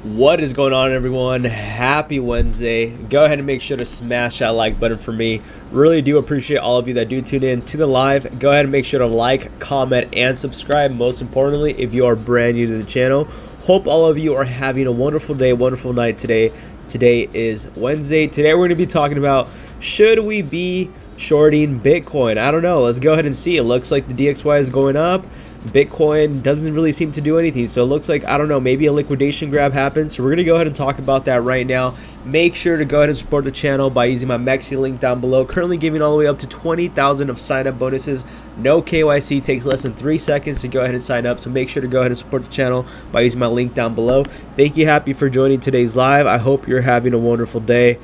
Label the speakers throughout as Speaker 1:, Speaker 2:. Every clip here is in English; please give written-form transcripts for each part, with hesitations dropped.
Speaker 1: What is going on, everyone? Happy Wednesday. Go ahead and make sure to smash that like button for me. Really do appreciate all of you that do tune in to the live. Go ahead and make sure to like, comment, and subscribe. Most importantly, if you are brand new to the channel, hope all of you are having a wonderful day, wonderful night today. Today is Wednesday. Today we're going to be talking about, should we be shorting Bitcoin? I don't know. Let's go ahead and see. It looks like the DXY is going up. Bitcoin doesn't really seem to do anything, so it looks like, I don't know, maybe a liquidation grab happens. So we're gonna go ahead and talk about that right now. Make sure to go ahead and support the channel by using my MEXC link down below. Currently giving all the way up to 20,000 of sign up bonuses. No KYC, takes less than 3 seconds to go ahead and sign up, so make sure to go ahead and support the channel by using my link down below. Thank you, happy for joining today's live. I hope you're having a wonderful day.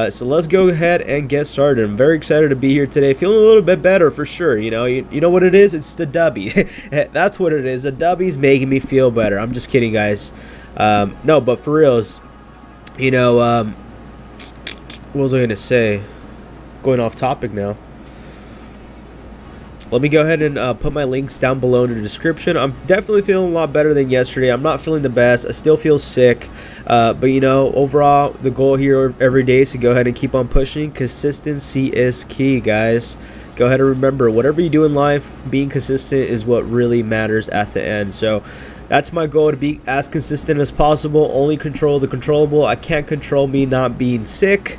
Speaker 1: So let's go ahead and get started. I'm very excited to be here today. Feeling a little bit better for sure. You know what it is? It's the dubby. That's what it is. The dubby's making me feel better. I'm just kidding, guys. No, but for reals, what was I gonna say? Going off topic now. Let me go ahead and put my links down below in the description. I'm definitely feeling a lot better than yesterday. I'm not feeling the best. I still feel sick. But, overall, the goal here every day is to go ahead and keep on pushing. Consistency is key, guys. Go ahead and remember, whatever you do in life, being consistent is what really matters at the end. So that's my goal, to be as consistent as possible. Only control the controllable. I can't control me not being sick.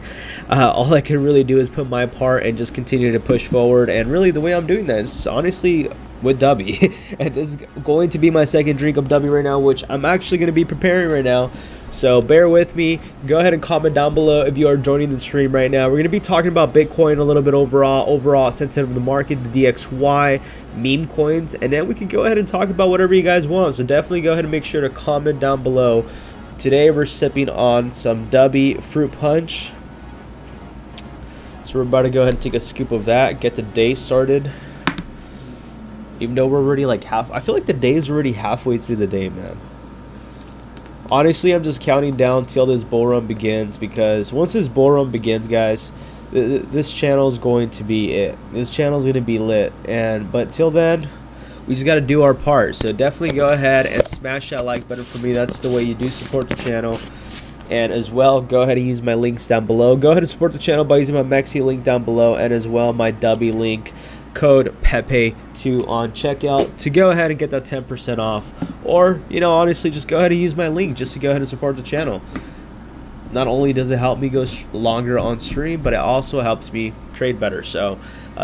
Speaker 1: All I can really do is put my part and just continue to push forward. And really, the way I'm doing that is honestly with W. And this is going to be my second drink of W right now, which I'm actually going to be preparing right now. So bear with me. Go ahead and comment down below if you are joining the stream right now. We're going to be talking about Bitcoin a little bit overall sensitive of the market, the DXY, meme coins, and then we can go ahead and talk about whatever you guys want. So definitely go ahead and make sure to comment down below. Today we're sipping on some Dubby fruit punch. So we're about to go ahead and take a scoop of that, get the day started. Even though we're already like I feel like the day is already halfway through the day, man. Honestly, I'm just counting down till this bull run begins, because once this bull run begins, guys, this channel is going to be it. This channel is going to be lit. But till then, we just got to do our part. So definitely go ahead and smash that like button for me. That's the way you do support the channel. And as well, go ahead and use my links down below. Go ahead and support the channel by using my MEXC link down below, and as well my Dubby link, code Pepe2 on checkout, to go ahead and get that 10% off. Or, honestly, just go ahead and use my link just to go ahead and support the channel. Not only does it help me go longer on stream, but it also helps me trade better. So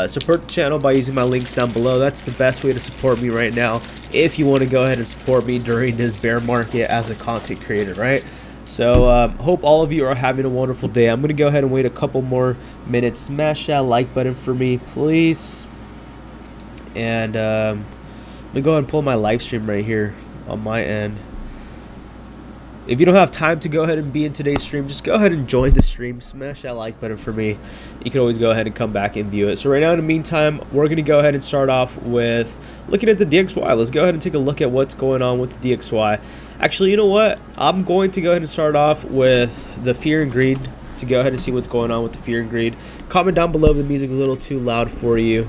Speaker 1: support the channel by using my links down below. That's the best way to support me right now if you want to go ahead and support me during this bear market as a content creator, right? So hope all of you are having a wonderful day. I'm going to go ahead and wait a couple more minutes. Smash that like button for me, please. And let me go ahead and pull my live stream right here on my end. If you don't have time to go ahead and be in today's stream, just go ahead and join the stream. Smash that like button for me. You can always go ahead and come back and view it. So right now, in the meantime, we're going to go ahead and start off with looking at the DXY. Let's go ahead and take a look at what's going on with the DXY. Actually, you know what? I'm going to go ahead and start off with the fear and greed, to go ahead and see what's going on with the fear and greed. Comment down below if the music is a little too loud for you.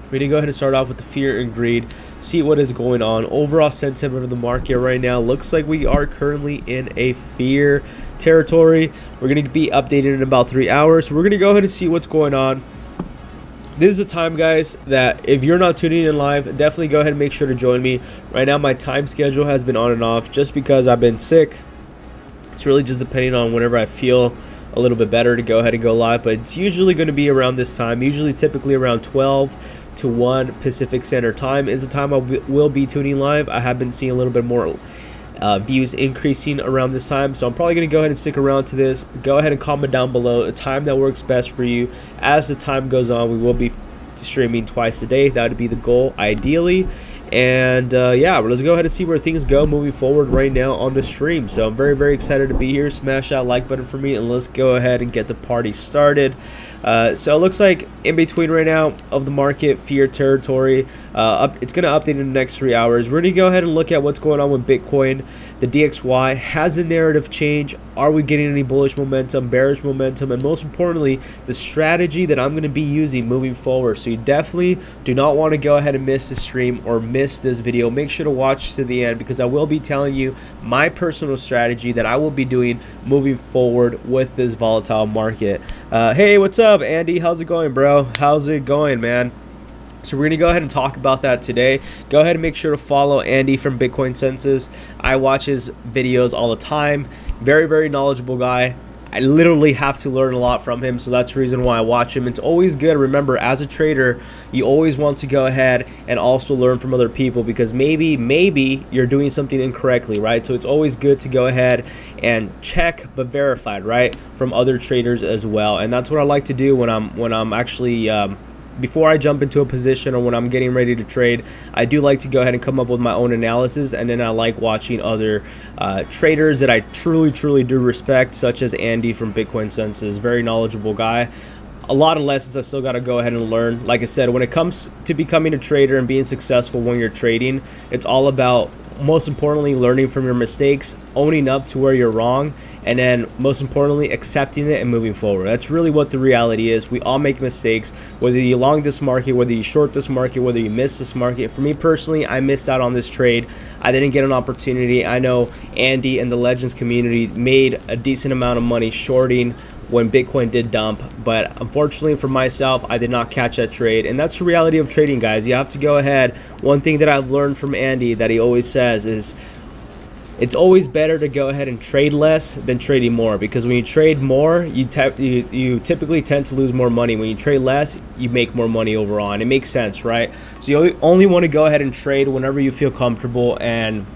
Speaker 1: We're going to go ahead and start off with the fear and greed, see what is going on. Overall sentiment of the market right now looks like we are currently in a fear territory. We're going to be updated in about 3 hours. So we're going to go ahead and see what's going on. This is the time, guys, that if you're not tuning in live, definitely go ahead and make sure to join me. Right now, my time schedule has been on and off just because I've been sick. It's really just depending on whenever I feel a little bit better to go ahead and go live. But it's usually going to be around this time, typically around 12 to 1 Pacific Standard Time is the time I will be tuning live. I have been seeing a little bit more views increasing around this time, so I'm probably going to go ahead and stick around to this. Go ahead and comment down below a time that works best for you. As the time goes on, we will be streaming twice a day. That would be the goal, ideally. And yeah, let's go ahead and see where things go moving forward right now on the stream. So I'm very, very excited to be here. Smash that like button for me, and let's go ahead and get the party started. So it looks like in between right now of the market, fear territory. It's going to update in the next 3 hours. We're going to go ahead and look at what's going on with Bitcoin. The DXY has a narrative change. Are we getting any bullish momentum, bearish momentum, and most importantly, the strategy that I'm going to be using moving forward. So you definitely do not want to go ahead and miss the stream or miss miss this video, make sure to watch to the end, because I will be telling you my personal strategy that I will be doing moving forward with this volatile market. Hey, what's up, Andy? How's it going, bro? How's it going, man? So we're going to go ahead and talk about that today. Go ahead and make sure to follow Andy from Bitcoin Census. I watch his videos all the time. Very, very knowledgeable guy. I literally have to learn a lot from him, so that's the reason why I watch him. It's always good. Remember, as a trader, you always want to go ahead and also learn from other people, because maybe you're doing something incorrectly, right? So it's always good to go ahead and check but verified, right, from other traders as well. And that's what I like to do when I'm actually before I jump into a position or when I'm getting ready to trade. I do like to go ahead and come up with my own analysis, and then I like watching other traders that I truly do respect, such as Andy from Bitcoin Census. Very knowledgeable guy. A lot of lessons I still got to go ahead and learn. Like I said, when it comes to becoming a trader and being successful when you're trading, it's all about, most importantly, learning from your mistakes, owning up to where you're wrong, and then most importantly, accepting it and moving forward. That's really what the reality is. We all make mistakes, whether you long this market, whether you short this market, whether you miss this market. For me personally, I missed out on this trade. I didn't get an opportunity. I know Andy and the Legends community made a decent amount of money shorting when Bitcoin did dump, but unfortunately for myself, I did not catch that trade. And that's the reality of trading, guys. You have to go ahead. One thing that I've learned from Andy that he always says is, it's always better to go ahead and trade less than trading more, because when you trade more, you typically tend to lose more money. When you trade less, you make more money overall, and it makes sense, right? So you only want to go ahead and trade whenever you feel comfortable, and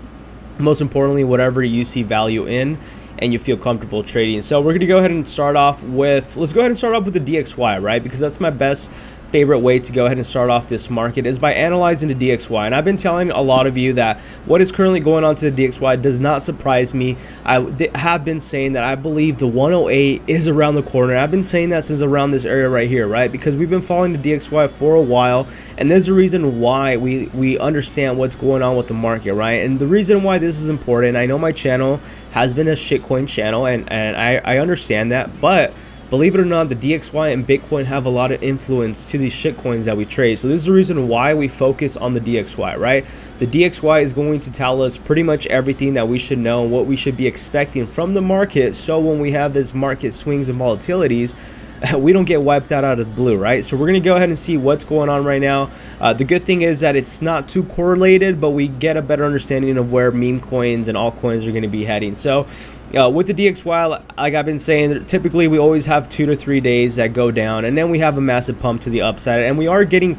Speaker 1: most importantly, whatever you see value in and you feel comfortable trading. So we're going to go ahead and start off with, let's go ahead and start off with the DXY, right? Because that's my best favorite way to go ahead and start off this market, is by analyzing the DXY. And I've been telling a lot of you that what is currently going on to the DXY does not surprise me. I have been saying that I believe the 108 is around the corner. I've been saying that since around this area right here, right? Because we've been following the DXY for a while, and there's a reason why we understand what's going on with the market, right? And the reason why this is important, I know my channel has been a shitcoin channel, and I understand that, but believe it or not, the DXY and Bitcoin have a lot of influence to these shitcoins that we trade. So this is the reason why we focus on the DXY, right? The DXY is going to tell us pretty much everything that we should know and what we should be expecting from the market. So when we have this market swings and volatilities, we don't get wiped out of the blue, right? So we're going to go ahead and see what's going on right now. The good thing is that it's not too correlated, but we get a better understanding of where meme coins and altcoins are going to be heading. So with the DXY, like I've been saying, typically we always have 2 to 3 days that go down, and then we have a massive pump to the upside, and we are getting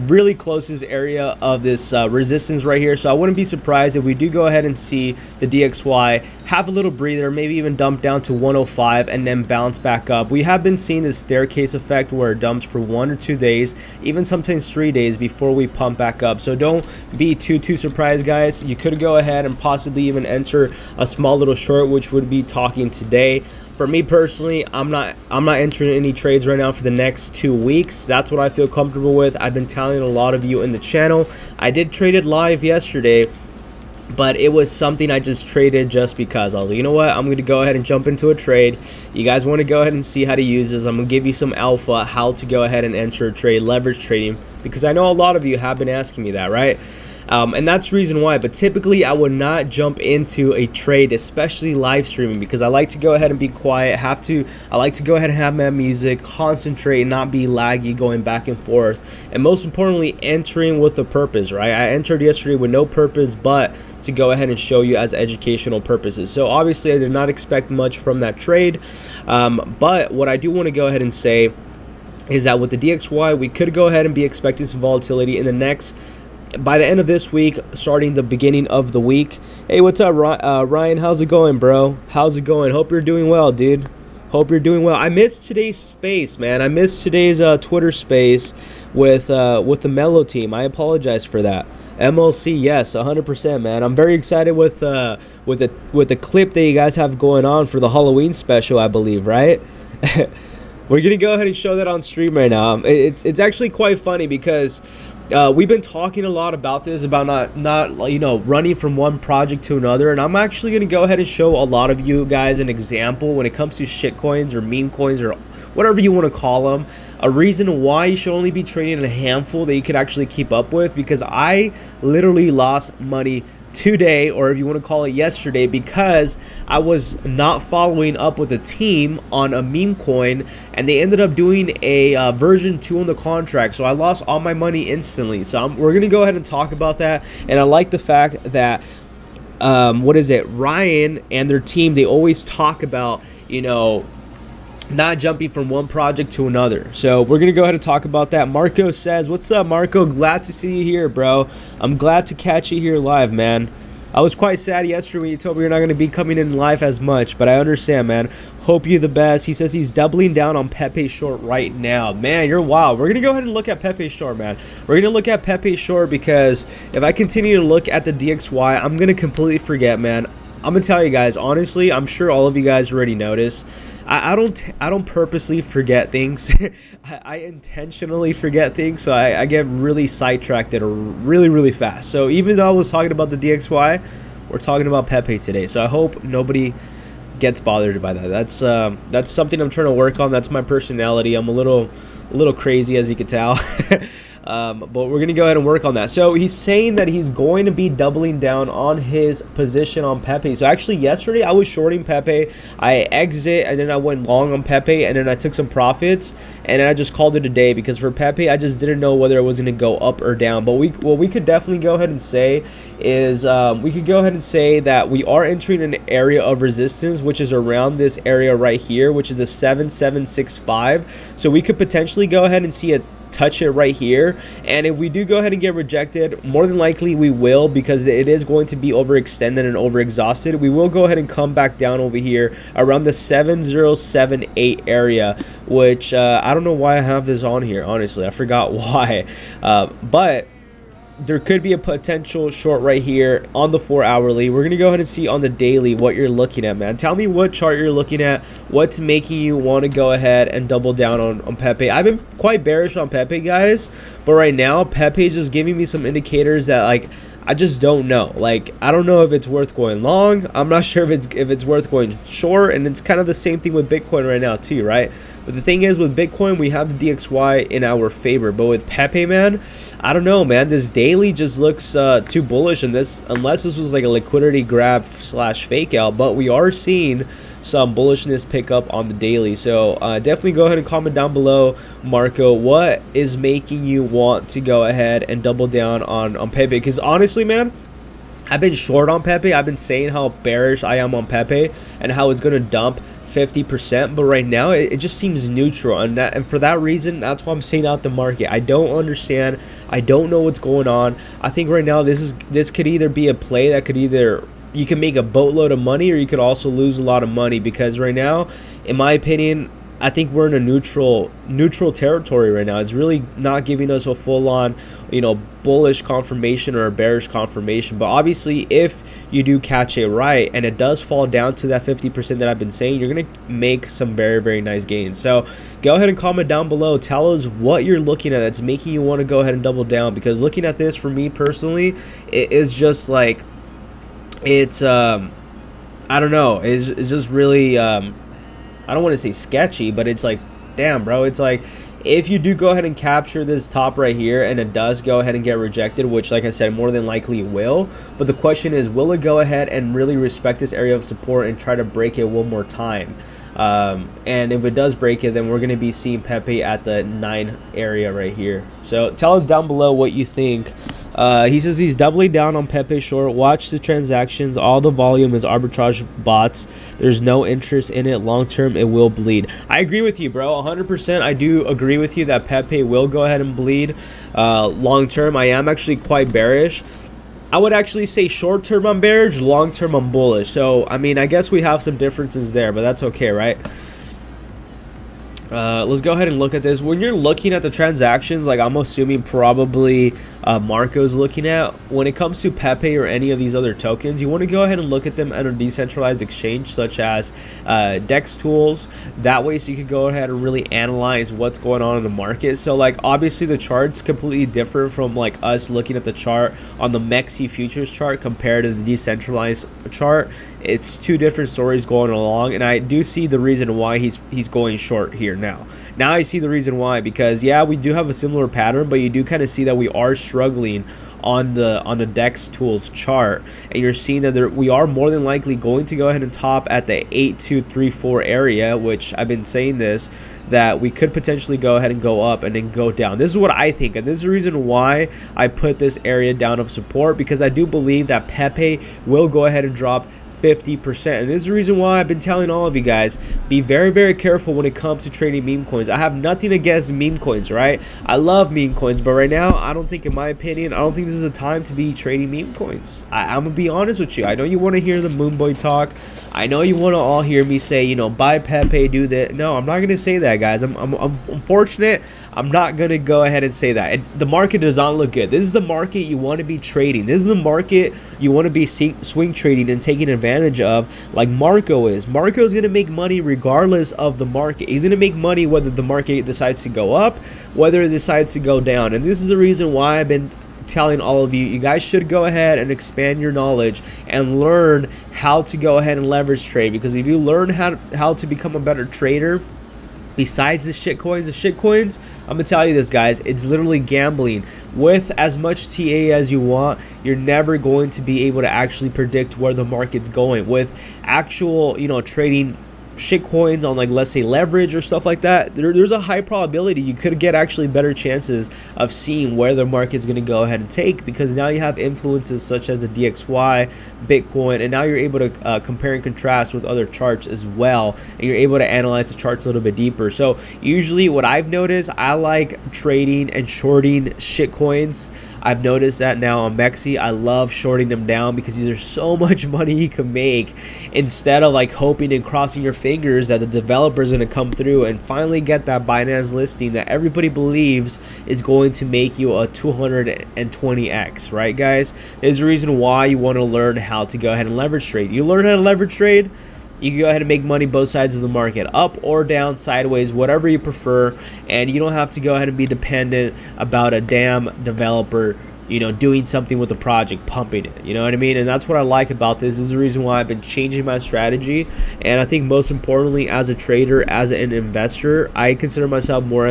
Speaker 1: really close to this area of this resistance right here. So I wouldn't be surprised if we do go ahead and see the DXY have a little breather, maybe even dump down to 105 and then bounce back up. We have been seeing this staircase effect where it dumps for 1 or 2 days, even sometimes 3 days before we pump back up. So don't be too surprised, guys. You could go ahead and possibly even enter a small little short, which would be talking today. For me personally, I'm not entering any trades right now for the next 2 weeks. That's what I feel comfortable with. I've been telling a lot of you in the channel. I did trade it live yesterday, but it was something I just traded just because. I was like, you know what, I'm going to go ahead and jump into a trade. You guys want to go ahead and see how to use this. I'm going to give you some alpha, how to go ahead and enter a trade, leverage trading, because I know a lot of you have been asking me that, right? And that's the reason why. But typically I would not jump into a trade, especially live streaming, because I like to go ahead and be quiet. I like to go ahead and have my music, concentrate, not be laggy going back and forth, and most importantly, entering with a purpose, right? I entered yesterday with no purpose but to go ahead and show you as educational purposes. So obviously I did not expect much from that trade, but what I do want to go ahead and say is that with the DXY, we could go ahead and be expecting some volatility in the next, by the end of this week, starting the beginning of the week. Hey, what's up, Ryan? How's it going, bro? How's it going? Hope you're doing well, dude. Hope you're doing well. I missed today's space, man. I missed today's Twitter space with the Mellow team. I apologize for that. MLC, yes, 100%, man. I'm very excited with the clip that you guys have going on for the Halloween special, I believe, right? We're gonna go ahead and show that on stream right now. It's actually quite funny because we've been talking a lot about this, about not running from one project to another, and I'm actually gonna go ahead and show a lot of you guys an example when it comes to shit coins or meme coins or whatever you want to call them. a reason why you should only be trading in a handful that you could actually keep up with, because I literally lost money today, or if you want to call it yesterday, because I was not following up with a team on a meme coin, and they ended up doing a version 2 on the contract, so I lost all my money instantly. So we're gonna go ahead and talk about that. And I like the fact that Ryan and their team, they always talk about, you know, not jumping from one project to another. So we're gonna go ahead and talk about that. Marco says, what's up, Marco? Glad to see you here, bro. I'm glad to catch you here live, man. I was quite sad yesterday when you told me you're not going to be coming in live as much, but I understand, man. Hope you the best. He says he's doubling down on Pepe short right now. Man, you're wild. We're going to go ahead and look at Pepe short, man. We're going to look at Pepe short, because if I continue to look at the DXY, I'm going to completely forget, man. I'm going to tell you guys, honestly, I'm sure all of you guys already noticed. I don't purposely forget things. I intentionally forget things, so I get really sidetracked really fast. So even though I was talking about the DXY, we're talking about Pepe today. So I hope nobody gets bothered by that. That's something I'm trying to work on. That's my personality. I'm a little crazy, as you can tell. But we're going to go ahead and work on that. So he's saying that he's going to be doubling down on his position on Pepe. So actually yesterday I was shorting Pepe. I exit and then I went long on Pepe, and then I took some profits, and then I just called it a day, because for Pepe I just didn't know whether it was going to go up or down. But what we could definitely go ahead and say is we could go ahead and say that we are entering an area of resistance, which is around this area right here, which is a 7765. So we could potentially go ahead and see a touch it right here, and if we do go ahead and get rejected, more than likely we will, because it is going to be overextended and overexhausted. We will go ahead and come back down over here around the 7078 area, which I don't know why I have this on here, honestly. I forgot why, but there could be a potential short right here on the 4 hourly. We're going to go ahead and see on the daily what you're looking at, man. Tell me what chart you're looking at, what's making you want to go ahead and double down on Pepe. I've been quite bearish on Pepe, guys, but right now Pepe is just giving me some indicators that, like, I just don't know. Like, I don't know if it's worth going long. I'm not sure if it's worth going short, and it's kind of the same thing with Bitcoin right now too, right? But the thing is, with Bitcoin, we have the DXY in our favor. But with Pepe, man, I don't know, man. This daily just looks too bullish, and unless this was like a liquidity grab / fake out. But we are seeing some bullishness pick up on the daily. So definitely go ahead and comment down below, Marco, what is making you want to go ahead and double down on Pepe? Because honestly, man, I've been short on Pepe. I've been saying how bearish I am on Pepe and how it's going to dump 50%, but right now it just seems neutral, and for that reason, that's why I'm saying out the market. I don't understand. I don't know what's going on. I think right now this could either be a play that could either, you can make a boatload of money, or you could also lose a lot of money, because right now, in my opinion, I think we're in a neutral territory right now. It's really not giving us a full-on, you know, bullish confirmation or a bearish confirmation. But obviously, if you do catch it right and it does fall down to that 50% that I've been saying, you're gonna make some very nice gains. So go ahead and comment down below. Tell us what you're looking at that's making you want to go ahead and double down. Because looking at this, for me personally, it is just like, it's I don't know, it's just really I don't want to say sketchy, but it's like, damn, bro, it's like, if you do go ahead and capture this top right here and it does go ahead and get rejected, which, like I said, more than likely will, but the question is, will it go ahead and really respect this area of support and try to break it one more time? And if it does break it, then we're going to be seeing Pepe at the 9 area right here. So tell us down below what you think. He says he's doubling down on Pepe short. Watch the transactions. All the volume is arbitrage bots. There's no interest in it. Long term, it will bleed. I agree with you, bro. 100%. I do agree with you that Pepe will go ahead and bleed. Long term, I am actually quite bearish. I would actually say short term I'm bearish, long term I'm bullish. So, I mean, I guess we have some differences there, but that's okay, right? Let's go ahead and look at this. When you're looking at the transactions, like, I'm assuming probably Marco's looking at. When it comes to Pepe or any of these other tokens, you want to go ahead and look at them at a decentralized exchange such as DEX tools. That way, so you can go ahead and really analyze what's going on in the market. So like obviously the chart's completely different from like us looking at the chart on the MEXC futures chart compared to the decentralized chart. It's two different stories going along, and I do see the reason why he's going short here now. Now I see the reason why, because yeah, we do have a similar pattern, but you do kind of see that we are struggling on the DEX tools chart, and you're seeing that we are more than likely going to go ahead and top at the 8234 area, which I've been saying this, that we could potentially go ahead and go up and then go down. This is what I think, and this is the reason why I put this area down of support, because I do believe that Pepe will go ahead and drop 50%. And this is the reason why I've been telling all of you guys, be very, very careful when it comes to trading meme coins. I have nothing against meme coins, right? I love meme coins, but right now, I don't think, in my opinion, I don't think this is a time to be trading meme coins. I'm gonna be honest with you. I know you want to hear the Moon Boy talk. I know you want to all hear me say, you know, buy Pepe, do that. No, I'm not gonna say that, guys. I'm unfortunate. I'm not going to go ahead and say that. The market does not look good. This is the market you want to be trading. This is the market you want to be swing trading and taking advantage of, like Marco is. Marco is going to make money regardless of the market. He's going to make money whether the market decides to go up, whether it decides to go down. And this is the reason why I've been telling all of you, you guys should go ahead and expand your knowledge and learn how to go ahead and leverage trade. Because if you learn how to become a better trader, besides the shitcoins, I'm gonna tell you this, guys, it's literally gambling. With as much TA as you want, you're never going to be able to actually predict where the market's going. With actual, you know, trading shitcoins on, like, let's say leverage or stuff like that, there's a high probability you could get actually better chances of seeing where the market's going to go ahead and take, because now you have influences such as the DXY, Bitcoin, and now you're able to compare and contrast with other charts as well, and you're able to analyze the charts a little bit deeper. So usually what I've noticed, I like trading and shorting shitcoins. I've noticed that now on MEXC. I love shorting them down because there's so much money you can make, instead of like hoping and crossing your fingers that the developer is going to come through and finally get that Binance listing that everybody believes is going to make you a 220x, right, guys? There's a reason why you want to learn how to go ahead and leverage trade. You learn how to leverage trade, you can go ahead and make money both sides of the market, up or down, sideways, whatever you prefer, and you don't have to go ahead and be dependent about a damn developer, you know, doing something with the project, pumping it, you know what I mean? And that's what I like about this. This is the reason why I've been changing my strategy. And I think most importantly, as a trader, as an investor, I consider myself more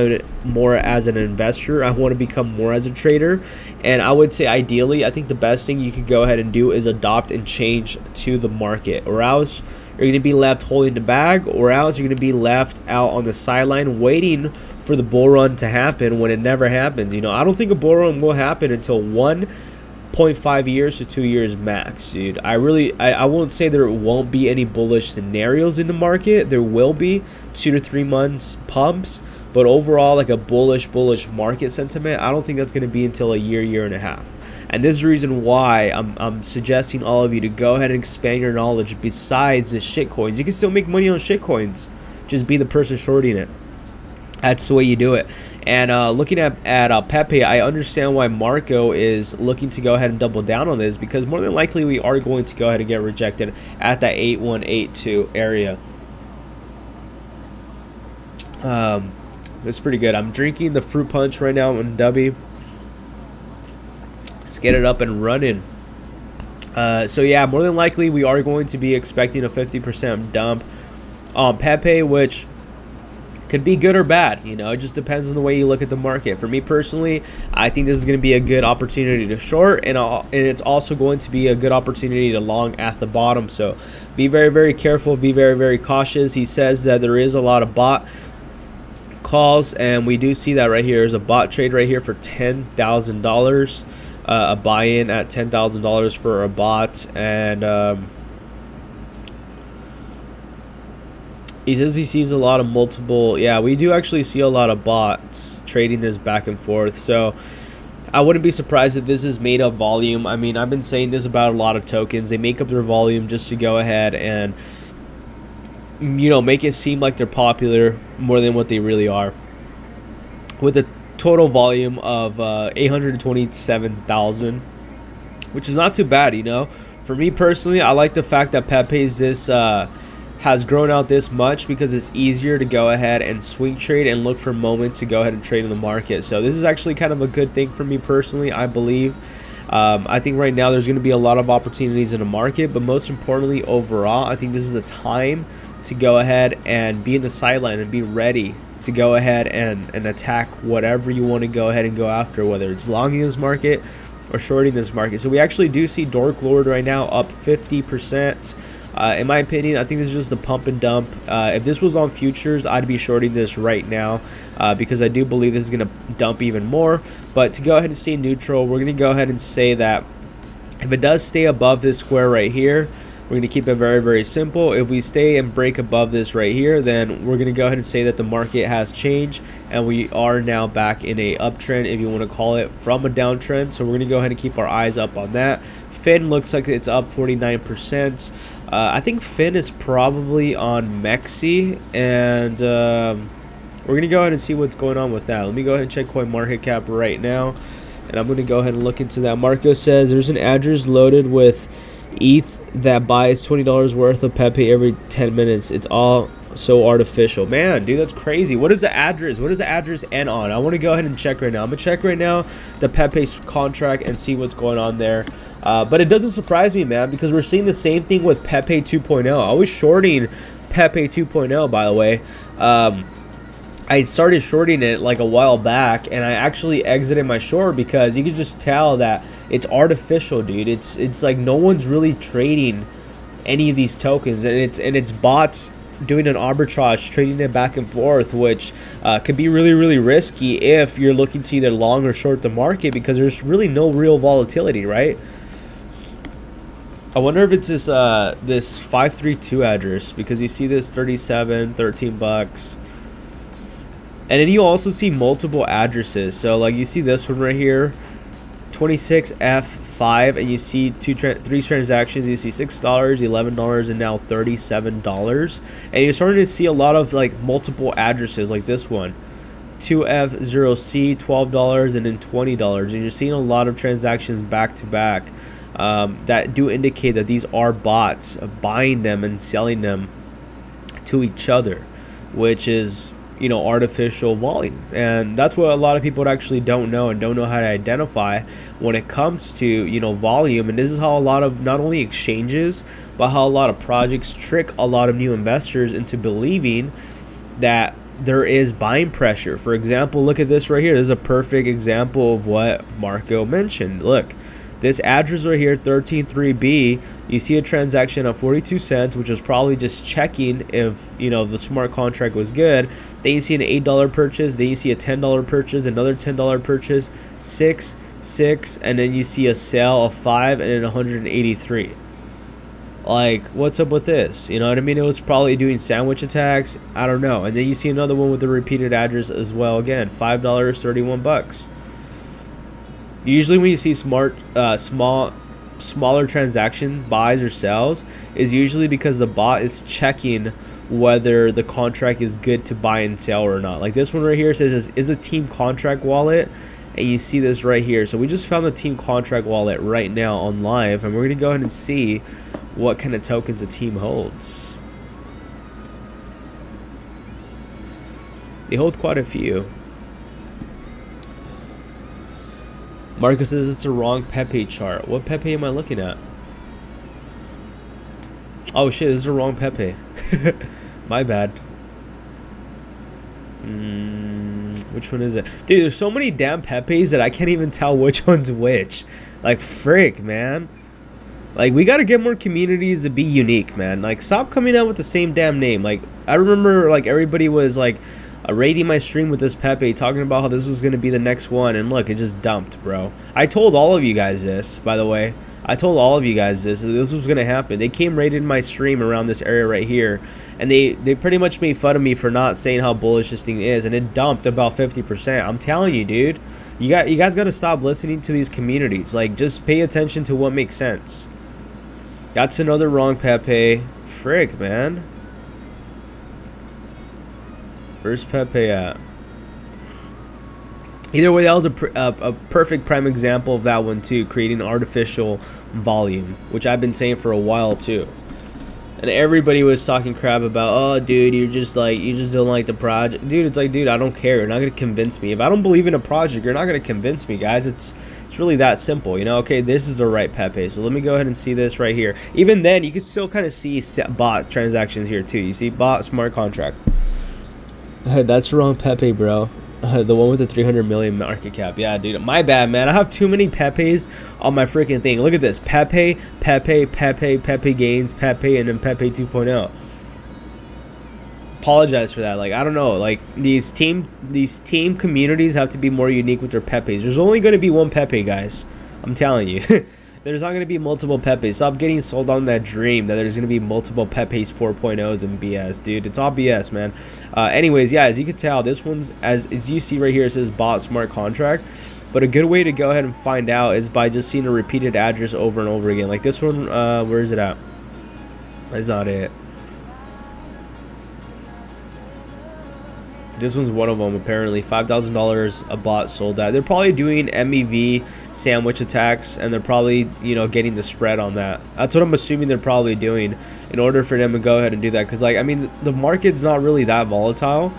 Speaker 1: as an investor. I want to become more as a trader. And I would say ideally, I think the best thing you could go ahead and do is adopt and change to the market, or else you're going to be left holding the bag, or else you're going to be left out on the sideline waiting for the bull run to happen when it never happens. You know, I don't think a bull run will happen until 1.5 years to 2 years max, dude. I won't say there won't be any bullish scenarios in the market. There will be 2 to 3 months pumps, but overall, like a bullish market sentiment, I don't think that's going to be until a year and a half. And this is the reason why I'm suggesting all of you to go ahead and expand your knowledge besides the shitcoins. You can still make money on shitcoins. Just be the person shorting it. That's the way you do it. And looking at Pepe, I understand why Marco is looking to go ahead and double down on this, because more than likely we are going to go ahead and get rejected at that 8182 area. That's pretty good. I'm drinking the fruit punch right now in W. Let's get it up and running. So yeah, more than likely we are going to be expecting a 50% dump on Pepe, which could be good or bad. You know, it just depends on the way you look at the market. For me personally, I think this is going to be a good opportunity to short, and it's also going to be a good opportunity to long at the bottom. So be very, very careful, be very, very cautious. He says that there is a lot of bot calls, and we do see that right here. There's a bot trade right here for $10,000, a buy-in at $10,000 for a bot. And he says he sees a lot of multiple. Yeah, we do actually see a lot of bots trading this back and forth. So I wouldn't be surprised if this is made up volume. I mean, I've been saying this about a lot of tokens. They make up their volume just to go ahead and, you know, make it seem like they're popular more than what they really are. With the total volume of 827,000, which is not too bad, you know. For me personally, I like the fact that Pepe's this has grown out this much because it's easier to go ahead and swing trade and look for moments to go ahead and trade in the market. So this is actually kind of a good thing for me personally, I believe. I think right now there's going to be a lot of opportunities in the market, but most importantly overall, I think this is a time to go ahead and be in the sideline and be ready to go ahead and attack whatever you want to go ahead and go after, whether it's longing this market or shorting this market. So we actually do see Dork Lord right now up 50%. In my opinion, I think this is just a pump and dump. If this was on futures, I'd be shorting this right now because I do believe this is going to dump even more. But to go ahead and stay neutral, we're going to go ahead and say that if it does stay above this square right here, we're going to keep it very, very simple. If we stay and break above this right here, then we're going to go ahead and say that the market has changed and we are now back in a uptrend, if you want to call it, from a downtrend. So we're going to go ahead and keep our eyes up on that. Fin looks like it's up 49%. I think Fin is probably on MEXC, and we're going to go ahead and see what's going on with that. Let me go ahead and check CoinMarketCap right now, and I'm going to go ahead and look into that. Marco says there's an address loaded with ETH that buys $20 worth of Pepe every 10 minutes. It's all so artificial. Man, dude, that's crazy. What is the address? What does the address end on? I want to go ahead and check right now. I'm going to check right now the Pepe contract and see what's going on there. But it doesn't surprise me, man, because we're seeing the same thing with Pepe 2.0. I was shorting Pepe 2.0, by the way. I started shorting it like a while back, and I actually exited my short because you can just tell that it's artificial, dude. It's like no one's really trading any of these tokens, and it's bots doing an arbitrage, trading it back and forth, which could be really, really risky if you're looking to either long or short the market, because there's really no real volatility, right? I wonder if it's this 532 address, because you see this 37, 13 bucks. And then you also see multiple addresses. So like you see this one right here, 26F5, and you see three transactions. You see $6, $11, and now $37. And you're starting to see a lot of like multiple addresses, like this one, 2F0C, $12, and then $20. And you're seeing a lot of transactions back to back that do indicate that these are bots buying them and selling them to each other, which is, you know, artificial volume. And that's what a lot of people actually don't know and don't know how to identify when it comes to, you know, volume. And this is how a lot of not only exchanges, but how a lot of projects trick a lot of new investors into believing that there is buying pressure. For example, look at this right here. This is a perfect example of what Marco mentioned. Look, this address right here, 133B, you see a transaction of 42 cents, which was probably just checking if, you know, the smart contract was good. Then you see an $8 purchase, then you see a $10 purchase, another $10 purchase, 6, and then you see a sale of 5 and then 183. Like, what's up with this? You know what I mean? It was probably doing sandwich attacks. I don't know. And then you see another one with a repeated address as well. Again, $5, 31 bucks. Usually when you see smaller transaction buys or sells is usually because the bot is checking whether the contract is good to buy and sell or not. Like this one right here says is a team contract wallet, and you see this right here. So we just found the team contract wallet right now on live, and we're gonna go ahead and see what kind of tokens a team holds. They hold quite a few. Marcus says it's the wrong Pepe chart. What Pepe am I looking at? Oh shit, this is the wrong Pepe. My bad. Which one is it? Dude, there's so many damn Pepes that I can't even tell which one's which. Like, frick, man. Like, we gotta get more communities to be unique, man. Like, stop coming out with the same damn name. Like, I remember, like, everybody was, like, rating my stream with this Pepe, talking about how this was going to be the next one, and look, it just dumped, bro. I told all of you guys this, by the way. I told all of you guys this was going to happen. They came right in my stream around this area right here, and they pretty much made fun of me for not saying how bullish this thing is, and it dumped about 50%. I'm telling you, dude. You guys got to stop listening to these communities. Like, just pay attention to what makes sense. That's another wrong Pepe. Frick, man. Where's Pepe at? Either way, that was a perfect prime example of that one too, creating artificial volume, which I've been saying for a while too. And everybody was talking crap about, oh, dude, you just don't like the project. Dude, it's like, dude, I don't care. You're not going to convince me. If I don't believe in a project, you're not going to convince me, guys. It's really that simple, you know? Okay, this is the right Pepe. So let me go ahead and see this right here. Even then, you can still kind of see bot transactions here, too. You see bot smart contract. That's the wrong Pepe, bro. The one with the 300 million market cap. Yeah, dude. My bad, man. I have too many Pepes on my freaking thing. Look at this. Pepe gains, Pepe, and then Pepe 2.0. Apologize for that. Like, I don't know. Like, these team communities have to be more unique with their Pepes. There's only going to be one Pepe, guys. I'm telling you. There's not going to be multiple Pepes. Stop getting sold on that dream that there's going to be multiple Pepes 4.0s and BS, dude. It's all BS, man. Anyways, yeah, as you can tell, this one's, as you see right here, it says bot smart contract. But a good way to go ahead and find out is by just seeing a repeated address over and over again. Like this one, where is it at? That's not it. This one's one of them, apparently. $5,000 a bot sold at. They're probably doing MEV sandwich attacks, and they're probably, you know, getting the spread on that. That's what I'm assuming they're probably doing in order for them to go ahead and do that. Because, like, I mean, the market's not really that volatile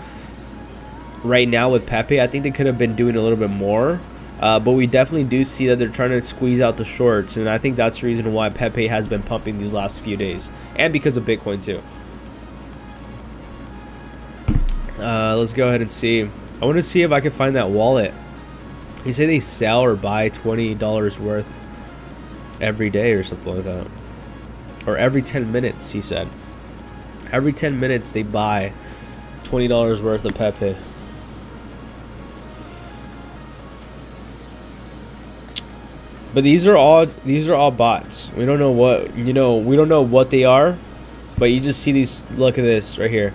Speaker 1: right now with Pepe. I think they could have been doing a little bit more. But we definitely do see that they're trying to squeeze out the shorts. And I think that's the reason why Pepe has been pumping these last few days. And because of Bitcoin, too. Let's go ahead and see. I want to see if I can find that wallet. You say they sell or buy $20 worth every day or something like that. Or every 10 minutes, he said. Every 10 minutes they buy $20 worth of Pepe. But these are all bots. We don't know what, we don't know what they are, but you just see these. Look at this right here.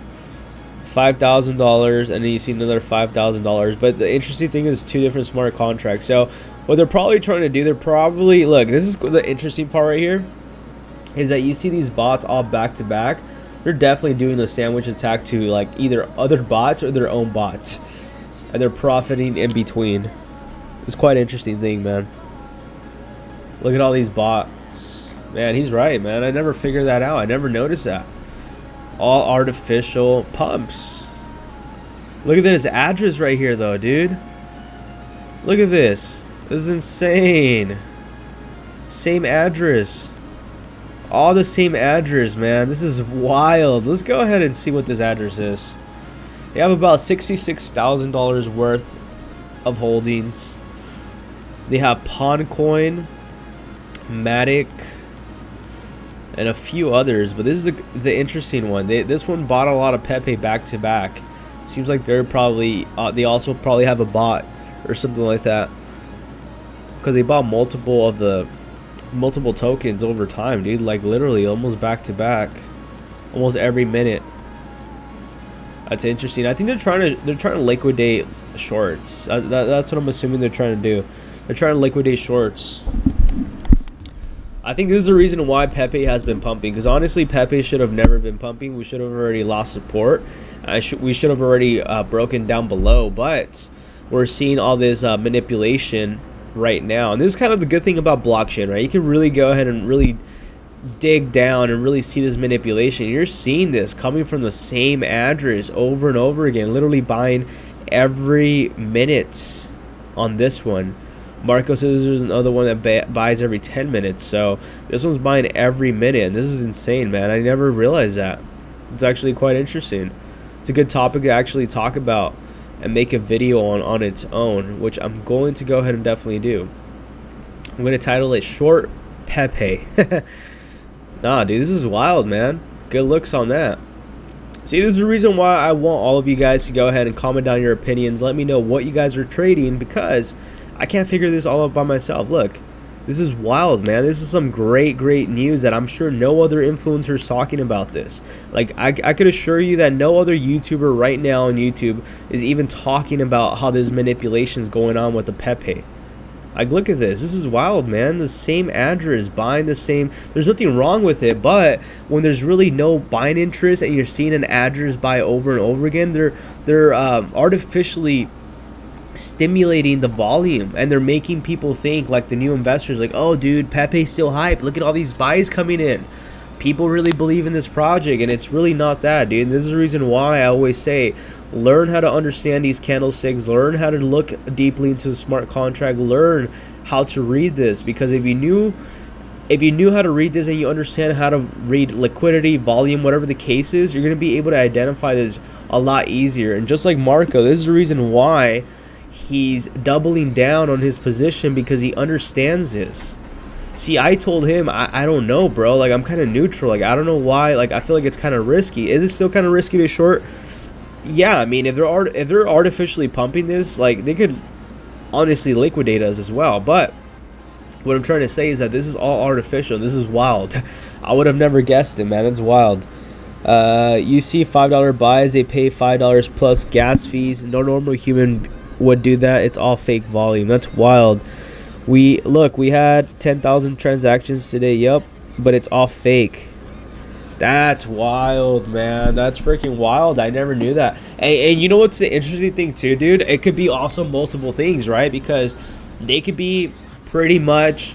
Speaker 1: $5,000, and then you see another $5,000. But the interesting thing is two different smart contracts. So what they're probably trying to do, they're probably, look, this is the interesting part right here, is that you see these bots all back to back. They're definitely doing the sandwich attack to like either other bots or their own bots, and they're profiting in between. It's quite an interesting thing, man. Look at all these bots. Man, he's right, man. I never figured that out. I never noticed that. All artificial pumps. Look at this address right here, though, dude. Look at this. This is insane. Same address. All the same address, man. This is wild. Let's go ahead and see what this address is. They have about $66,000 worth of holdings. They have Pawncoin, Matic, and a few others, but this is the interesting one. This one bought a lot of Pepe back to back. Seems like they're probably they also probably have a bot or something like that, because they bought multiple tokens over time, dude. Like literally almost back to back, almost every minute. That's interesting. I think they're trying to liquidate shorts. That's what I'm assuming they're trying to do. They're trying to liquidate shorts. I think this is the reason why Pepe has been pumping, because honestly Pepe should have never been pumping. We should have already lost support. We should have already broken down below, but we're seeing all this manipulation right now. And this is kind of the good thing about blockchain, right? You can really go ahead and really dig down and really see this manipulation. You're seeing this coming from the same address over and over again, literally buying every minute on this one. Marco says there's another one that buys every 10 minutes. So this one's buying every minute. This is insane, man. I never realized that. It's actually quite interesting. It's a good topic to actually talk about and make a video on its own, which I'm going to go ahead and definitely do. I'm going to title it Short Pepe. Nah, dude, this is wild, man. Good looks on that. See, this is the reason why I want all of you guys to go ahead and comment down your opinions. Let me know what you guys are trading, because I can't figure this all out by myself. Look, this is wild, man. This is some great news that I'm sure no other influencer is talking about this. Like, I could assure you that no other YouTuber right now on YouTube is even talking about how this manipulation is going on with the Pepe. Like, look at this. This is wild, man. The same address, buying the same. There's nothing wrong with it, but when there's really no buying interest and you're seeing an address buy over and over again, they're artificially stimulating the volume, and they're making people think, like the new investors, like, oh dude, Pepe's still hype, look at all these buys coming in, people really believe in this project. And it's really not that, dude. This is the reason why I always say, learn how to understand these candlesticks, learn how to look deeply into the smart contract, learn how to read this, because if you knew how to read this and you understand how to read liquidity, volume, whatever the case is, you're going to be able to identify this a lot easier. And just like Marco, this is the reason why he's doubling down on his position, because he understands this. See, I told him, I don't know, bro. Like, I'm kind of neutral. Like, I don't know why. Like, I feel like it's kind of risky. Is it still kind of risky to short? Yeah, I mean, if they're artificially pumping this, like, they could honestly liquidate us as well. But what I'm trying to say is that this is all artificial. This is wild. I would have never guessed it, man. That's wild. You see $5 buys, they pay $5 plus gas fees. No normal human would do that. It's all fake volume. That's wild. We had 10,000 transactions today. Yep, but it's all fake. That's wild, man. That's freaking wild. I never knew that. And you know what's the interesting thing too, dude? It could be also multiple things, right? Because they could be pretty much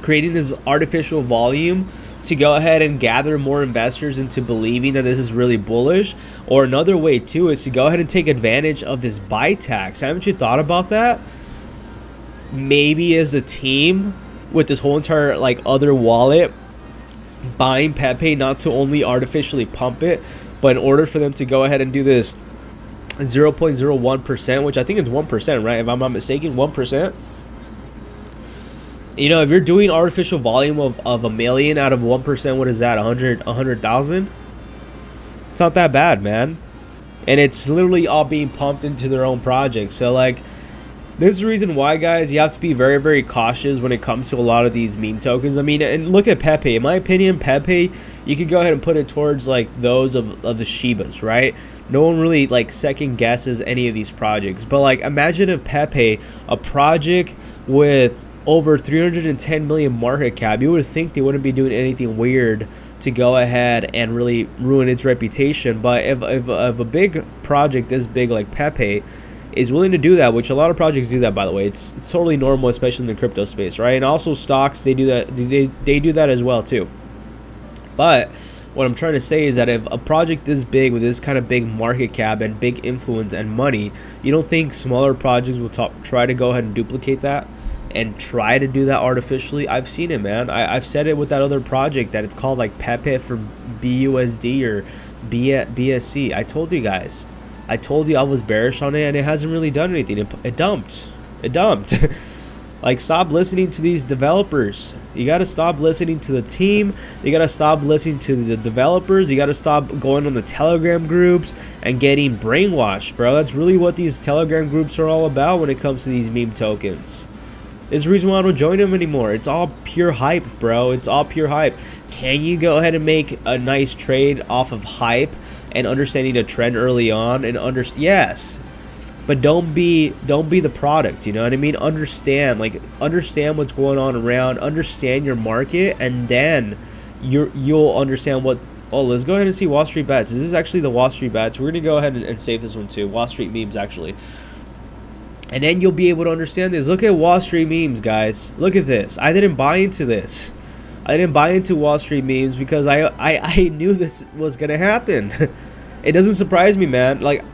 Speaker 1: creating this artificial volume to go ahead and gather more investors into believing that this is really bullish. Or another way too is to go ahead and take advantage of this buy tax. Haven't you thought about that? Maybe as a team with this whole entire like other wallet buying Pepe, not to only artificially pump it, but in order for them to go ahead and do this 0.01%, which I think it's 1%, right? If I'm not mistaken, 1%. You know, if you're doing artificial volume of a million out of 1%, what is that? 100,000? It's not that bad, man. And it's literally all being pumped into their own project. So like, this is the reason why, guys, you have to be very, very cautious when it comes to a lot of these meme tokens. I mean, and look at Pepe. In my opinion, Pepe, you could go ahead and put it towards like those of the Shibas, right? No one really like second guesses any of these projects. But like, imagine if Pepe, a project with over 310 million market cap, you would think they wouldn't be doing anything weird to go ahead and really ruin its reputation. But if a big project this big like Pepe is willing to do that, which a lot of projects do that, by the way, it's totally normal, especially in the crypto space, right? And also stocks, they do that. They do that as well too. But what I'm trying to say is that if a project this big with this kind of big market cap and big influence and money, you don't think smaller projects will try to go ahead and duplicate that and try to do that artificially? I've seen it, man. I've said it with that other project that it's called like Pepe for BUSD or BSC. I told you guys. I told you I was bearish on it, and it hasn't really done anything. It dumped. Like, stop listening to these developers. You got to stop listening to the team. You got to stop listening to the developers. You got to stop going on the Telegram groups and getting brainwashed, bro. That's really what these Telegram groups are all about when it comes to these meme tokens. It's the reason why I don't join them anymore. It's all pure hype, bro. It's all pure hype. Can you go ahead and make a nice trade off of hype and understanding a trend early on? And yes, but don't be the product, you know what I mean? Understand what's going on around, understand your market, and then you'll understand what. Oh, let's go ahead and see Wall Street bets. This is actually the Wall Street bets. We're gonna go ahead and save this one too. Wall Street memes, actually. And then you'll be able to understand this. Look at Wall Street memes, guys. Look at this. I didn't buy into this. I didn't buy into Wall Street memes because I knew this was gonna happen. It doesn't surprise me, man. Like,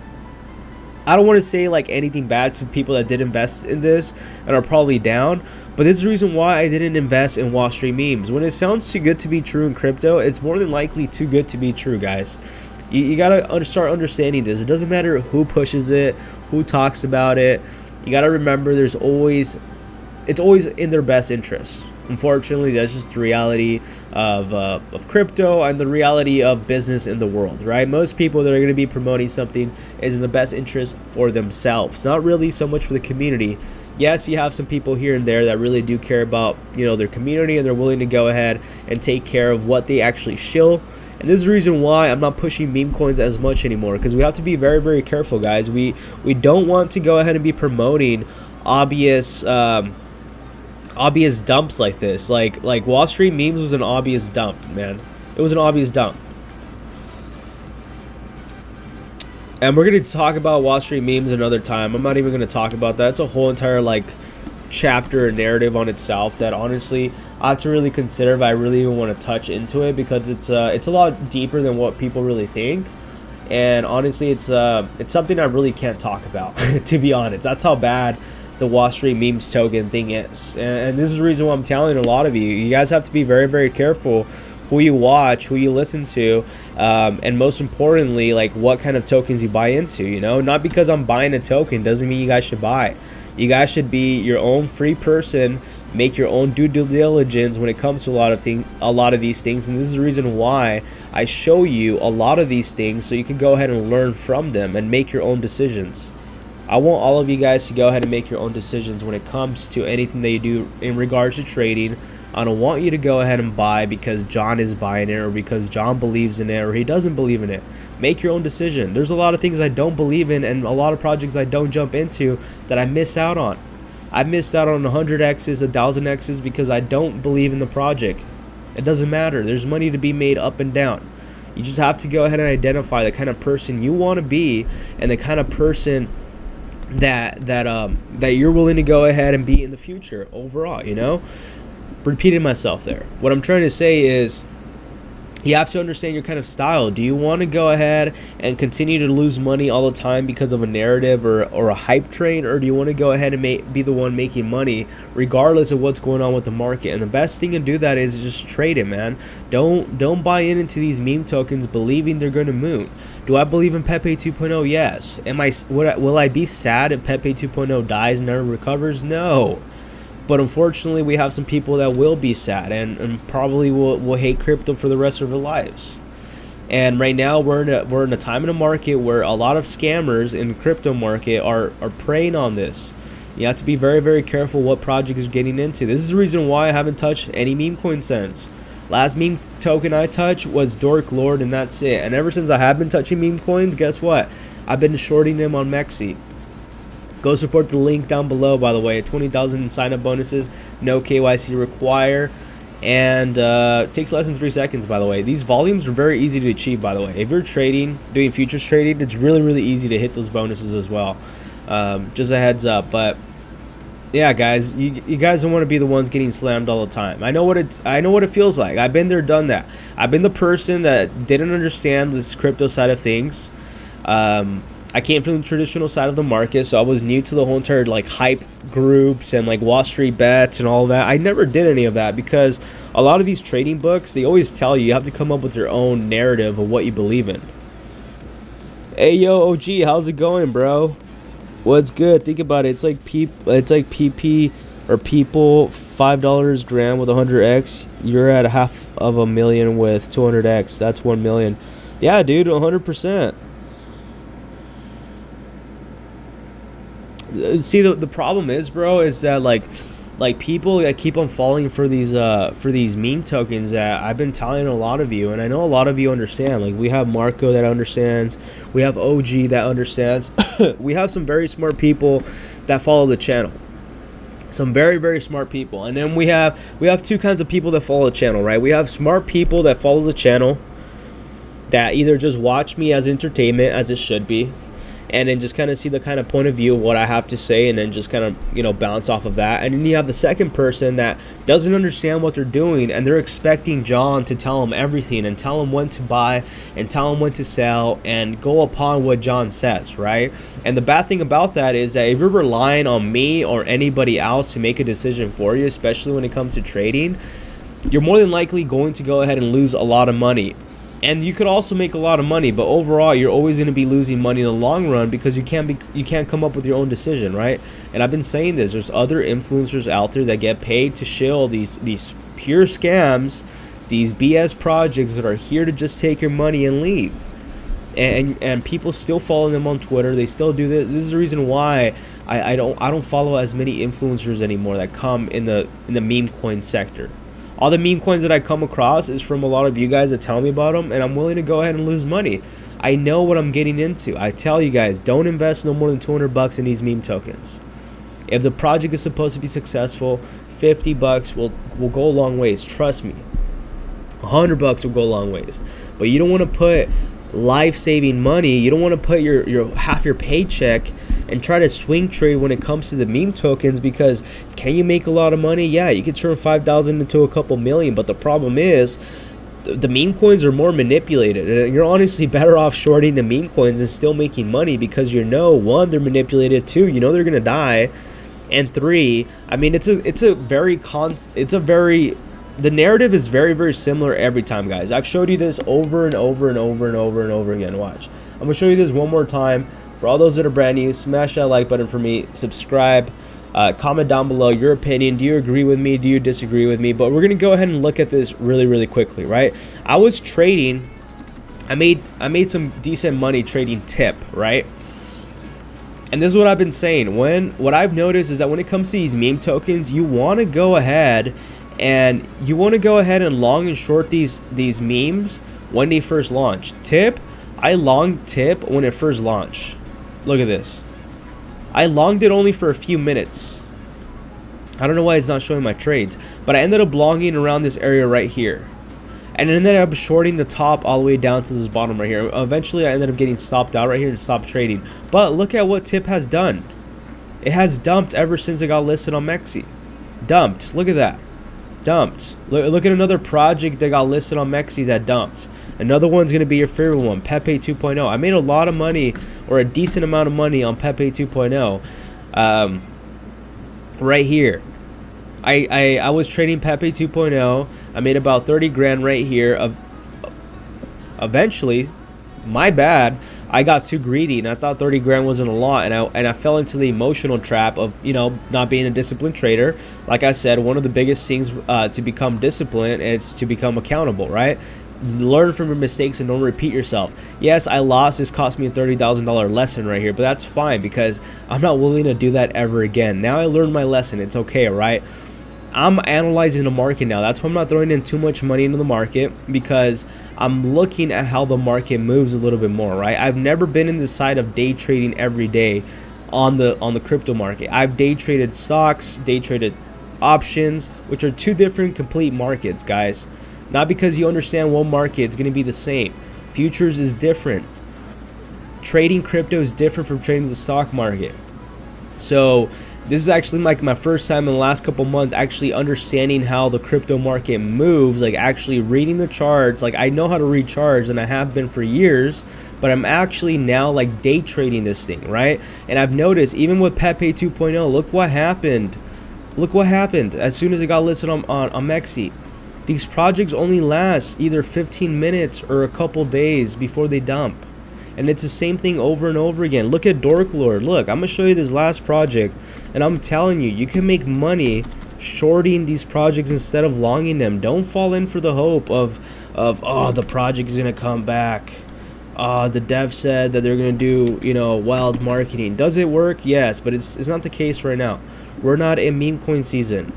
Speaker 1: I don't want to say like anything bad to people that did invest in this and are probably down, but this is the reason why I didn't invest in Wall Street memes. When it sounds too good to be true in crypto, it's more than likely too good to be true, guys. You gotta start understanding this. It doesn't matter who pushes it, who talks about it. You gotta remember, it's always in their best interest. Unfortunately, that's just the reality of crypto and the reality of business in the world, right? Most people that are going to be promoting something is in the best interest for themselves, not really so much for the community. Yes, you have some people here and there that really do care about, you know, their community, and they're willing to go ahead and take care of what they actually shill. And this is the reason why I'm not pushing meme coins as much anymore, because we have to be very, very careful, guys. We don't want to go ahead and be promoting obvious dumps like this. Like Wall Street memes was an obvious dump, man. It was an obvious dump. And we're going to talk about Wall Street memes another time. I'm not even going to talk about that. It's a whole entire like chapter and narrative on itself that honestly I have to really consider if I really even want to touch into it, because it's a lot deeper than what people really think. And honestly, it's something I really can't talk about, to be honest. That's how bad the Wall Street memes token thing is. And this is the reason why I'm telling a lot of you. You guys have to be very, very careful who you watch, who you listen to, and most importantly, like what kind of tokens you buy into. You know, not because I'm buying a token doesn't mean you guys should buy. You guys should be your own free person. Make your own due diligence when it comes to a lot of these things, and this is the reason why I show you a lot of these things so you can go ahead and learn from them and make your own decisions. I want all of you guys to go ahead and make your own decisions when it comes to anything that you do in regards to trading. I don't want you to go ahead and buy because John is buying it, or because John believes in it, or he doesn't believe in it. Make your own decision. There's a lot of things I don't believe in, and a lot of projects I don't jump into that I miss out on. I missed out on 100x's, 1000x's because I don't believe in the project. It doesn't matter. There's money to be made up and down. You just have to go ahead and identify the kind of person you want to be, and the kind of person that you're willing to go ahead and be in the future overall, you know? Repeating myself there. What I'm trying to say is you have to understand your kind of style. Do you want to go ahead and continue to lose money all the time because of a narrative or a hype train, or do you want to go ahead and be the one making money regardless of what's going on with the market? And the best thing to do that is just trade it, man. Don't buy into these meme tokens believing they're going to moon. Do I believe in Pepe 2.0? Yes. Will I be sad if Pepe 2.0 dies and never recovers? No. But unfortunately, we have some people that will be sad and probably will hate crypto for the rest of their lives. And right now, we're in a time in the market where a lot of scammers in the crypto market are preying on this. You have to be very, very careful what project is getting into. This is the reason why I haven't touched any meme coin since. Last meme token I touched was Dork Lord, and that's it. And ever since I have been touching meme coins, guess what? I've been shorting them on MEXC. Go support the link down below, by the way. 20,000 sign-up bonuses, no KYC require, and takes less than 3 seconds, by the way. These volumes are very easy to achieve, by the way. If you're trading, doing futures trading, it's really, really easy to hit those bonuses as well. Just a heads up. But yeah, guys, you guys don't want to be the ones getting slammed all the time. I know what it feels like. I've been there, done that. I've been the person that didn't understand this crypto side of things. I came from the traditional side of the market, so I was new to the whole entire like hype groups and like Wall Street bets and all that. I never did any of that because a lot of these trading books, they always tell you have to come up with your own narrative of what you believe in. Hey yo, OG, how's it going, bro? What's good? Think about it. It's like PP or people $5 gram with 100x. You're at $500,000 with 200x. That's 1 million. Yeah, dude, 100%. See, the problem is, bro, is that like people that keep on falling for these meme tokens that I've been telling a lot of you, and I know a lot of you understand. Like, we have Marco that understands, we have OG that understands. We have some very smart people that follow the channel, some very, very smart people. And then we have two kinds of people that follow the channel, right? We have smart people that follow the channel that either just watch me as entertainment, as it should be, and then just kind of see the kind of point of view of what I have to say, and then just kind of, you know, bounce off of that. And then you have the second person that doesn't understand what they're doing, and they're expecting John to tell them everything and tell them when to buy and tell them when to sell and go upon what John says, right? And the bad thing about that is that if you're relying on me or anybody else to make a decision for you, especially when it comes to trading, you're more than likely going to go ahead and lose a lot of money. And you could also make a lot of money, but overall you're always going to be losing money in the long run because you can't come up with your own decision, right? And I've been saying this, there's other influencers out there that get paid to shill these pure scams, these BS projects that are here to just take your money and leave. And people still follow them on Twitter. They still do this. This is the reason why I don't follow as many influencers anymore that come in the meme coin sector. All the meme coins that I come across is from a lot of you guys that tell me about them, and I'm willing to go ahead and lose money. I know what I'm getting into. I tell you guys, don't invest no more than $200 in these meme tokens. If the project is supposed to be successful, $50 will go a long ways. Trust me. $100 will go a long ways. But you don't want to put life-saving money. You don't want to put your half your paycheck and try to swing trade when it comes to the meme tokens, because can you make a lot of money? Yeah, you could turn 5,000 into a couple million, but the problem is the meme coins are more manipulated, and you're honestly better off shorting the meme coins and still making money, because you know, one, they're manipulated, two, you know they're gonna die, and three, I mean, the narrative is very, very similar every time, guys. I've showed you this over and over and over and over and over again. Watch, I'm gonna show you this one more time. For all those that are brand new, smash that like button for me, subscribe, comment down below your opinion. Do you agree with me? Do you disagree with me? But we're gonna go ahead and look at this really, really quickly, right? I was trading, I made some decent money trading tip, right? And this is what I've been saying. What I've noticed is that when it comes to these meme tokens, you want to go ahead and long and short these memes when they first launch. Tip, I longed tip when it first launched. Look at this. I longed it only for a few minutes. I don't know why it's not showing my trades, but I ended up longing around this area right here, and then ended up shorting the top all the way down to this bottom right here. Eventually I ended up getting stopped out right here and stopped trading. But look at what tip has done. It has dumped ever since it got listed on MEXC. Dumped. Look at that. Dumped. Look at another project that got listed on MEXC that dumped. Another one's going to be your favorite one, Pepe 2.0. I made a lot of money, or a decent amount of money, on Pepe 2.0 right here. I was trading Pepe 2.0. I made about 30 grand right here. Eventually, my bad, I got too greedy and I thought 30 grand wasn't a lot, and I fell into the emotional trap of, you know, not being a disciplined trader. Like I said, one of the biggest things to become disciplined is to become accountable, right? Learn from your mistakes and don't repeat yourself. Yes, I lost. This cost me a $30,000 lesson right here, but that's fine, because I'm not willing to do that ever again. Now I learned my lesson. It's okay, right? I'm analyzing the market now. That's why I'm not throwing in too much money into the market, because I'm looking at how the market moves a little bit more, right? I've never been in the side of day trading every day on the crypto market. I've day traded stocks, day traded options, which are two different complete markets, guys. Not because you understand one market, it's going to be the same. Futures is different. Trading crypto is different from trading the stock market. So this is actually like my first time in the last couple months actually understanding how the crypto market moves, like actually reading the charts. Like, I know how to read charts, and I have been for years, but I'm actually now like day trading this thing, right? And I've noticed even with Pepe 2.0, look what happened. Look what happened as soon as it got listed on MEXC. These projects only last either 15 minutes or a couple days before they dump. And it's the same thing over and over again. Look at Dork Lord. Look, I'm going to show you this last project, and I'm telling you, you can make money shorting these projects instead of longing them. Don't fall in for the hope of oh, the project is going to come back. The dev said that they're going to do, you know, wild marketing. Does it work? Yes, but it's not the case right now. We're not in meme coin season.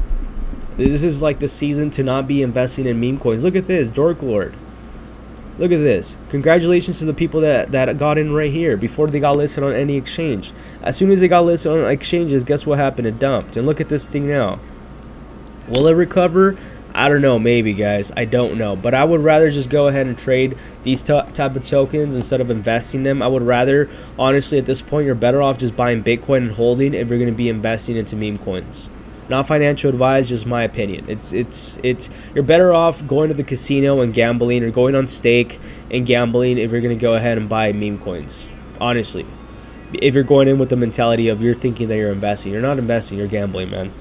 Speaker 1: This is like the season to not be investing in meme coins. Look at this, Dork Lord. Look at this. Congratulations to the people that got in right here before they got listed on any exchange. As soon as they got listed on exchanges, guess what happened? It dumped. And look at this thing now. Will it recover? I don't know. Maybe, guys. I don't know. But I would rather just go ahead and trade these type of tokens instead of investing them. I would rather, honestly, at this point, you're better off just buying Bitcoin and holding if you're going to be investing into meme coins. Not financial advice, just my opinion. It's you're better off going to the casino and gambling, or going on stake and gambling, if you're gonna go ahead and buy meme coins. Honestly, if you're going in with the mentality of you're thinking that you're investing, you're not investing, you're gambling, man.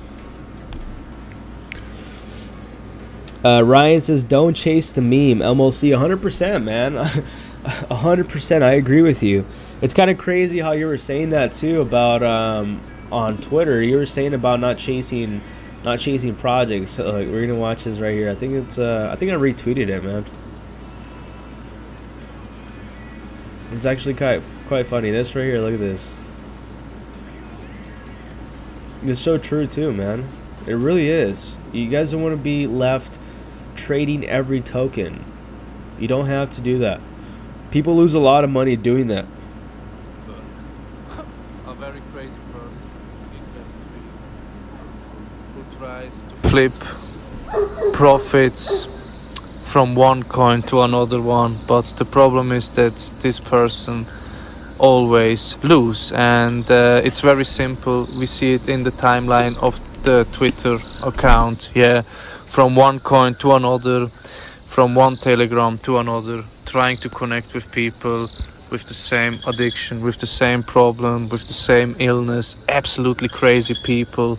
Speaker 1: Ryan says, don't chase the meme. MLC, 100%, man. 100%. I agree with you. It's kind of crazy how you were saying that too about on Twitter. You were saying about not chasing projects. So, like, we're gonna watch this right here. I think it's I think I retweeted it, man. It's actually quite funny. This right here, look at this. It's so true too, man. It really is. You guys don't want to be left trading every token. You don't have to do that. People lose a lot of money doing that.
Speaker 2: A very crazy person who tries to flip profits from one coin to another one, but the problem is that this person always lose, and it's very simple. We see it in the timeline of the Twitter account. Yeah, from one coin to another, from one Telegram to another, trying to connect with people with the same addiction, with the same problem, with the same illness. Absolutely crazy people.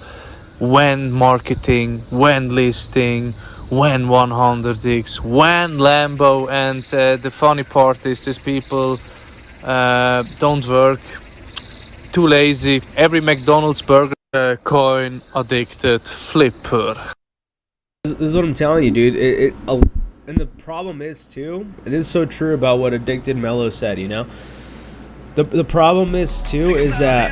Speaker 2: When marketing, when listing, when 100x, when Lambo, and the funny part is these people don't work, too lazy. Every McDonald's burger, coin addicted flipper.
Speaker 1: This is what I'm telling you, dude. And the problem is too, and this is so true about what Addicted Mello said, you know. The problem is too is that,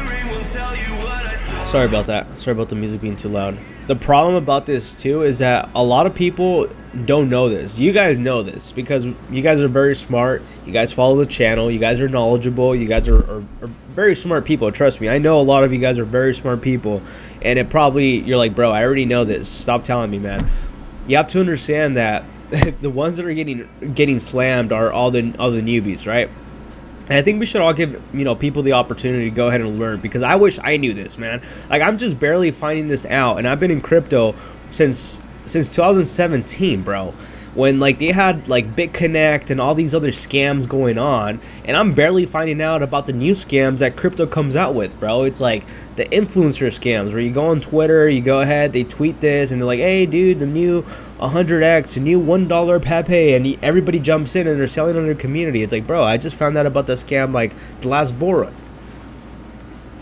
Speaker 1: sorry about that. Sorry about the music being too loud. The problem about this too is that a lot of people don't know this. You guys know this because you guys are very smart. You guys follow the channel. You guys are knowledgeable. You guys are very smart people. Trust me. I know a lot of you guys are very smart people. And it probably, you're like, bro, I already know this. Stop telling me, man. You have to understand that the ones that are getting slammed are all the newbies, right? And I think we should all give, you know, people the opportunity to go ahead and learn, because I wish I knew this, man. Like, I'm just barely finding this out, and I've been in crypto since 2017, bro. When like they had like BitConnect and all these other scams going on, and I'm barely finding out about the new scams that crypto comes out with, bro. It's like the influencer scams where you go on Twitter, you go ahead, they tweet this, and they're like, hey, dude, the new 100x, the new $1 Pepe, and everybody jumps in and they're selling on their community. It's like, bro, I just found out about that scam like the last bull run.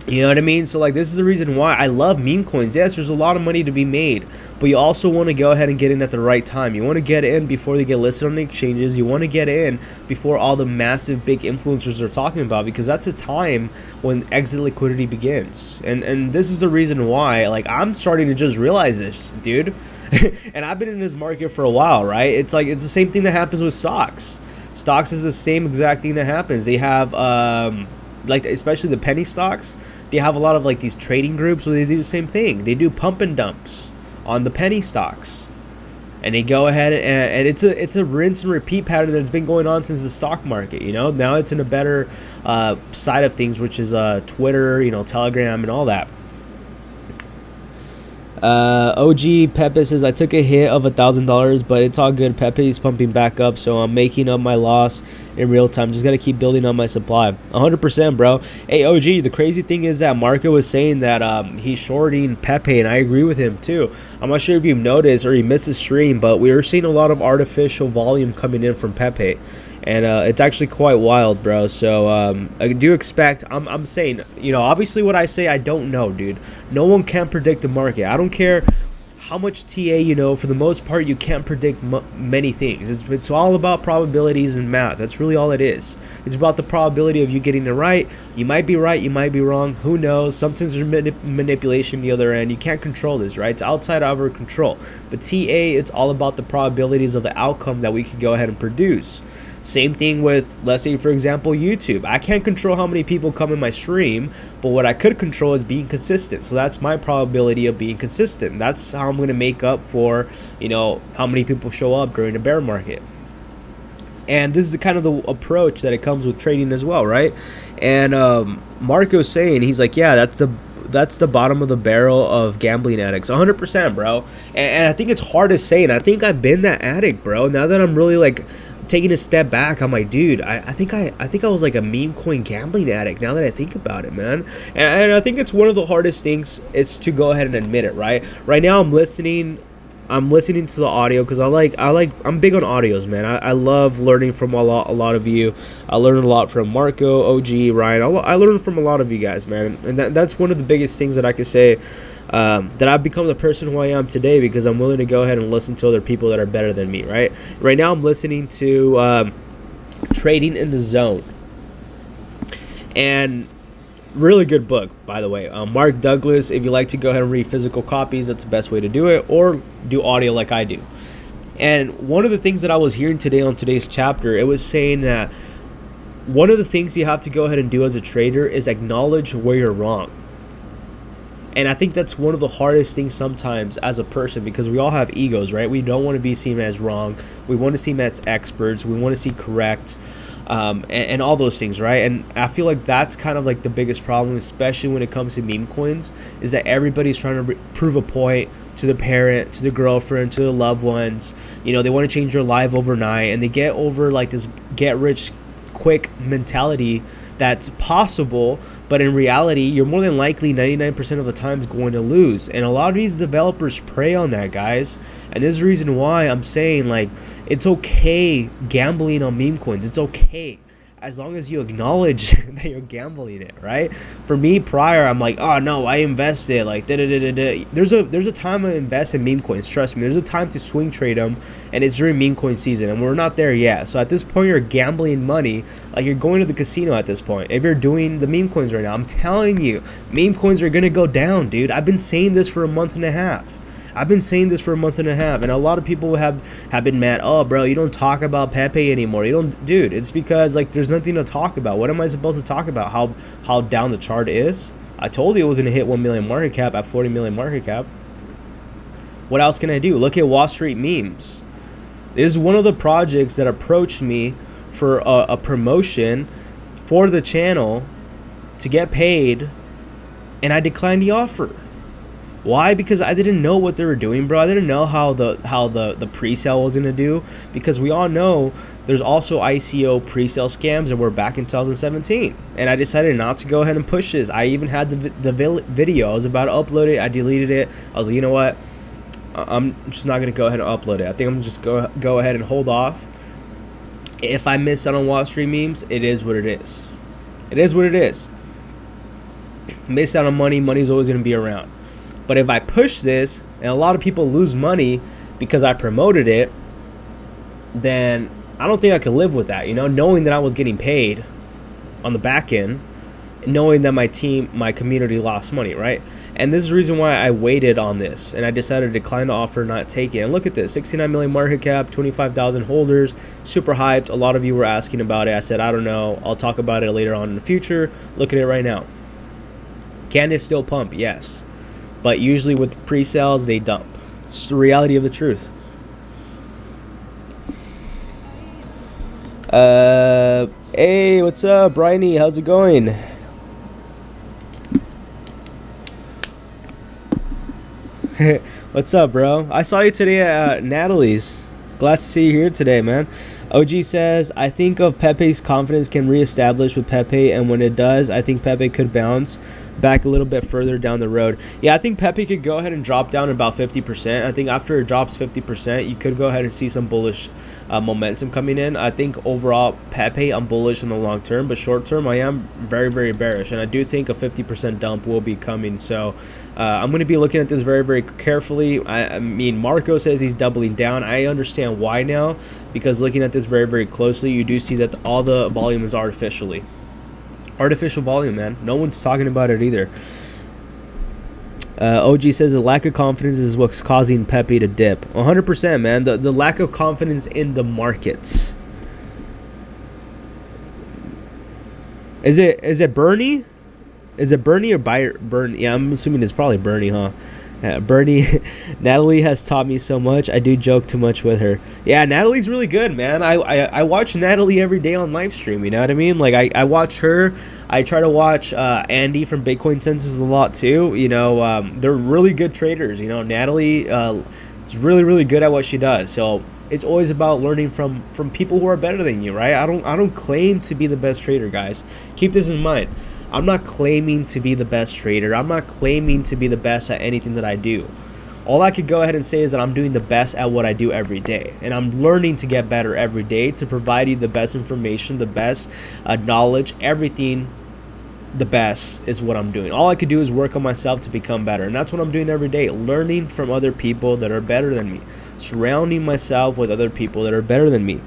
Speaker 1: You know what I mean? So like, this is the reason why I love meme coins. Yes, there's a lot of money to be made, but you also want to go ahead and get in at the right time. You want to get in before they get listed on the exchanges. You want to get in before all the massive big influencers are talking about, because that's a time when exit liquidity begins. And this is the reason why, like, I'm starting to just realize this, dude. And I've been in this market for a while, right? It's like, it's the same thing that happens with stocks. Stocks is the same exact thing that happens. They have like, especially the penny stocks, they have a lot of like these trading groups where they do the same thing. They do pump and dumps on the penny stocks, and they go ahead and it's a rinse and repeat pattern that's been going on since the stock market. You know, now it's in a better side of things, which is Twitter, you know, Telegram, and all that. OG Pepe says, I took a hit of $1,000, but it's all good. Pepe is pumping back up, so I'm making up my loss in real time. Just gotta keep building on my supply. 100%, bro. Hey, OG, the crazy thing is that Marco was saying that he's shorting Pepe, and I agree with him too. I'm not sure if you've noticed or you missed his stream, but we are seeing a lot of artificial volume coming in from Pepe. And it's actually quite wild, bro. So I do expect, I'm saying, you know, obviously what I say, I don't know, dude. No one can predict the market. I don't care how much TA you know. For the most part, you can't predict many things. It's all about probabilities and math. That's really all it is. It's about the probability of you getting it right. You might be right, you might be wrong. Who knows? Sometimes there's manipulation the other end. You can't control this, right? It's outside of our control. But TA, it's all about the probabilities of the outcome that we could go ahead and produce. Same thing with, let's say, for example, YouTube. I can't control how many people come in my stream, but what I could control is being consistent. So that's my probability of being consistent. That's how I'm going to make up for, you know, how many people show up during the bear market. And this is the kind of the approach that it comes with trading as well, right? And Marco's saying, he's like, yeah, that's the bottom of the barrel of gambling addicts. 100%, bro. And I think it's hard to say, and I think I've been that addict, bro. Now that I'm really like taking a step back, I'm like, dude, I think I was like a meme coin gambling addict, now that I think about it, man. And I think it's one of the hardest things is to go ahead and admit it, right? Right now I'm listening to the audio because I'm big on audios, man. I love learning from a lot of you. I learned a lot from Marco, OG, Ryan. I learned from a lot of you guys, man. And that's one of the biggest things that I could say, that I've become the person who I am today, because I'm willing to go ahead and listen to other people that are better than me, right? Right now I'm listening to Trading in the Zone, and really good book, by the way. Mark Douglas, if you like to go ahead and read physical copies, that's the best way to do it, or do audio like I do. And one of the things that I was hearing today on today's chapter, it was saying that one of the things you have to go ahead and do as a trader is acknowledge where you're wrong. And I think that's one of the hardest things sometimes as a person, because we all have egos, right? We don't want to be seen as wrong. We want to seem as experts. We want to see correct, and all those things, right? And I feel like that's kind of like the biggest problem, especially when it comes to meme coins, is that everybody's trying to prove a point to the parent, to the girlfriend, to the loved ones. You know, they want to change their life overnight, and they get over like this get rich quick mentality that's possible, but in reality you're more than likely 99% of the times going to lose. And a lot of these developers prey on that, guys. And this is the reason why I'm saying, like, it's okay gambling on meme coins. It's okay, as long as you acknowledge that you're gambling it, right? For me, prior, I'm like, oh no, I invested, like, da-da-da-da-da. There's a time I invest in meme coins, trust me. There's a time to swing trade them, and it's during meme coin season, and we're not there yet. So at this point, you're gambling money, like you're going to the casino at this point. If you're doing the meme coins right now, I'm telling you, meme coins are gonna go down, dude. I've been saying this for a month and a half. And a lot of people have been mad. Oh, bro, you don't talk about Pepe anymore. You don't, dude. It's because, like, there's nothing to talk about. What am I supposed to talk about? How down the chart is? I told you it was gonna hit 1 million market cap at 40 million market cap. What else can I do? Look at Wall Street Memes. This is one of the projects that approached me for a promotion for the channel to get paid, and I declined the offer. Why? Because I didn't know what they were doing, bro. I didn't know how the pre-sale was gonna do, because we all know there's also ICO pre-sale scams, and we're back in 2017. And I decided not to go ahead and push this. I even had the video. I was about to upload it. I deleted it. I was like, you know what? I'm just not gonna go ahead and upload it. I think I'm just go ahead and hold off. If I miss out on Wall Street Memes, it is what it is. It is what it is. Miss out on money. Money's always gonna be around. But if I push this and a lot of people lose money because I promoted it, then I don't think I could live with that, you know, knowing that I was getting paid on the back end, knowing that my team, my community lost money, right? And this is the reason why I waited on this, and I decided to decline the offer, not take it. And look at this, 69 million market cap, 25,000 holders, super hyped. A lot of you were asking about it. I said, I don't know. I'll talk about it later on in the future. Look at it right now. Can it still pump? Yes. But usually with pre-sales, they dump. It's the reality of the truth. Hey, what's up, Bryony? How's it going? What's up, bro? I saw you today at Natalie's. Glad to see you here today, man. OG says, I think of Pepe's confidence can reestablish with Pepe, and when it does, I think Pepe could bounce back a little bit further down the road. Yeah, I think Pepe could go ahead and drop down about 50%. I think after it drops 50%, you could go ahead and see some bullish momentum coming in. I think overall, Pepe, I'm bullish in the long term, but short term, I am very, very bearish, and I do think a 50% dump will be coming. So I'm going to be looking at this very, very carefully. I mean, Marco says he's doubling down. I understand why now, because looking at this very, very closely, you do see that all the volume is artificial volume, man. No one's talking about it either. OG says the lack of confidence is what's causing Pepe to dip. 100%, man. The lack of confidence in the markets. Is it Bernie? Is it Bernie or Bernie? Yeah, I'm assuming it's probably Bernie, huh? Bernie, Natalie has taught me so much. I do joke too much with her. Yeah, Natalie's really good, man. I watch Natalie every day on live stream. You know what I mean? Like I watch her. I try to watch Andy from Bitcoin Census a lot too. You know, they're really good traders. You know, Natalie is really, really good at what she does. So it's always about learning from people who are better than you, right? I don't claim to be the best trader, guys. Keep this in mind. I'm not claiming to be the best trader. I'm not claiming to be the best at anything that I do. All I could go ahead and say is that I'm doing the best at what I do every day. And I'm learning to get better every day to provide you the best information, the best knowledge, everything. The best is what I'm doing. All I could do is work on myself to become better. And that's what I'm doing every day. Learning from other people that are better than me. Surrounding myself with other people that are better than me.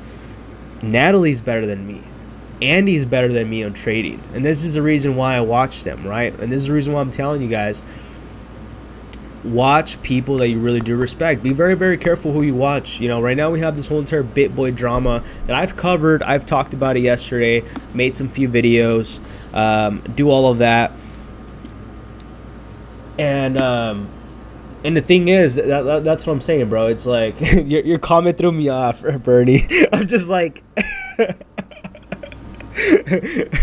Speaker 1: Natalie's better than me. Andy's better than me on trading, and this is the reason why I watch them, right? And this is the reason why I'm telling you guys, watch people that you really do respect. Be very, very careful who you watch. You know, right now we have this whole entire BitBoy drama that I've covered. I've talked about it yesterday, made some few videos, do all of that. And the thing is, that's what I'm saying, bro. It's like your comment threw me off, Bernie. I'm just like,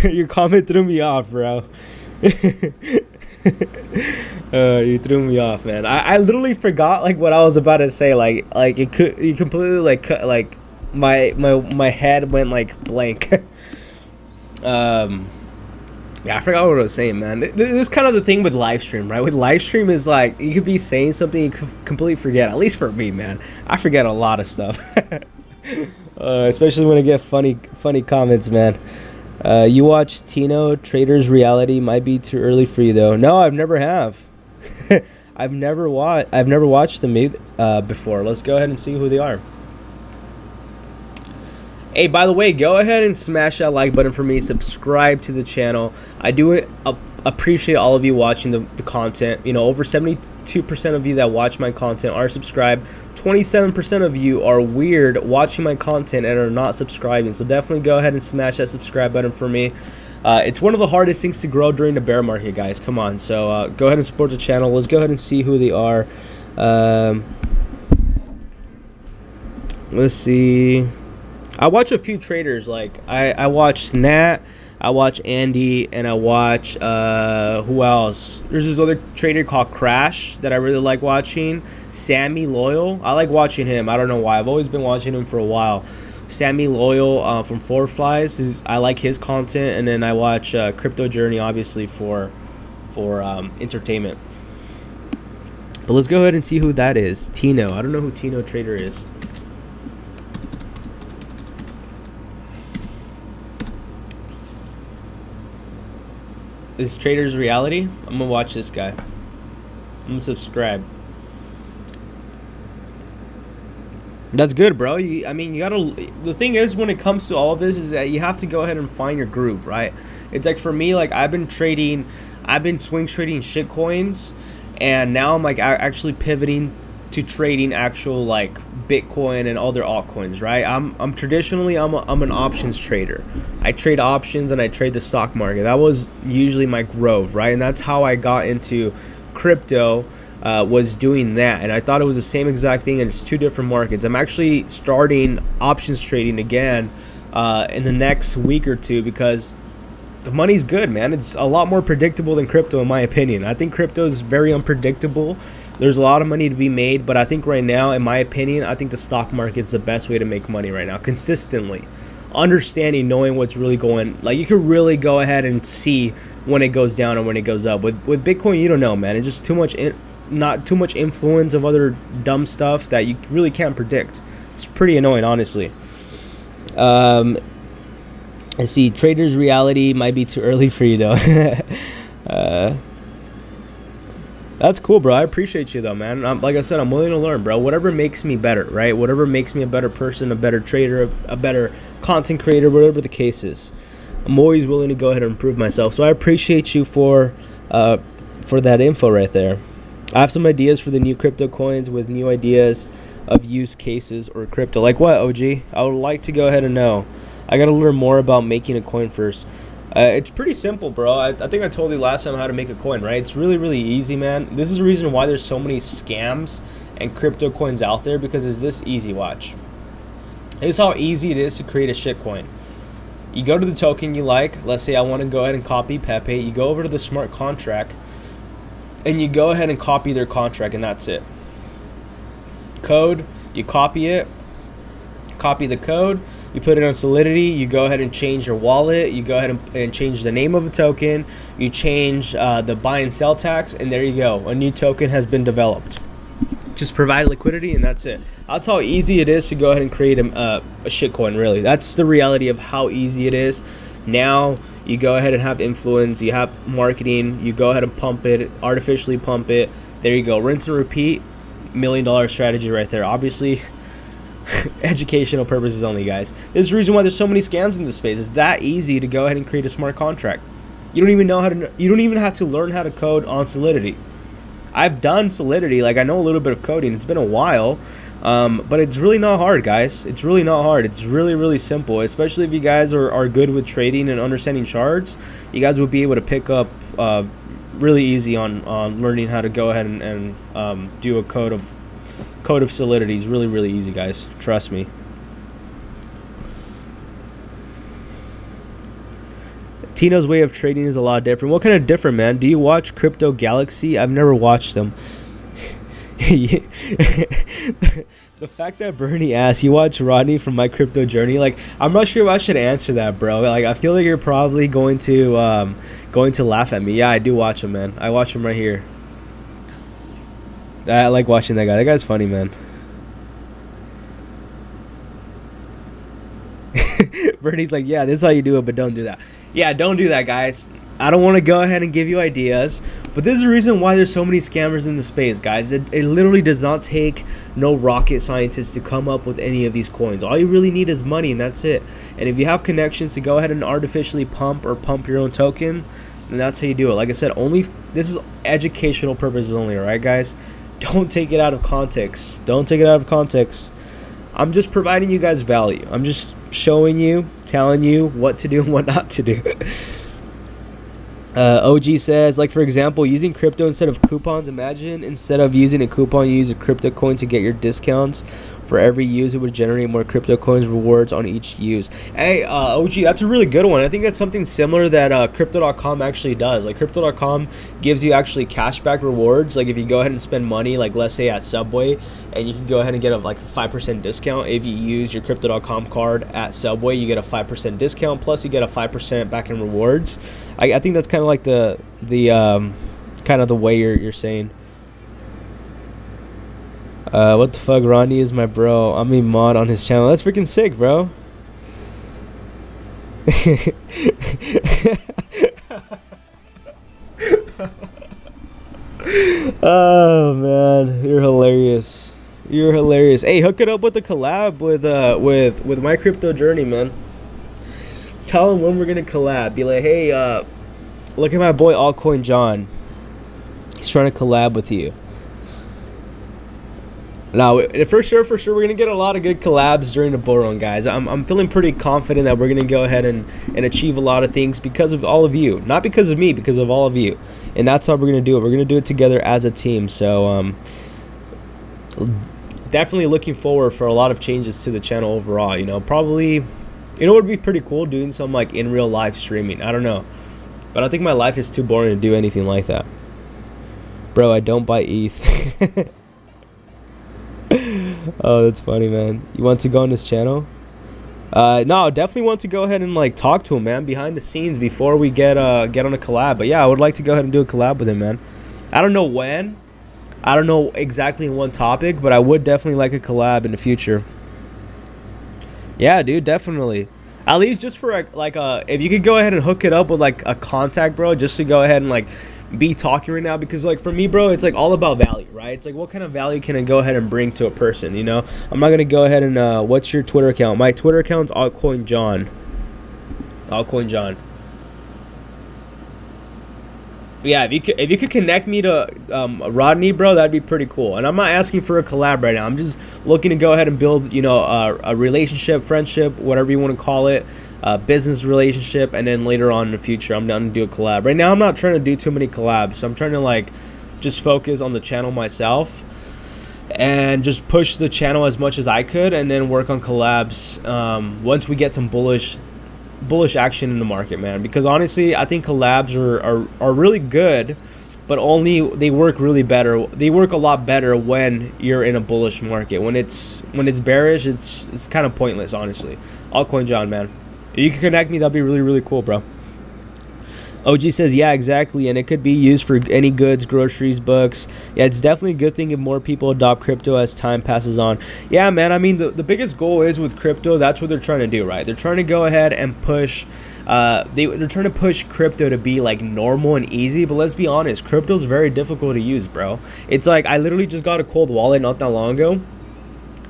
Speaker 1: your comment threw me off, bro. You threw me off, man. I literally forgot like what I was about to say. Like you completely like cut, like my head went like blank. Yeah, I forgot what I was saying, man. This is kind of the thing with live stream, right? With live stream is like you could be saying something you could completely forget. At least for me, man, I forget a lot of stuff, especially when I get funny comments, man. You watch Tino Trader's Reality? Might be too early for you though. No, I've never have. I've never watched them before. Let's go ahead and see who they are. Hey, by the way, go ahead and smash that like button for me. Subscribe to the channel. I do appreciate all of you watching the content. You know, over 72% of you that watch my content are subscribed. 27% of you are weird watching my content and are not subscribing. So definitely go ahead and smash that subscribe button for me. It's one of the hardest things to grow during the bear market, guys. Come on. So go ahead and support the channel. Let's go ahead and see who they are. Let's see. I watch a few traders. Like I watch Nat, I watch Andy, and I watch who else? There's this other trader called Crash that I really like watching. Sammy Loyal, I like watching him. I don't know why. I've always been watching him for a while. Sammy Loyal from Four Flies, I like his content, and then I watch Crypto Journey, obviously for entertainment. But let's go ahead and see who that is. Tino. I don't know who Tino Trader is. Is Trader's Reality? I'm gonna watch this guy. I'm gonna subscribe. That's good, bro. I mean, you gotta. The thing is, when it comes to all of this, is that you have to go ahead and find your groove, right? It's like for me, like I've been swing trading shit coins, and now I'm like actually pivoting to trading actual like Bitcoin and other altcoins, right? I'm traditionally I'm an options trader. I trade options and I trade the stock market. That was usually my growth, right? And that's how I got into crypto, was doing that. And I thought it was the same exact thing, and it's two different markets. I'm actually starting options trading again in the next week or two because the money's good, man. It's a lot more predictable than crypto, in my opinion. I think crypto is very unpredictable. There's a lot of money to be made, but I think right now, in my opinion, I think the stock market's the best way to make money right now, consistently. Understanding, knowing what's really going, like you can really go ahead and see when it goes down and when it goes up. With Bitcoin, you don't know, man. It's just too much, not too much influence of other dumb stuff that you really can't predict. It's pretty annoying, honestly. I see Trader's Reality might be too early for you though. That's cool, bro. I appreciate you, though, man. Like I said, I'm willing to learn, bro. Whatever makes me better, right? Whatever makes me a better person, a better trader, a better content creator, whatever the case is. I'm always willing to go ahead and improve myself. So I appreciate you for that info right there. I have some ideas for the new crypto coins with new ideas of use cases or crypto. Like what, OG? I would like to go ahead and know. I got to learn more about making a coin first. It's pretty simple, bro. I think I told you last time how to make a coin, right? It's really, really easy, man. This is the reason why there's so many scams and crypto coins out there, because it's this easy. Watch. It's how easy it is to create a shit coin. You go to the token you like. Let's say I want to go ahead and copy Pepe. You go over to the smart contract, and you go ahead and copy their contract, and that's it. Code, you copy it. Copy the code. You put it on Solidity, you go ahead and change your wallet, you go ahead and change the name of a token, you change the buy and sell tax, and there you go. A new token has been developed. Just provide liquidity, and that's it. That's how easy it is to go ahead and create a shitcoin, really. That's the reality of how easy it is. Now, you go ahead and have influence, you have marketing, you go ahead and pump it, artificially pump it. There you go. Rinse and repeat, $1 million strategy right there. Obviously, educational purposes only, guys. There's a reason why there's so many scams in this space. It's that easy to go ahead and create a smart contract. You don't even have to learn how to code on Solidity. I've done Solidity, like I know a little bit of coding. It's been a while, but it's really not hard, guys. It's really not hard. It's really, really simple, especially if you guys are good with trading and understanding charts. You guys will be able to pick up really easy on learning how to go ahead and do a code of solidities. Really easy, guys. Trust me. Tino's way of trading is a lot different. What kind of different, man? Do you watch Crypto Galaxy? I've never watched them. The fact that Bernie asked, you watch Rodney from My Crypto Journey, like, I'm not sure if I should answer that, bro. Like, I feel like you're probably going to laugh at me. Yeah, I do watch him, man. I watch him right here. I like watching that guy. That guy's funny, man. Bernie's like, yeah, this is how you do it, but don't do that. Yeah, don't do that, guys. I don't want to go ahead and give you ideas, but this is the reason why there's so many scammers in the space, guys. It literally does not take no rocket scientists to come up with any of these coins. All you really need is money, and that's it. And if you have connections to go ahead and artificially pump your own token, then that's how you do it. Like I said, this is educational purposes only, all right, guys? Don't take it out of context. Don't take it out of context. I'm just providing you guys value. I'm just showing you, telling you what to do and what not to do. OG says, like, for example, using crypto instead of coupons. Imagine instead of using a coupon, you use a crypto coin to get your discounts. For every use, it would generate more crypto coins rewards on each use. Hey, OG, that's a really good one. I think that's something similar that crypto.com actually does. Like, crypto.com gives you actually cashback rewards. Like, if you go ahead and spend money, like, let's say at Subway, and you can go ahead and get a 5% discount. If you use your crypto.com card at Subway, you get a 5% discount, plus you get a 5% back in rewards. I think that's kind of like the kind of the way you're saying. What the fuck? Ronnie is my bro. I'm a mod on his channel. That's freaking sick, bro. Oh man, you're hilarious. You're hilarious. Hey, hook it up with a collab with My Crypto Journey, man. Tell him when we're gonna collab. Be like, hey, look at my boy Altcoin John. He's trying to collab with you. Now, for sure, we're going to get a lot of good collabs during the bull run, guys. I'm feeling pretty confident that we're going to go ahead and achieve a lot of things because of all of you. Not because of me, because of all of you. And that's how we're going to do it. We're going to do it together as a team. So, definitely looking forward for a lot of changes to the channel overall. You know, probably, it would be pretty cool doing some, like, in real live streaming. I don't know. But I think my life is too boring to do anything like that. Bro, I don't buy ETH. Oh, that's funny, man. You want to go on his channel? No, definitely want to go ahead and like talk to him, man, behind the scenes before we get on a collab. But yeah, I would like to go ahead and do a collab with him, man. I don't know when. I don't know exactly one topic, but I would definitely like a collab in the future. Yeah, dude, definitely. At least just for if you could go ahead and hook it up with like a contact, bro, just to go ahead and like be talking right now, because like for me, bro, it's like all about value, right? It's like what kind of value can I go ahead and bring to a person, you know? I'm not gonna go ahead and what's your Twitter account? My Twitter account's Altcoin John. Altcoin John. Yeah, if you could connect me to Rodney, bro, that'd be pretty cool. And I'm not asking for a collab right now. I'm just looking to go ahead and build, you know, a relationship, friendship, whatever you want to call it, business relationship, and then later on in the future, I'm down to do a collab. Right now, I'm not trying to do too many collabs. So I'm trying to like just focus on the channel myself and just push the channel as much as I could, and then work on collabs once we get some bullish action in the market, man. Because honestly, I think collabs are really good, but only they work really better. They work a lot better when you're in a bullish market. When it's bearish, it's kind of pointless, honestly. Altcoin John, man. If you can connect me, that'd be really, really cool, bro. OG says, yeah, exactly, and it could be used for any goods, groceries, books. Yeah, it's definitely a good thing if more people adopt crypto as time passes on. Yeah, man, I mean, the biggest goal is with crypto, that's what they're trying to do, right? They're trying to go ahead and push, they're trying to push crypto to be, like, normal and easy, but let's be honest, crypto's very difficult to use, bro. It's like, I literally just got a cold wallet not that long ago,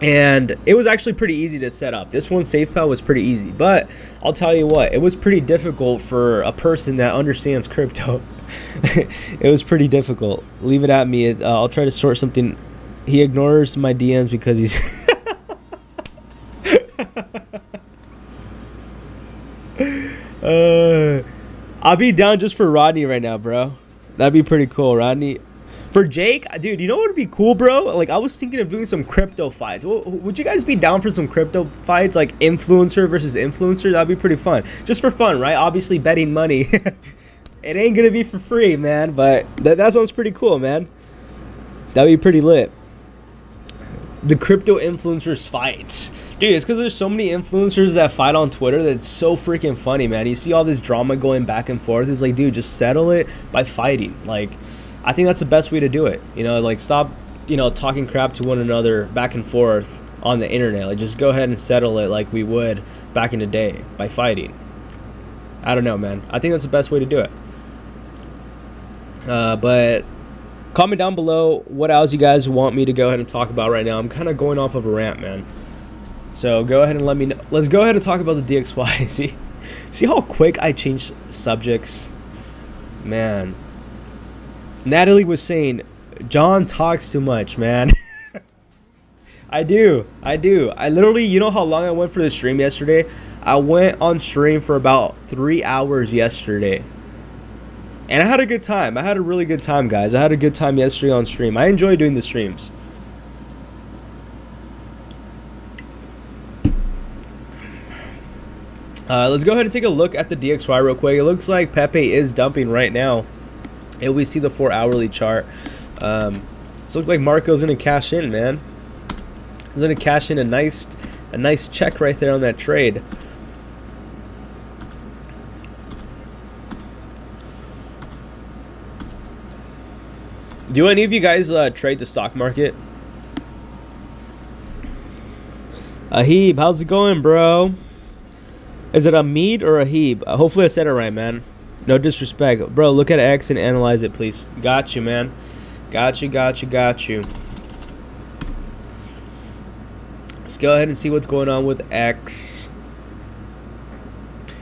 Speaker 1: and it was actually pretty easy to set up. This one, SafePal, was pretty easy, but I'll tell you what, it was pretty difficult for a person that understands crypto. It was pretty difficult. Leave it at me. I'll try to sort something. He ignores my DMs because he's I'll be down just for Rodney right now, bro. That'd be pretty cool, Rodney. For Jake, dude, you know what would be cool, bro? Like, I was thinking of doing some crypto fights. Would you guys be down for some crypto fights, like influencer versus influencer? That'd be pretty fun. Just for fun, right? Obviously, betting money. It ain't gonna be for free, man, but that sounds pretty cool, man. That'd be pretty lit. The crypto influencers fights. Dude, it's because there's so many influencers that fight on Twitter that's so freaking funny, man. You see all this drama going back and forth. It's like, dude, just settle it by fighting. Like, I think that's the best way to do it. You know, like, stop, you know, talking crap to one another back and forth on the internet. Like, just go ahead and settle it like we would back in the day by fighting. I don't know, man. I think that's the best way to do it. But comment down below what else you guys want me to go ahead and talk about right now. I'm kind of going off of a rant, man. So go ahead and let me know. Let's go ahead and talk about the DXY. See how quick I change subjects? Man. Natalie was saying, John talks too much, man. I do. I literally, you know how long I went for the stream yesterday? I went on stream for about 3 hours yesterday. And I had a good time. I had a really good time, guys. I had a good time yesterday on stream. I enjoy doing the streams. Let's go ahead and take a look at the DXY real quick. It looks like Pepe is dumping right now. And we see the 4 hourly chart. It looks like Marco's going to cash in, man. He's going to cash in a nice check right there on that trade. Do any of you guys trade the stock market? Ahib, how's it going, bro? Is it a mead or a heeb? Hopefully I said it right, man. No disrespect. Bro, look at X and analyze it, please. Got you, man. Got you. Let's go ahead and see what's going on with X.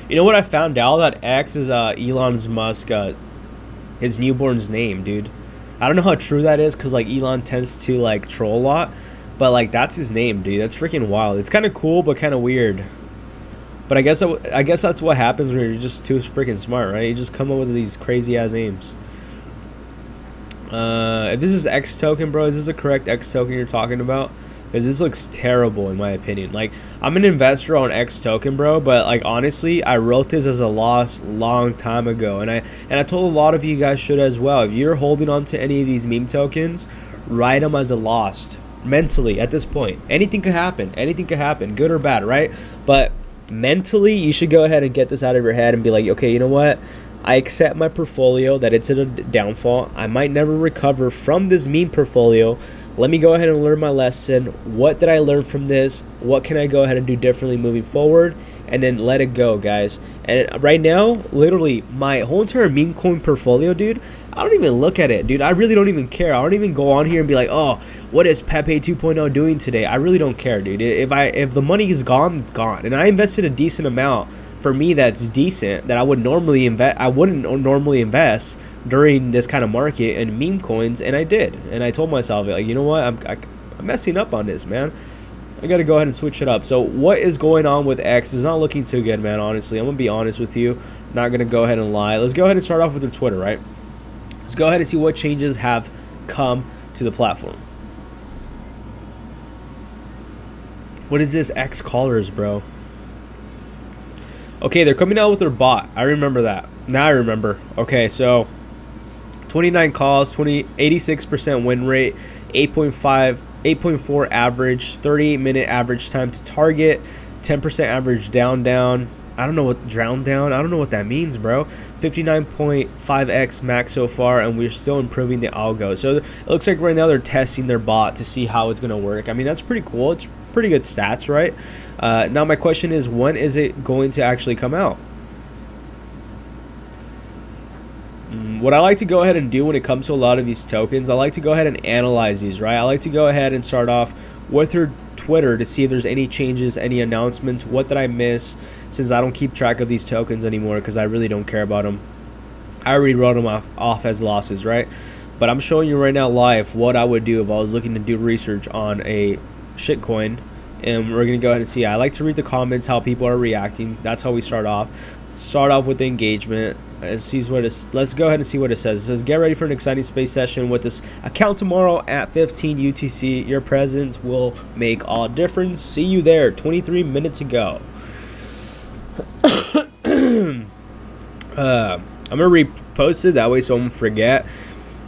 Speaker 1: You know what I found out? That X is Elon Musk, his newborn's name, dude. I don't know how true that is, because like Elon tends to like troll a lot, but like that's his name, dude. That's freaking wild. It's kind of cool, but kind of weird. But I guess that's what happens when you're just too freaking smart, right? You just come up with these crazy ass names. If this is X token, bro, is this the correct X token you're talking about? Because this looks terrible in my opinion. Like, I'm an investor on X token, bro, but like honestly, I wrote this as a loss long time ago, and I told a lot of you guys should as well. If you're holding on to any of these meme tokens, write them as a loss mentally at this point. Anything could happen, good or bad, right? But mentally, you should go ahead and get this out of your head and be like, okay, you know what? I accept my portfolio that it's a downfall. I might never recover from this meme portfolio. Let me go ahead and learn my lesson. What did I learn from this? What can I go ahead and do differently moving forward? And then let it go, guys. And right now, literally, my whole entire meme coin portfolio, dude, I don't even look at it, dude. I really don't even care. I don't even go on here and be like, oh, what is Pepe 2.0 doing today? I really don't care, dude. If the money is gone, it's gone. And I invested a decent amount. For me, that's decent, that I wouldn't normally invest during this kind of market in meme coins, and I did. And I told myself, like, you know what, I'm messing up on this, man. I gotta go ahead and switch it up. So what is going on with X is not looking too good, man. Honestly, I'm gonna be honest with you, not gonna go ahead and lie. Let's go ahead and start off with their Twitter, right? Let's go ahead and see what changes have come to the platform. What is this X callers, bro? Okay, they're coming out with their bot. I remember that. Now I remember. Okay, so 29 calls, 86% win rate, 8.4 average, 38-minute average time to target, 10% average down. I don't know what drown down. I don't know what that means, bro. 59.5x max so far, and we're still improving the algo. So it looks like right now they're testing their bot to see how it's gonna work. I mean, that's pretty cool. It's pretty good stats, right? Now my question is, when is it going to actually come out? What I like to go ahead and do when it comes to a lot of these tokens, I like to go ahead and analyze these, right? I like to go ahead and start off with your Twitter to see if there's any changes, any announcements. What did I miss, since I don't keep track of these tokens anymore because I really don't care about them. I already wrote them off as losses, right? But I'm showing you right now live what I would do if I was looking to do research on a shitcoin. And we're going to go ahead and see. I like to read the comments, how people are reacting. That's how we start off. start off with the engagement and sees what it. Let's go ahead and see what it says. It says, "Get ready for an exciting space session with this account tomorrow at 15 UTC. Your presence will make all difference. See you there." 23 minutes ago. I'm gonna repost it that way so I won't forget.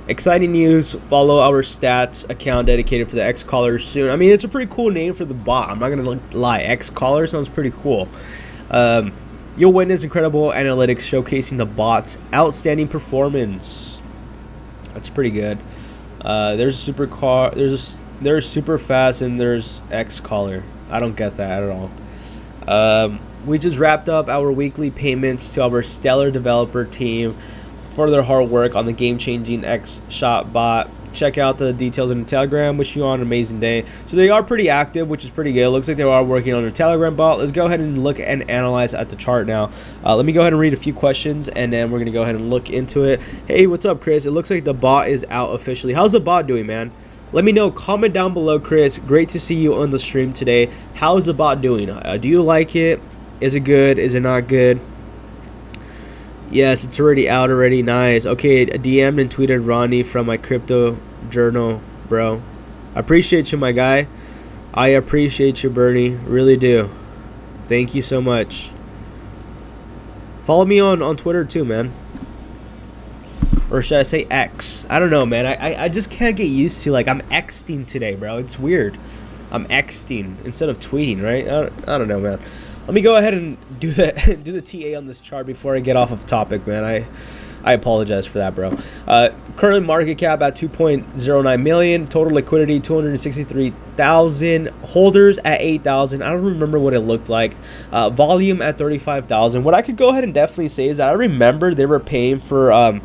Speaker 1: Exciting news, follow our stats account dedicated for the X caller soon. I mean, it's a pretty cool name for the bot, I'm not gonna lie. X caller sounds pretty cool. You'll witness incredible analytics showcasing the bot's outstanding performance. That's pretty good. There's supercar, there's super fast, and there's X caller. I don't get that at all. We just wrapped up our weekly payments to our stellar developer team for their hard work on the game-changing X Shop bot. Check out the details in the Telegram. Wish you all an amazing day. So they are pretty active, which is pretty good. Looks like they are working on their Telegram bot. Let's go ahead and look and analyze at the chart now. Let me go ahead and read a few questions, and then we're going to go ahead and look into it. Hey, what's up, Chris? It looks like the bot is out officially. How's the bot doing, man? Let me know. Comment down below, Chris. Great to see you on the stream today. How's the bot doing? Do you like it? Is it good? Is it not good? Yes, it's already out already. Nice. Okay, DM'd and tweeted Ronnie from my crypto journal, bro. I appreciate you, my guy. I appreciate you, Bernie. Really do. Thank you so much. Follow me on Twitter too, man. Or should I say X? I don't know, man. I just can't get used to, like, I'm Xing today, bro. It's weird. I'm Xing instead of tweeting, right? I don't know, man. Let me go ahead and do the TA on this chart before I get off of topic, man. I apologize for that, bro. Current market cap at 2.09 million. Total liquidity 263,000. Holders at 8,000. I don't remember what it looked like. Volume at 35,000. What I could go ahead and definitely say is that I remember they were paying for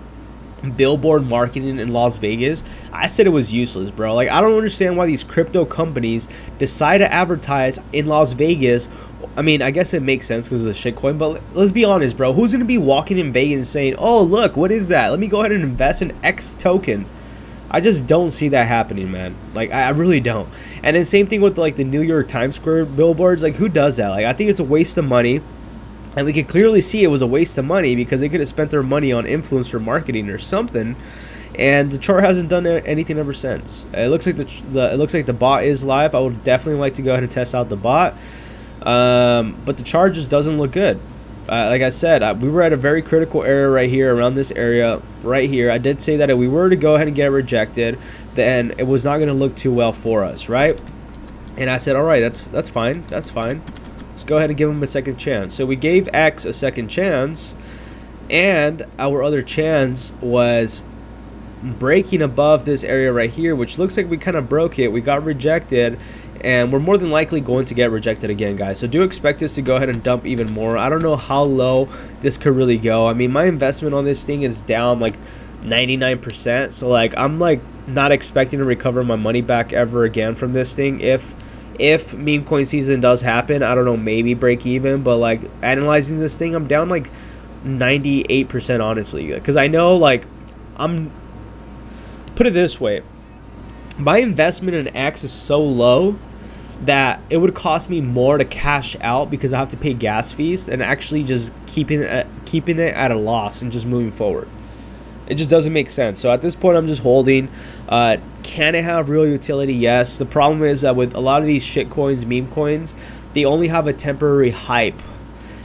Speaker 1: billboard marketing in Las Vegas. I said it was useless, bro. Like, I don't understand why these crypto companies decide to advertise in Las Vegas. I mean, I guess it makes sense because it's a shitcoin, but let's be honest, bro. Who's going to be walking in Vegas and saying, oh, look, what is that? Let me go ahead and invest in X token. I just don't see that happening, man. Like, I really don't. And then same thing with, like, the New York Times Square billboards. Like, who does that? Like, I think it's a waste of money. And we can clearly see it was a waste of money because they could have spent their money on influencer marketing or something. And the chart hasn't done anything ever since. It looks like the bot is live. I would definitely like to go ahead and test out the bot. But the chart just doesn't look good. Like I said, we were at a very critical area right here, around this area right here. I did say that if we were to go ahead and get rejected, then it was not going to look too well for us, right? And I said, all right, that's fine. That's fine. Let's go ahead and give them a second chance. So we gave X a second chance, and our other chance was breaking above this area right here, which looks like we kind of broke it. We got rejected, and we're more than likely going to get rejected again, guys. So do expect this to go ahead and dump even more. I don't know how low this could really go. I mean, my investment on this thing is down like 99%. So like, I'm like not expecting to recover my money back ever again from this thing. If meme coin season does happen, I don't know, maybe break even. But like, analyzing this thing, I'm down like 98% honestly, because I know, like, put it this way, my investment in X is so low that it would cost me more to cash out because I have to pay gas fees and actually just keeping it at a loss and just moving forward. It just doesn't make sense. So at this point, I'm just holding. Can it have real utility? Yes. The problem is that with a lot of these shit coins, meme coins, they only have a temporary hype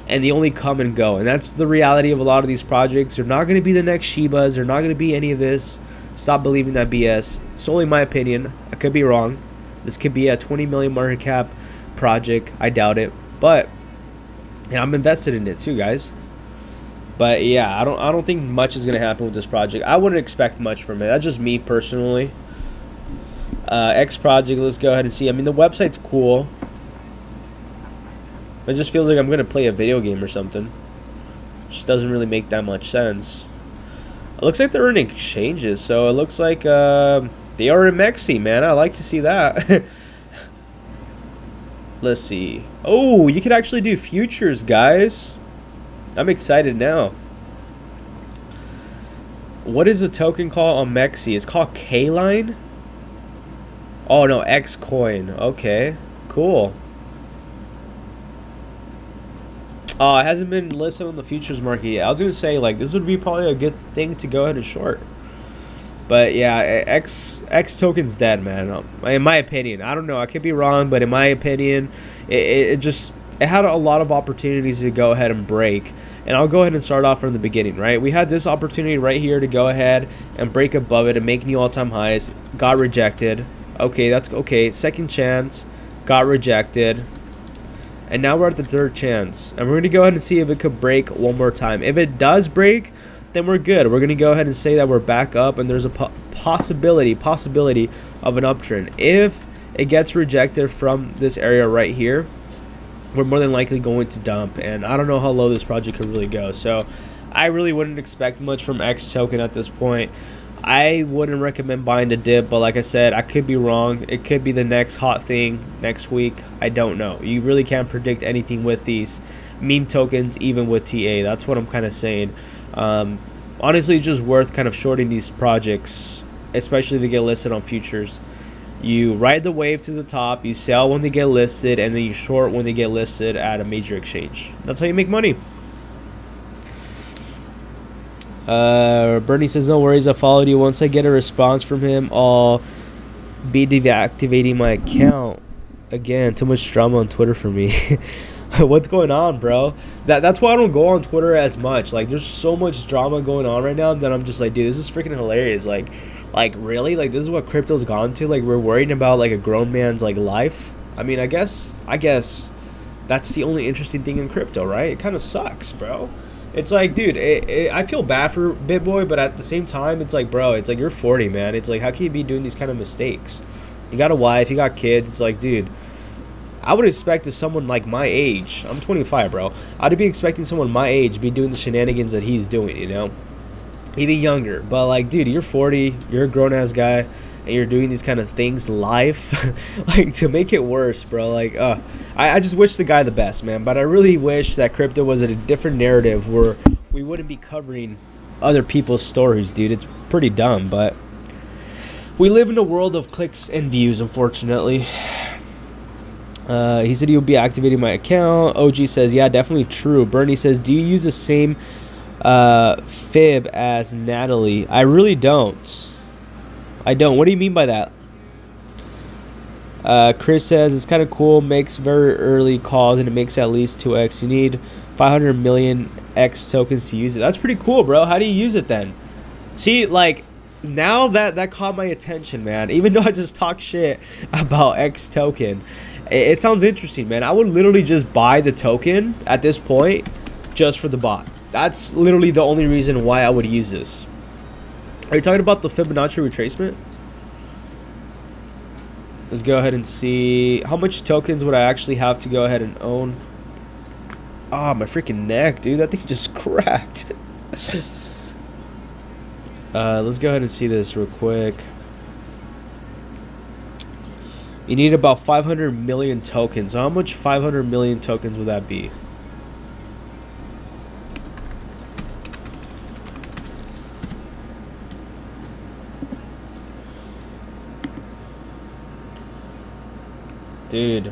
Speaker 1: and they only come and go. And that's the reality of a lot of these projects. They're not going to be the next Shibas. They're not going to be any of this. Stop believing that BS. It's only my opinion. I could be wrong. This could be a 20 million market cap project. I doubt it. But and I'm invested in it too, guys. But yeah, I don't think much is going to happen with this project. I wouldn't expect much from it. That's just me personally. X project, let's go ahead and see. I mean, the website's cool. It just feels like I'm going to play a video game or something. It just doesn't really make that much sense. It looks like they're in exchanges, so it looks like they are in MEXC, man. I like to see that. Let's see. Oh, you can actually do futures, guys. I'm excited now. What is the token called on MEXC? It's called K-Line? Oh, no, X coin. Okay, cool. Oh, it hasn't been listed on the futures market yet. I was gonna say like this would be probably a good thing to go ahead and short. But yeah, X token's dead, man. In my opinion, I don't know. I could be wrong, but in my opinion, it just it had a lot of opportunities to go ahead and break. And I'll go ahead and start off from the beginning, right? We had this opportunity right here to go ahead and break above it and make new all-time highs. Got rejected. Okay, that's okay. Second chance, got rejected. And now we're at the third chance. And we're going to go ahead and see if it could break one more time. If it does break, then we're good. We're going to go ahead and say that we're back up and there's a possibility of an uptrend. If it gets rejected from this area right here, we're more than likely going to dump, and I don't know how low this project could really go. So I really wouldn't expect much from X token at this point. I wouldn't recommend buying the dip, but like I said, I could be wrong. It could be the next hot thing next week. I don't know. You really can't predict anything with these meme tokens, even with TA. That's what I'm kind of saying. Honestly, it's just worth kind of shorting these projects, especially if they get listed on futures. You ride the wave to the top, you sell when they get listed, and then you short when they get listed at a major exchange. That's how you make money. Bernie says, no worries, I followed you. Once I get a response from him, I'll be deactivating my account. Again, too much drama on Twitter for me. What's going on, bro? That's why I don't go on Twitter as much. Like, there's so much drama going on right now that I'm just like, dude, this is freaking hilarious. Like really? Like, this is what crypto's gone to? Like, we're worrying about like a grown man's like life? I mean, I guess that's the only interesting thing in crypto, right? It kind of sucks, bro. It's like, dude, I feel bad for BitBoy, but at the same time, it's like, bro, it's like you're 40, man. It's like, how can you be doing these kind of mistakes? You got a wife, you got kids. It's like, dude, I would expect someone like my age. I'm 25, bro. I'd be expecting someone my age to be doing the shenanigans that he's doing, you know? Even younger. But like, dude, you're 40, you're a grown-ass guy, and you're doing these kind of things live. Like, to make it worse, bro. Like, I just wish the guy the best, man. But I really wish that crypto was at a different narrative where we wouldn't be covering other people's stories, dude. It's pretty dumb, but we live in a world of clicks and views, unfortunately. He said he would be activating my account. OG says, yeah, definitely true. Bernie says, do you use the same fib as Natalie? I really don't. What do you mean by that? Chris says it's kind of cool, makes very early calls, and it makes at least 2x. You need 500 million X tokens to use it. That's pretty cool, bro. How do you use it then? See, like, now that caught my attention, man. Even though I just talk shit about X token, it sounds interesting, man. I would literally just buy the token at this point just for the bot. That's literally the only reason why I would use this. Are you talking about the Fibonacci retracement? Let's go ahead and see how much tokens would I actually have to go ahead and own. Ah, my freaking neck, dude. That thing just cracked. Let's go ahead and see this real quick. You need about 500 million tokens. So how much 500 million tokens would that be? Dude,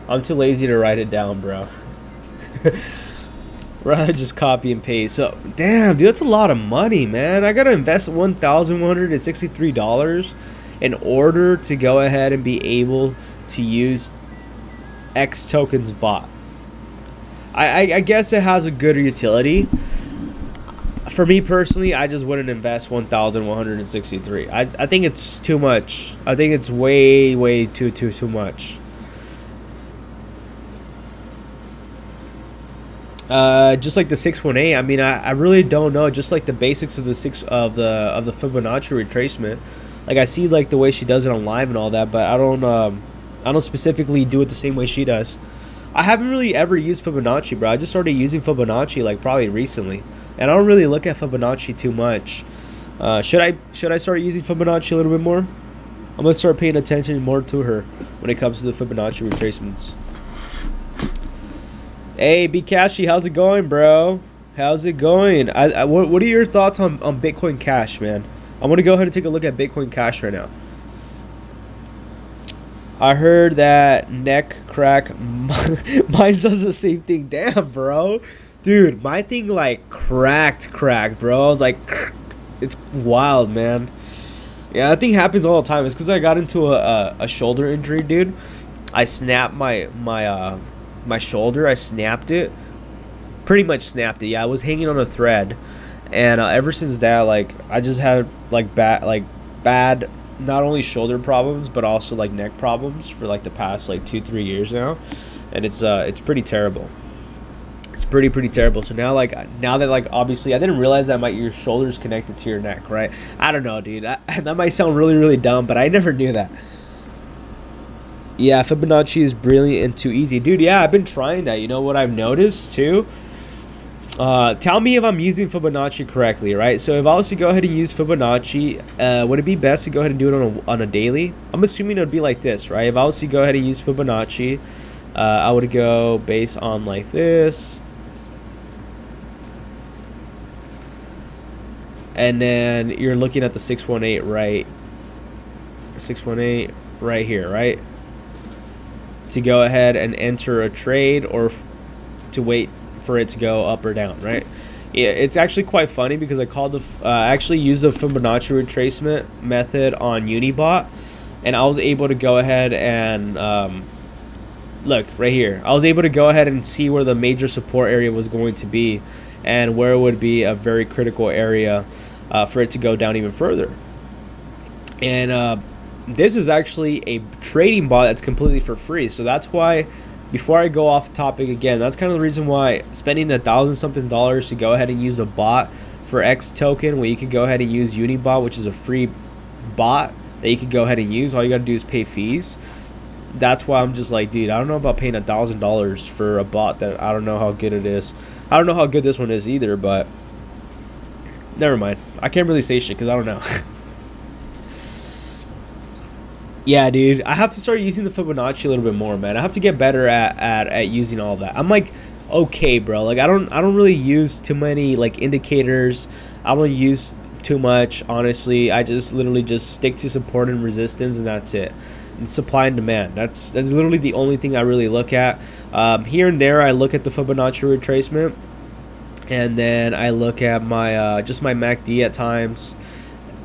Speaker 1: I'm too lazy to write it down, bro. Rather just copy and paste. So, damn, dude, that's a lot of money, man. I gotta invest $1,163 in order to go ahead and be able to use X tokens bot. I guess it has a good utility. For me personally, I just wouldn't invest 1,163. I think it's too much. I think it's way too much. Just like the 618. I mean, I really don't know. Just like the basics of the Fibonacci retracement. Like, I see like the way she does it on live and all that, but I don't specifically do it the same way she does. I haven't really ever used Fibonacci, bro. I just started using Fibonacci like probably recently. And I don't really look at Fibonacci too much. Should I start using Fibonacci a little bit more? I'm gonna start paying attention more to her when it comes to the Fibonacci retracements. Hey, Bcashy, how's it going, bro? How's it going? What are your thoughts on Bitcoin Cash, man? I want to go ahead and take a look at Bitcoin Cash right now. I heard that neck crack. Mine does the same thing. Damn, bro. Dude, my thing like cracked, bro. I was like, it's wild, man. Yeah, that thing happens all the time. It's because I got into a shoulder injury, dude. I snapped my shoulder. I snapped it. Pretty much snapped it. Yeah, I was hanging on a thread. And ever since that, like, I just had like bad not only shoulder problems but also like neck problems for like the past like 2-3 years now, and it's pretty terrible. It's pretty terrible. So now that like obviously I didn't realize that your shoulder's connected to your neck, right? I don't know, dude. That might sound really dumb, but I never knew that. Yeah, Fibonacci is brilliant and too easy, dude. Yeah, I've been trying that. You know what I've noticed too? Tell me if I'm using Fibonacci correctly, right? So if I was to go ahead and use Fibonacci, would it be best to go ahead and do it on a daily? I'm assuming it would be like this, right? If I was to go ahead and use Fibonacci, I would go based on like this. And then you're looking at the 618, right? 618 right here, right? To go ahead and enter a trade or to wait for it to go up or down, right? Yeah, it's actually quite funny because I actually used the Fibonacci retracement method on Unibot, and I was able to go ahead and look right here. I was able to go ahead and see where the major support area was going to be and where it would be a very critical area for it to go down even further. And this is actually a trading bot that's completely for free, so that's why, before I go off topic again, that's kind of the reason why spending $1,000 something to go ahead and use a bot for X token, when you can go ahead and use Unibot, which is a free bot that you can go ahead and use. All you got to do is pay fees. That's why I'm just like, dude, I don't know about paying $1,000 for a bot that I don't know how good it is. I don't know how good this one is either, but never mind. I can't really say shit because I don't know. Yeah, dude, I have to start using the Fibonacci a little bit more, man. I have to get better at using all that. I'm like, okay, bro. Like I don't really use too many like indicators. I don't use too much, honestly. I just literally just stick to support and resistance, and that's it. And supply and demand. That's literally the only thing I really look at. Here and there, I look at the Fibonacci retracement, and then I look at my just my MACD at times.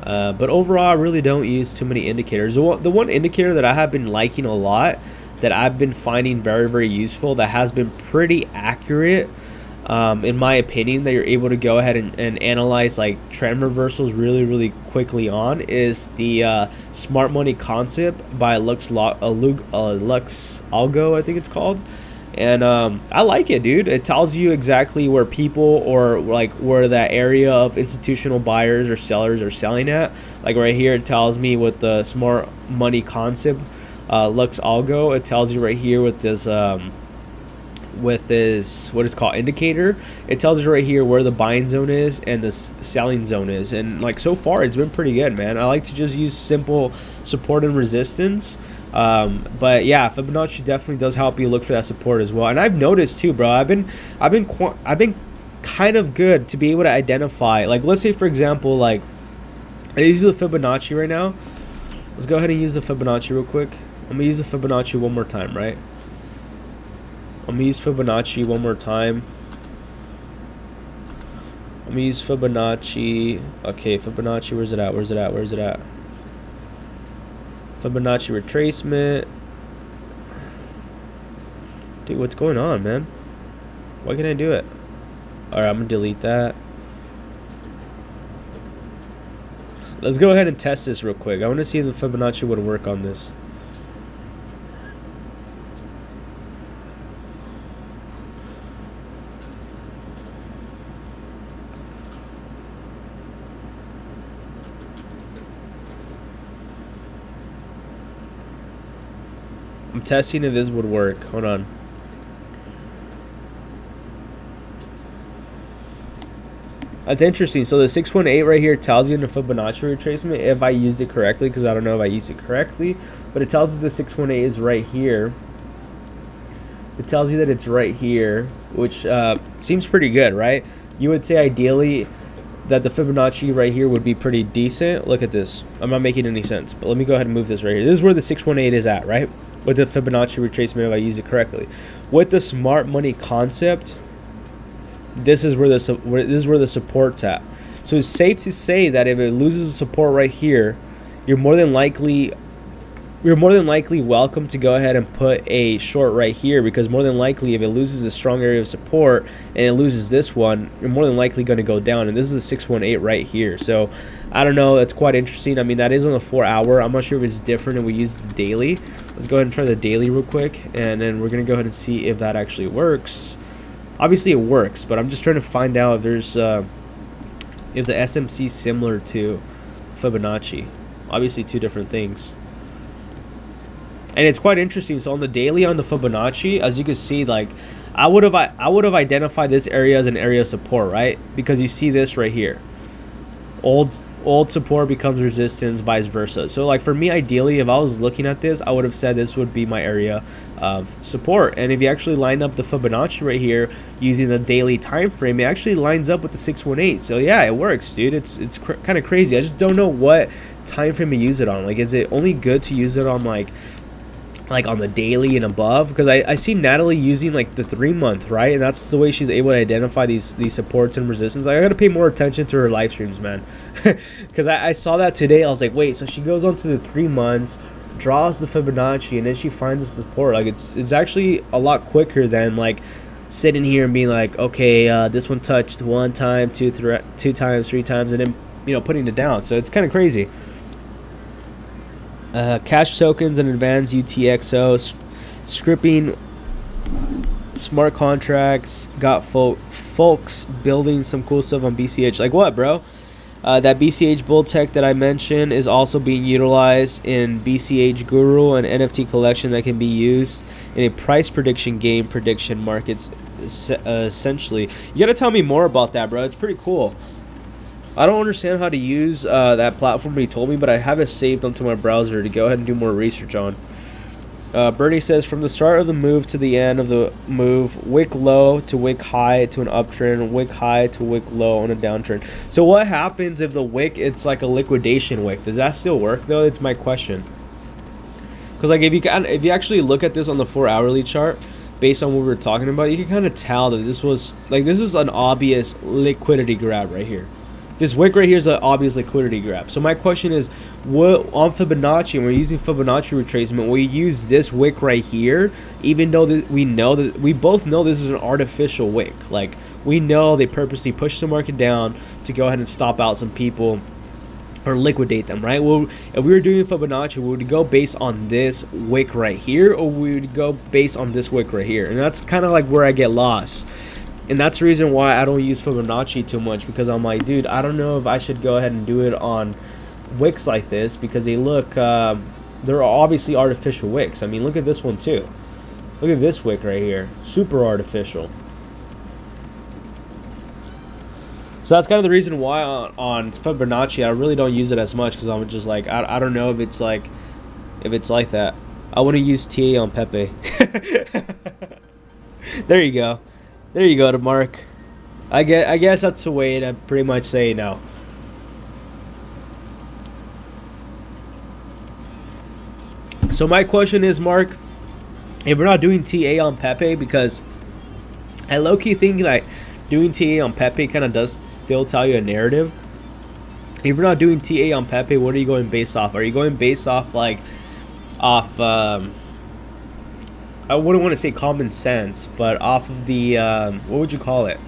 Speaker 1: But overall, I really don't use too many indicators. The one indicator that I have been liking a lot, that I've been finding very useful, that has been pretty accurate, in my opinion, that you're able to go ahead and analyze like trend reversals really quickly on, is the Smart Money Concept by Lux Algo, I think it's called. And I like it, dude. It tells you exactly where people, or like where that area of institutional buyers or sellers are selling at. Like right here, it tells me with the Smart Money Concept, Lux Algo. It tells you right here with this what is called indicator. It tells you right here where the buying zone is and the selling zone is. And like so far, it's been pretty good, man. I like to just use simple support and resistance. But yeah, Fibonacci definitely does help you look for that support as well. And I've noticed too, bro, I've been kind of good to be able to identify, like, let's say for example, like I use the Fibonacci right now. Let's go ahead and use the Fibonacci real quick. I'm gonna use the Fibonacci one more time, right? I'm gonna use Fibonacci one more time. I'm gonna use Fibonacci. Okay, Fibonacci, where's it at? Fibonacci retracement. Dude, what's going on, man? Why can't I do it? Alright, I'm gonna delete that. Let's go ahead and test this real quick. I want to see if the Fibonacci would work on this. I'm testing if this would work. Hold on. That's interesting. So the 618 right here tells you in the Fibonacci retracement if I used it correctly, because I don't know if I used it correctly, but it tells us the 618 is right here. It tells you that it's right here, which seems pretty good, right? You would say ideally that the Fibonacci right here would be pretty decent. Look at this. I'm not making any sense, but let me go ahead and move this right here. This is where the 618 is at, right? with the Fibonacci retracement if I use it correctly. With the smart money concept, this is where the support's at. So it's safe to say that if it loses support right here, you're more than likely welcome to go ahead and put a short right here, because more than likely if it loses a strong area of support and it loses this one, you're more than likely going to go down. And this is a 618 right here. So I don't know, that's quite interesting. I mean, that is on the 4 hour. I'm not sure if it's different and we use the daily. Let's go ahead and try the daily real quick, and then we're going to go ahead and see if that actually works. Obviously it works, but I'm just trying to find out if there's if the SMC is similar to Fibonacci. Obviously two different things. And it's quite interesting. So on the daily, on the Fibonacci, as you can see, like I would have identified this area as an area of support, right? Because you see this right here. Old support becomes resistance, vice versa. So like for me, ideally, if I was looking at this, I would have said this would be my area of support. And if you actually line up the Fibonacci right here using the daily time frame, it actually lines up with the 618. So yeah, it works, dude. It's kind of crazy. I just don't know what time frame to use it on. Like, is it only good to use it on like on the daily and above? Because I see Natalie using like the 3 month, right? And that's the way she's able to identify these supports and resistance. Like, I gotta pay more attention to her live streams, man. Because I saw that today. I was like, wait, so she goes on to the 3 months, draws the Fibonacci, and then she finds the support. Like, it's actually a lot quicker than like sitting here and being like, okay, this one touched 1 time, 2 times, 3 times, and then, you know, putting it down. So it's kind of crazy. Cash tokens and advanced UTXO, scripting, smart contracts, got folks building some cool stuff on BCH. Like what, bro? That BCH bull tech that I mentioned is also being utilized in BCH Guru, an NFT collection that can be used in a price prediction game prediction markets, essentially. You gotta tell me more about that, bro. It's pretty cool. I don't understand how to use that platform he told me, but I have it saved onto my browser to go ahead and do more research on. Bernie says, from the start of the move to the end of the move, wick low to wick high to an uptrend, wick high to wick low on a downtrend. So what happens if the wick, it's like a liquidation wick? Does that still work, though? It's my question. Because like if you actually look at this on the 4 hourly chart, based on what we were talking about, you can kind of tell that this is an obvious liquidity grab right here. This wick right here is an obvious liquidity grab. So my question is, what on Fibonacci, when we're using Fibonacci retracement, we use this wick right here, even though we both know this is an artificial wick. Like, we know they purposely push the market down to go ahead and stop out some people or liquidate them, right? Well, if we were doing Fibonacci, we would go based on this wick right here, or we would go based on this wick right here. And that's kind of like where I get lost. And that's the reason why I don't use Fibonacci too much, because I'm like, dude, I don't know if I should go ahead and do it on wicks like this, because they look, they're obviously artificial wicks. I mean, look at this one too. Look at this wick right here. Super artificial. So that's kind of the reason why on Fibonacci, I really don't use it as much, because I'm just like, I don't know if it's like that. I want to use TA on Pepe. There you go. There you go, to Mark. I guess that's the way to pretty much say no. So my question is, Mark, if we're not doing TA on Pepe, because I low-key think like doing TA on Pepe kind of does still tell you a narrative. If you're not doing TA on Pepe, what are you going based off? Are you going based off like I wouldn't want to say common sense, but off of the what would you call it?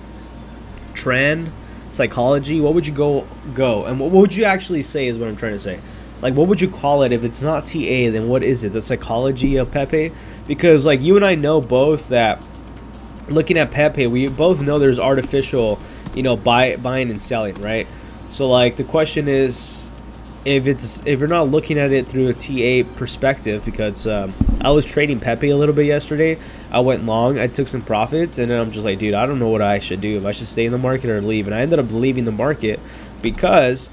Speaker 1: Trend, psychology. What would you go? And what would you actually say is what I'm trying to say. Like, what would you call it if it's not TA? Then what is it? The psychology of Pepe? Because like you and I know both that looking at Pepe, we both know there's artificial, you know, buying and selling, right? So like the question is, if you're not looking at it through a TA perspective, because I was trading Pepe a little bit yesterday. I went long, I took some profits, and then I'm just like, dude, I don't know what I should do, if I should stay in the market or leave. And I ended up leaving the market because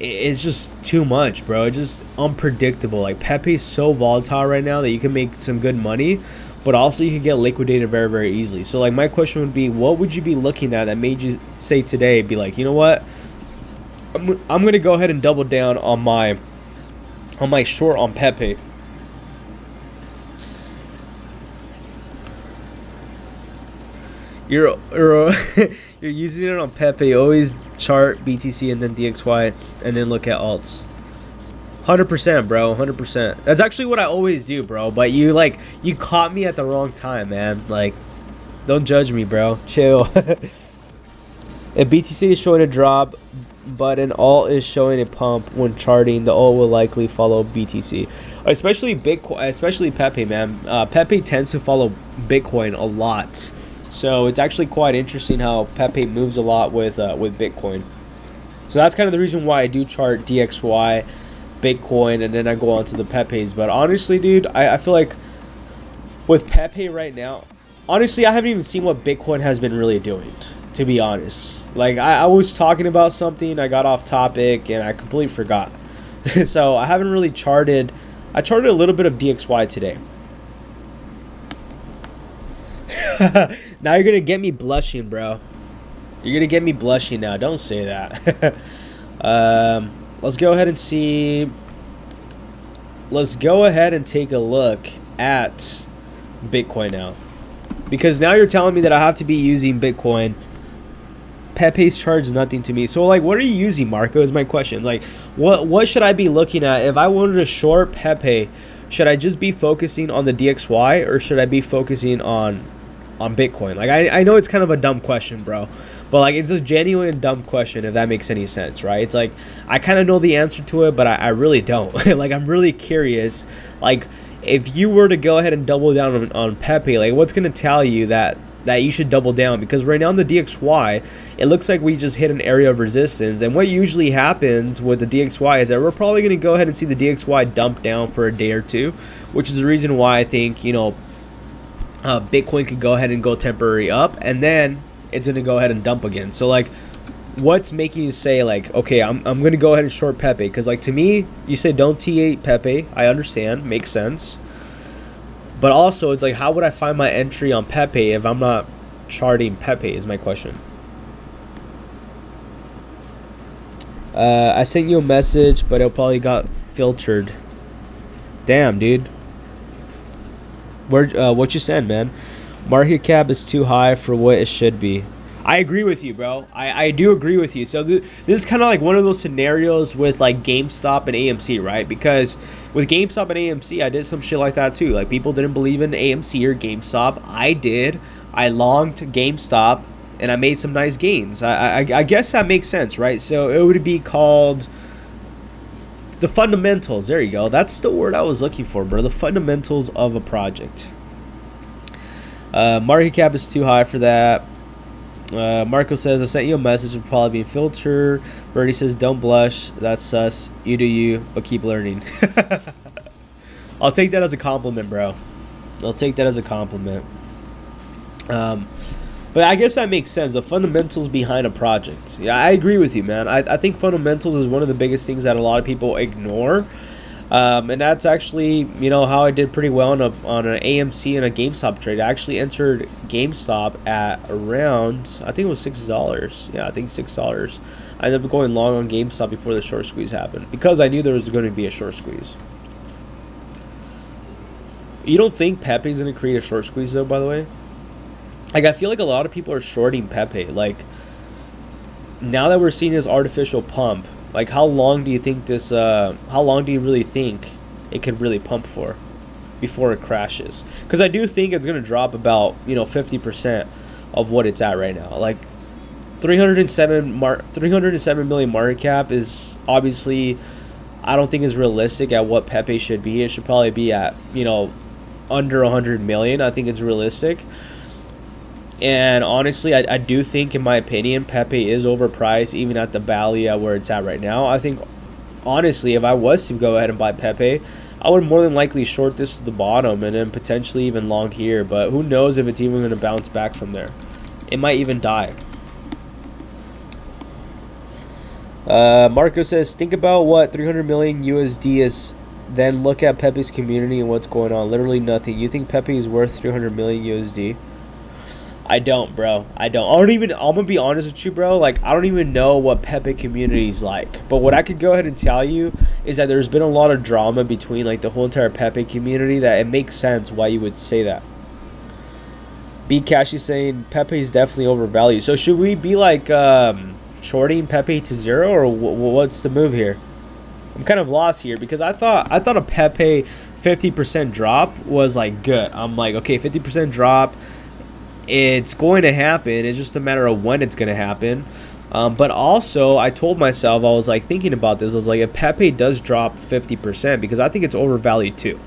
Speaker 1: it's just too much, bro. It's just unpredictable. Like, Pepe's so volatile right now that you can make some good money, but also you can get liquidated very, very easily. So like my question would be, what would you be looking at that made you say today, be like, you know what, I'm gonna go ahead and double down on my short on Pepe. You're you're using it on Pepe. Always chart BTC and then DXY and then look at alts. 100%, bro. 100%. That's actually what I always do, bro. But you caught me at the wrong time, man. Like, don't judge me, bro. Chill. If BTC is showing a drop, but an alt is showing a pump when charting, the alt will likely follow BTC. Especially Bitcoin, especially Pepe, man. Pepe tends to follow Bitcoin a lot. So it's actually quite interesting how Pepe moves a lot with Bitcoin. So that's kind of the reason why I do chart DXY, Bitcoin, and then I go on to the Pepes. But honestly, dude, I feel like with Pepe right now, honestly, I haven't even seen what Bitcoin has been really doing, to be honest. Like, I was talking about something, I got off topic, and I completely forgot. So I haven't really charted. I charted a little bit of DXY today. Now you're gonna get me blushing, bro. You're gonna get me blushing now. Don't say that. Let's go ahead and see. Let's go ahead and take a look at Bitcoin now, because now you're telling me that I have to be using Bitcoin. Pepe's charge nothing to me. So, like, what are you using, Marco? Is my question. Like, what should I be looking at if I wanted to short Pepe? Should I just be focusing on the DXY, or should I be focusing on Bitcoin? Like, I know it's kind of a dumb question, bro, but like, it's a genuine dumb question, if that makes any sense, right? It's like, I kind of know the answer to it, but I really don't. Like, I'm really curious. Like, if you were to go ahead and double down on Pepe, like, what's going to tell you that you should double down? Because right now on the DXY, it looks like we just hit an area of resistance, and what usually happens with the DXY is that we're probably going to go ahead and see the DXY dump down for a day or two, which is the reason why I think, you know, Bitcoin could go ahead and go temporary up, and then it's going to go ahead and dump again. So, like, what's making you say, like, okay, I'm going to go ahead and short Pepe? Because, like, to me, you say don't T8 Pepe. I understand. Makes sense. But also, it's like, how would I find my entry on Pepe if I'm not charting Pepe, is my question. I sent you a message, but it probably got filtered. Damn, dude. What you send, man? Market cap is too high for what it should be. I agree with you, bro. I do agree with you. So this is kind of like one of those scenarios with like GameStop and AMC, right? Because with GameStop and AMC, I did some shit like that too. Like, people didn't believe in AMC or GameStop. I did. I longed GameStop, and I made some nice gains. I guess that makes sense, right? So it would be called the fundamentals. There you go. That's the word I was looking for, bro. The fundamentals of a project. Market cap is too high for that. Marco says, I sent you a message, will probably be filtered. Birdie says, don't blush. That's sus. You do you, but keep learning. I'll take that as a compliment, bro. I'll take that as a compliment. But I guess that makes sense. The fundamentals behind a project. Yeah, I agree with you, man. I think fundamentals is one of the biggest things that a lot of people ignore. And that's actually, you know, how I did pretty well on an AMC and a GameStop trade. I actually entered GameStop at around, I think it was $6. Yeah, I think $6. I ended up going long on GameStop before the short squeeze happened, because I knew there was going to be a short squeeze. You don't think Pepe's going to create a short squeeze, though, by the way? Like, I feel like a lot of people are shorting Pepe. Like, now that we're seeing this artificial pump, like, how long do you think this, how long do you really think it could really pump for before it crashes? Because I do think it's going to drop about, you know, 50% of what it's at right now. Like, 307 million market cap is obviously, I don't think is realistic at what Pepe should be. It should probably be at, you know, under 100 million. I think it's realistic. And honestly, I do think, in my opinion, Pepe is overpriced even at the value at where it's at right now. I think, honestly, if I was to go ahead and buy Pepe, I would more than likely short this to the bottom and then potentially even long here. But who knows if it's even going to bounce back from there. It might even die. Marco says, think about what 300 million USD is, then look at Pepe's community and what's going on. Literally nothing. You think Pepe is worth 300 million USD? I don't, bro. I'm gonna be honest with you, bro. Like, I don't even know what Pepe community is like. But what I could go ahead and tell you is that there's been a lot of drama between, like, the whole entire Pepe community, that it makes sense why you would say that. B Cash is saying Pepe is definitely overvalued. So should we be like shorting Pepe to 0, or what's the move here? I'm kind of lost here because I thought a Pepe 50% drop was like good. I'm like, okay, 50% drop, it's going to happen. It's just a matter of when it's going to happen. But also, I told myself, I was like thinking about this. I was like, if Pepe does drop 50%, because I think it's overvalued too.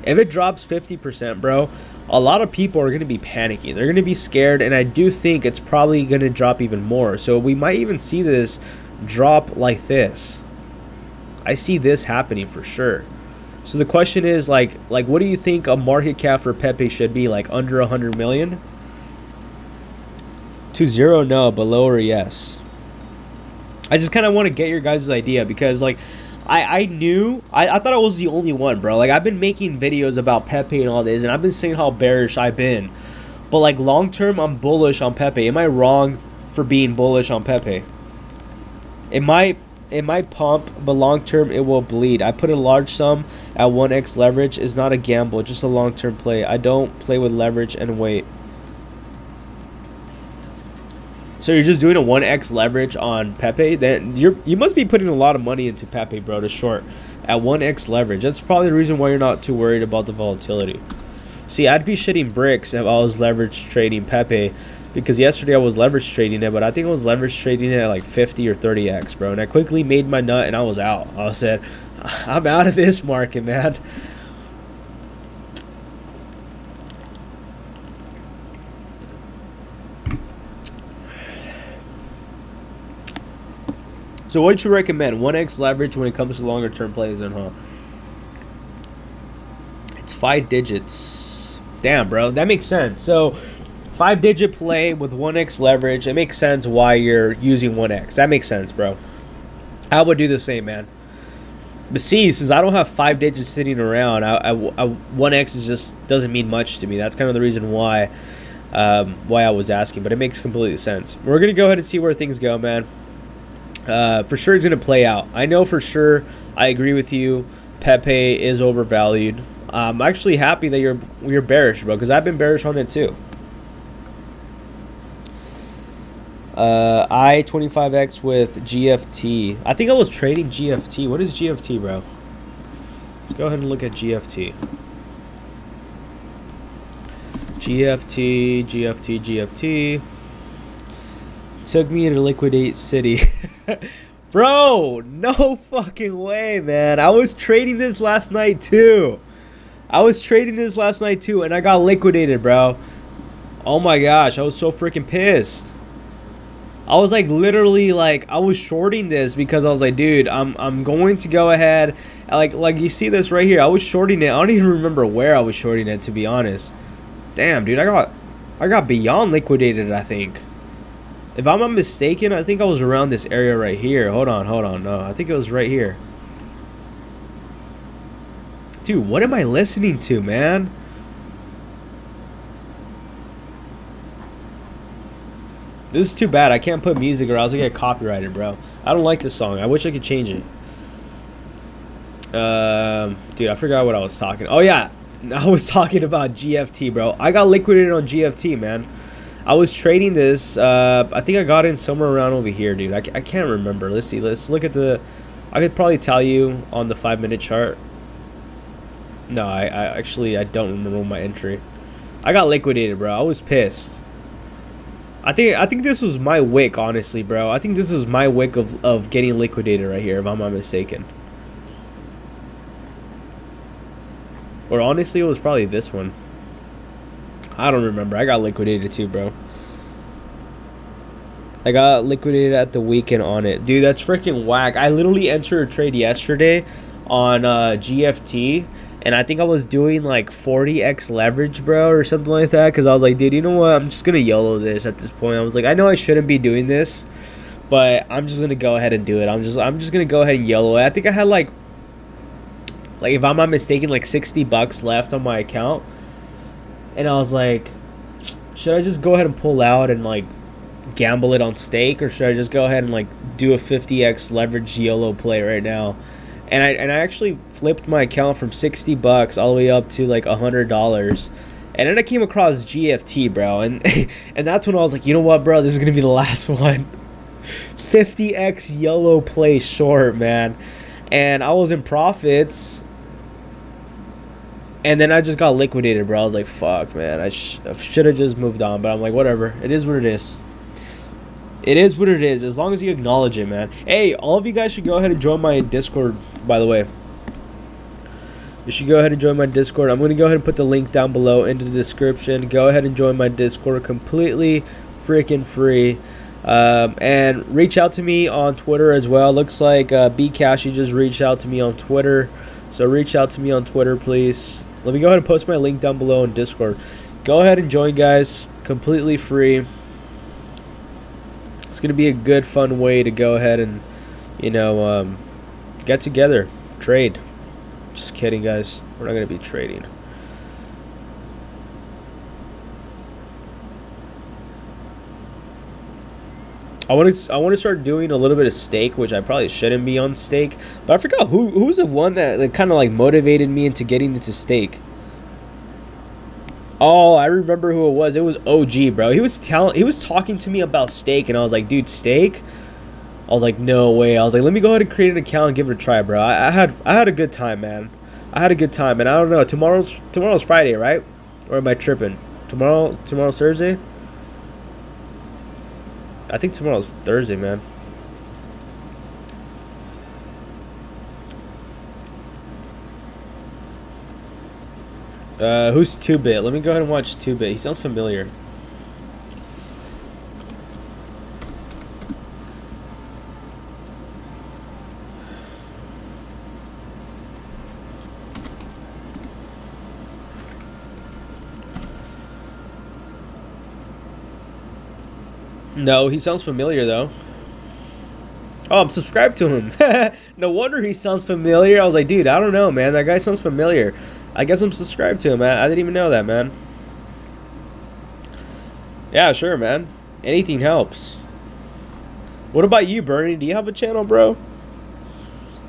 Speaker 1: If it drops 50%, bro, a lot of people are going to be panicking. They're going to be scared, and I do think it's probably going to drop even more. So we might even see this drop like this. I see this happening for sure. So the question is, like what do you think a market cap for Pepe should be? Like under 100 million? To 0, no, but lower, yes. I just kind of want to get your guys' idea because, like, I thought I was the only one, bro. Like, I've been making videos about Pepe and all this, and I've been saying how bearish I've been. But, like, long term, I'm bullish on Pepe. Am I wrong for being bullish on Pepe? It might pump, but long term, it will bleed. I put a large sum at 1x leverage. It's not a gamble, just a long term play. I don't play with leverage and wait. So you're just doing a 1x leverage on Pepe? Then you must be putting a lot of money into Pepe, bro, to short at 1x leverage. That's probably the reason why you're not too worried about the volatility. See, I'd be shitting bricks if I was leverage trading Pepe, because yesterday I was leverage trading it, but I think I was leverage trading it at like 50 or 30x, bro. And I quickly made my nut and I was out. I said, I'm out of this market, man. So what do you recommend? 1x leverage when it comes to longer term plays, then, huh? It's 5 digits. Damn, bro, that makes sense. So 5-digit play with 1x leverage. It makes sense why you're using 1x. That makes sense, bro. I would do the same, man. But see, since I don't have 5 digits sitting around, 1x just doesn't mean much to me. That's kind of the reason why I was asking. But it makes complete sense. We're gonna go ahead and see where things go, man. For sure it's going to play out. I know for sure. I agree with you. Pepe is overvalued. I'm actually happy that you're bearish, bro, because I've been bearish on it too. I 25x with GFT. I think I was trading GFT. What is GFT, bro? Let's go ahead and look at GFT. GFT. Took me to liquidate City. Bro, no fucking way, man. I was trading this last night too. And I got liquidated, bro. Oh my gosh, I was so freaking pissed. I was like literally like I was shorting this because I was like, dude, I'm going to go ahead, like you see this right here. I was shorting it. I don't even remember where I was shorting it, to be honest. Damn, dude, I got beyond liquidated, I think. If I'm not mistaken, I think I was around this area right here. Hold on. No, I think it was right here. Dude, what am I listening to, man? This is too bad. I can't put music or else I get copyrighted, bro. I don't like this song. I wish I could change it. Dude, I forgot what I was talking. Oh, yeah. I was talking about GFT, bro. I got liquidated on GFT, man. I was trading this. I think I got in somewhere around over here, dude. I can't remember. Let's see. Let's look at the... I could probably tell you on the 5-minute chart. No, I actually don't remember my entry. I got liquidated, bro. I was pissed. I think this was my wick, honestly, bro. I think this was my wick of getting liquidated right here, if I'm not mistaken. Or honestly, it was probably this one. I don't remember. I got liquidated too, bro. I got liquidated at the weekend on it. Dude, that's freaking whack. I literally entered a trade yesterday on GFT, and I think I was doing like 40x leverage, bro, or something like that, because I was like, dude, you know what? I'm just going to YOLO this at this point. I was like, I know I shouldn't be doing this, but I'm just going to go ahead and do it. I'm just going to go ahead and YOLO it. I think I had like if I'm not mistaken, like $60 left on my account. And I was like, should I just go ahead and pull out and like gamble it on stake, or should I just go ahead and like do a 50x leverage YOLO play right now? And I actually flipped my account from $60 all the way up to like $100, And then I came across GFT, bro, and and that's when I was like, you know what, bro, this is gonna be the last one. 50x yellow play short, man. And I was in profits, and then I just got liquidated, bro. I was like, fuck, man, I should have just moved on. But I'm like, whatever, it is what it is. It is what it is, as long as you acknowledge it, man. Hey, all of you guys should go ahead and join my Discord, by the way. You should go ahead and join my Discord. I'm going to go ahead and put the link down below into the description. Go ahead and join my Discord, completely freaking free. And reach out to me on Twitter as well. Looks like Bcash just reached out to me on Twitter. So reach out to me on Twitter, please. Let me go ahead and post my link down below in Discord. Go ahead and join, guys. Completely free. It's going to be a good, fun way to go ahead and, you know, get together, trade. Just kidding, guys. We're not going to be trading. I want to start doing a little bit of stake, which I probably shouldn't be on stake. But I forgot who's the one that kind of like motivated me into getting into stake. Oh, I remember who it was. It was OG, bro. He was talking to me about stake, and I was like, dude, stake? I was like, no way. I was like, let me go ahead and create an account and give it a try, bro. I had a good time, man. I had a good time, and I don't know. Tomorrow's Friday, right? Or am I tripping? Tomorrow's Thursday? I think tomorrow's Thursday, man. Who's 2-Bit? Let me go ahead and watch 2-Bit. He sounds familiar. No, he sounds familiar, though. Oh, I'm subscribed to him. No wonder he sounds familiar. I was like, dude, I don't know, man. That guy sounds familiar. I guess I'm subscribed to him. I didn't even know that, man. Yeah, sure, man. Anything helps. What about you, Bernie? Do you have a channel, bro?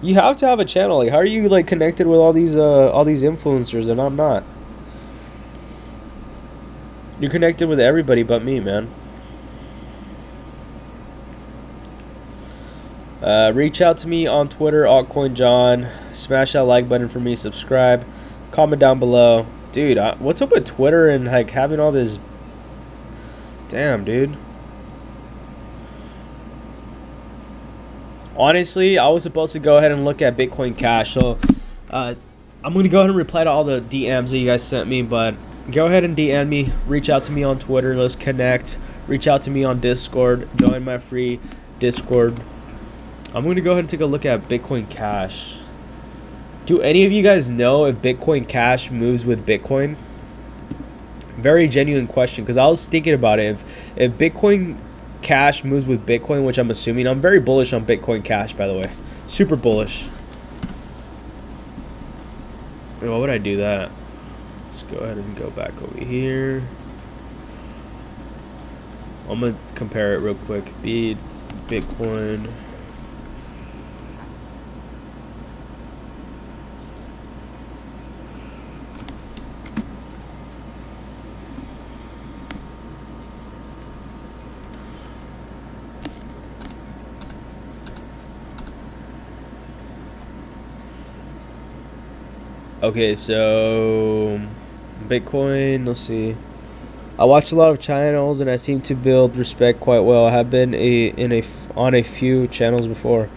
Speaker 1: You have to have a channel. Like, how are you like connected with all these influencers and I'm not? You're connected with everybody but me, man. Reach out to me on Twitter, altcoinjohn. Smash that like button for me. Subscribe. Comment down below. Dude, what's up with Twitter and like having all this... Damn, dude. Honestly, I was supposed to go ahead and look at Bitcoin Cash. So, I'm going to go ahead and reply to all the DMs that you guys sent me. But go ahead and DM me. Reach out to me on Twitter. Let's connect. Reach out to me on Discord. Join my free Discord. I'm going to go ahead and take a look at Bitcoin Cash. Do any of you guys know if Bitcoin Cash moves with Bitcoin? Very genuine question, because I was thinking about it. If Bitcoin Cash moves with Bitcoin, which I'm assuming, I'm very bullish on Bitcoin Cash, by the way. Super bullish. Why would I do that? Let's go ahead and go back over here. I'm going to compare it real quick. Bitcoin. Okay, so Bitcoin, let's see. I watch a lot of channels and I seem to build respect quite well. I have been on a few channels before.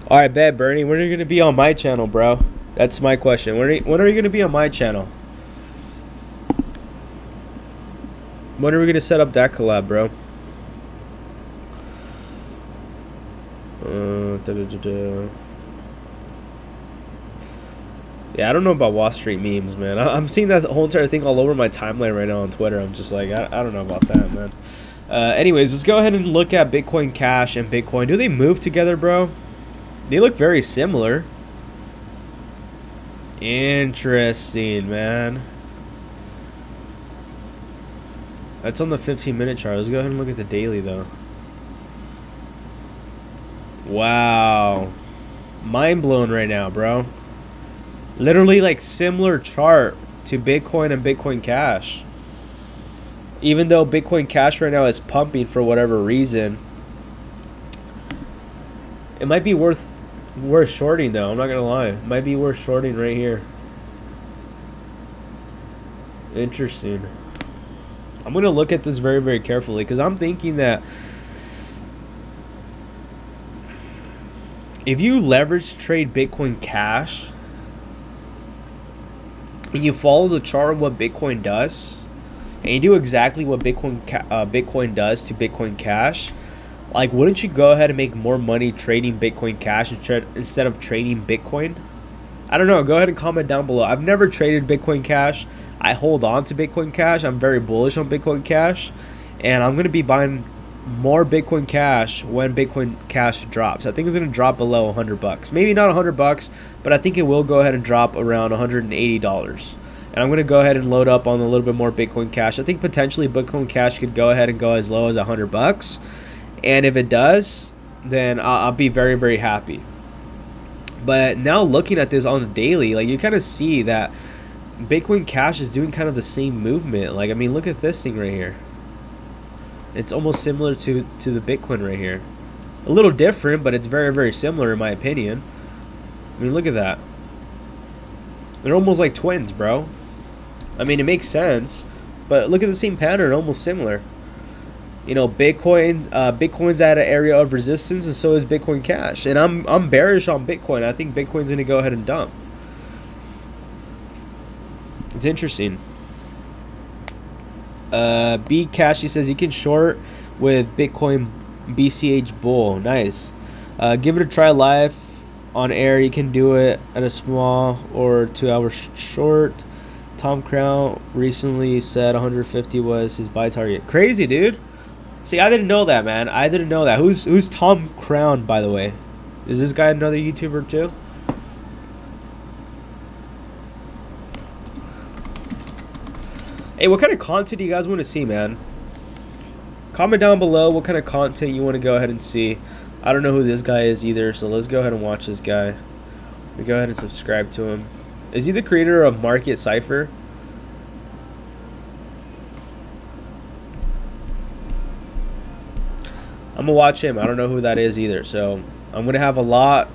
Speaker 1: All right, bet, Bernie, when are you going to be on my channel, bro? That's my question. When are you going to be on my channel? When are we going to set up that collab, bro? Yeah, I don't know about Wall Street memes, man. I'm seeing that whole entire thing all over my timeline right now on Twitter. I'm just like, I don't know about that, man. Anyways, let's go ahead and look at Bitcoin Cash and Bitcoin. Do they move together, bro? They look very similar. Interesting, man. That's on the 15-minute chart. Let's go ahead and look at the daily, though. Wow. Mind blown right now, bro. Literally, like, similar chart. to Bitcoin and Bitcoin Cash. Even though Bitcoin Cash right now is pumping for whatever reason, it might be worth shorting though. I'm not gonna lie, it might be worth shorting right here. Interesting. I'm gonna look at this very, very carefully because I'm thinking that if you leverage trade Bitcoin Cash and you follow the chart of what Bitcoin does, and you do exactly what Bitcoin does to Bitcoin Cash, like, wouldn't you go ahead and make more money trading Bitcoin Cash instead of trading Bitcoin? I don't know. Go ahead and comment down below. I've never traded Bitcoin Cash. I hold on to Bitcoin Cash. I'm very bullish on Bitcoin Cash, and I'm going to be buying more Bitcoin Cash when Bitcoin Cash drops. I think it's going to drop below $100. Maybe not $100, but I think it will go ahead and drop around $180. And I'm going to go ahead and load up on a little bit more Bitcoin Cash. I think potentially Bitcoin Cash could go ahead and go as low as $100. And if it does, then I'll be very, very happy. But now looking at this on the daily, like, you kind of see that Bitcoin Cash is doing kind of the same movement. Like, I mean, look at this thing right here. It's almost similar to the Bitcoin right here. A little different, but it's very, very similar in my opinion. I mean, look at that. They're almost like twins, bro. I mean, it makes sense, but look at the same pattern, almost similar. You know, Bitcoin's at an area of resistance, and so is Bitcoin Cash. And I'm bearish on Bitcoin. I think Bitcoin's going to go ahead and dump. It's interesting. B Cashy says you can short with Bitcoin BCH bull. Nice. Give it a try live on air. You can do it at a small or 2 hour short. Tom Crown recently said 150 was his buy target. Crazy, dude. See, I didn't know that, man. I didn't know that. Who's Tom Crown, by the way? Is this guy another YouTuber too? Hey, what kind of content do you guys want to see, man? Comment down below what kind of content you want to go ahead and see. I don't know who this guy is either, so let's go ahead and watch this guy. We go ahead and subscribe to him. Is he the creator of Market Cypher? I'm gonna watch him. I don't know who that is either, so I'm gonna have a lot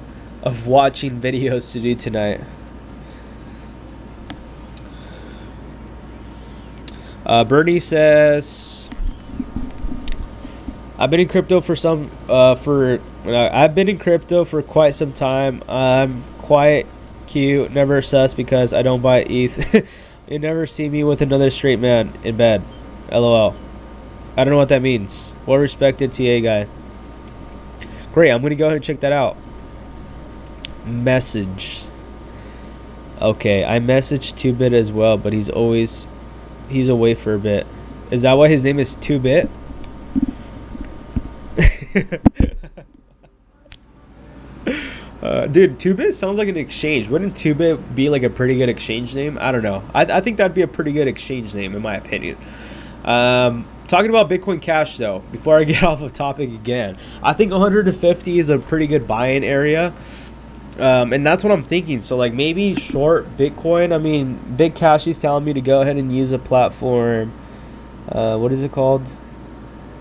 Speaker 1: of watching videos to do tonight. Bernie says, I've been in crypto for quite some time. I'm quite cute, never sus because I don't buy ETH. You never see me with another straight man in bed. LOL. I don't know what that means. Well respected TA guy. Great, I'm gonna go ahead and check that out. Message. Okay, I messaged 2-Bit as well, but he's away for a bit. Is that why his name is 2-Bit? Dude, 2-Bit sounds like an exchange. Wouldn't 2-Bit be like a pretty good exchange name? I don't know. I think that'd be a pretty good exchange name in my opinion. Talking about Bitcoin Cash though, before I get off of topic again, I think 150 is a pretty good buy-in area. And that's what I'm thinking. So like maybe short Bitcoin. I mean, Big Cashy's telling me to go ahead and use a platform. What is it called?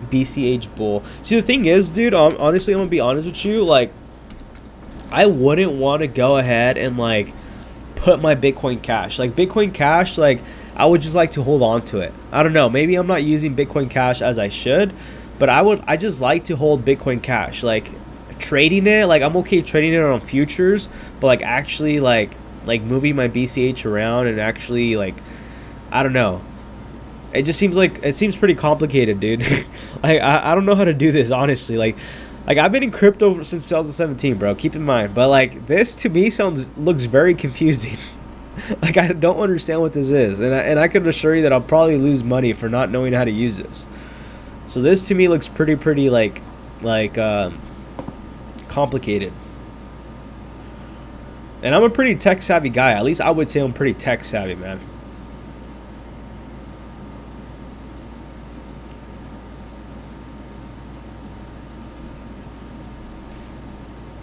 Speaker 1: BCH Bull. See, the thing is, dude, honestly, I'm gonna be honest with you. Like, I wouldn't want to go ahead and like put my Bitcoin Cash. Like Bitcoin Cash, like I would just like to hold on to it. I don't know. Maybe I'm not using Bitcoin Cash as I should, but I just like to hold Bitcoin Cash. Like trading it, like I'm okay trading it on futures, but like actually like moving my BCH around and actually like, I don't know. It just seems like it seems pretty complicated, dude. Like I don't know how to do this, honestly. Like I've been in crypto since 2017, bro. Keep in mind, but like this to me looks very confusing. Like I don't understand what this is, and I can assure you that I'll probably lose money for not knowing how to use this. So this to me looks pretty like complicated. And I'm a pretty tech savvy guy. At least I would say I'm pretty tech savvy, man.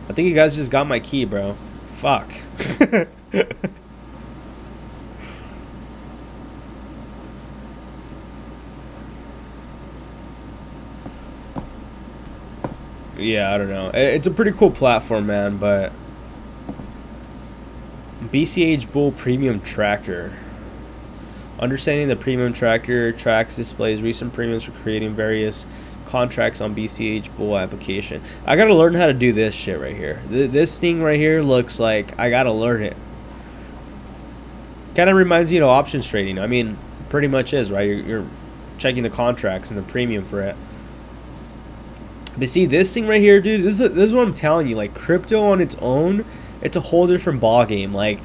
Speaker 1: I think you guys just got my key, bro. Fuck. Yeah, I don't know. It's a pretty cool platform, man, but BCH Bull Premium Tracker. Understanding the premium tracker tracks displays recent premiums for creating various contracts on BCH Bull application. I gotta learn how to do this shit right here. This thing right here looks like I gotta learn it. Kind of reminds you of options trading. I mean, pretty much is, right? You're checking the contracts and the premium for it. But see, this thing right here, dude, this is what I'm telling you. Like, crypto on its own, it's a whole different ballgame. Like,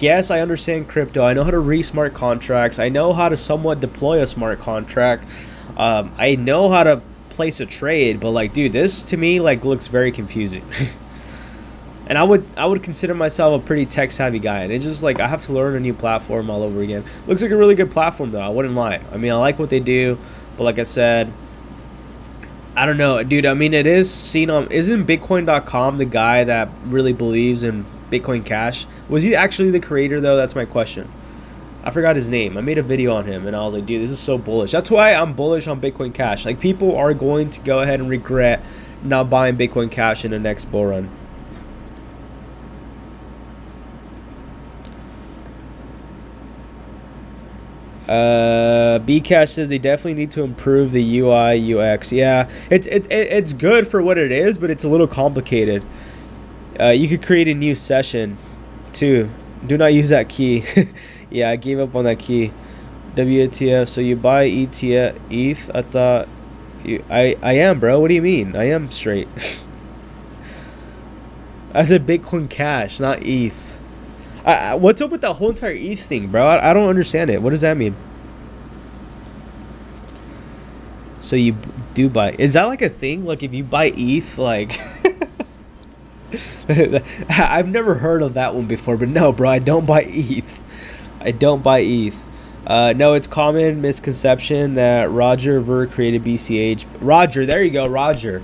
Speaker 1: yes, I understand crypto. I know how to read smart contracts. I know how to somewhat deploy a smart contract. I know how to place a trade. But, like, dude, this, to me, like, looks very confusing. And I would consider myself a pretty tech-savvy guy. And it's just, like, I have to learn a new platform all over again. Looks like a really good platform, though. I wouldn't lie. I mean, I like what they do. But, like I said, I don't know, dude. I mean, it is seen on... Isn't Bitcoin.com the guy that really believes in Bitcoin Cash? Was he actually the creator, though? That's my question. I forgot his name. I made a video on him, and I was like, dude, this is so bullish. That's why I'm bullish on Bitcoin Cash. Like, people are going to go ahead and regret not buying Bitcoin Cash in the next bull run. Bcash says they definitely need to improve the UI UX. Yeah, it's good for what it is, but it's a little complicated. You could create a new session too. Do not use that key. Yeah, I gave up on that key. WTF? So you buy ETH? I thought I am, bro. What do you mean? I am straight. I said Bitcoin Cash, not ETH. What's up with that whole entire ETH thing, bro? I don't understand it. What does that mean? So you do buy... Is that like a thing? Like, if you buy ETH, like... I've never heard of that one before, but no, bro, I don't buy ETH. I don't buy ETH. No, it's common misconception that Roger Ver created BCH. Roger, there you go, Roger.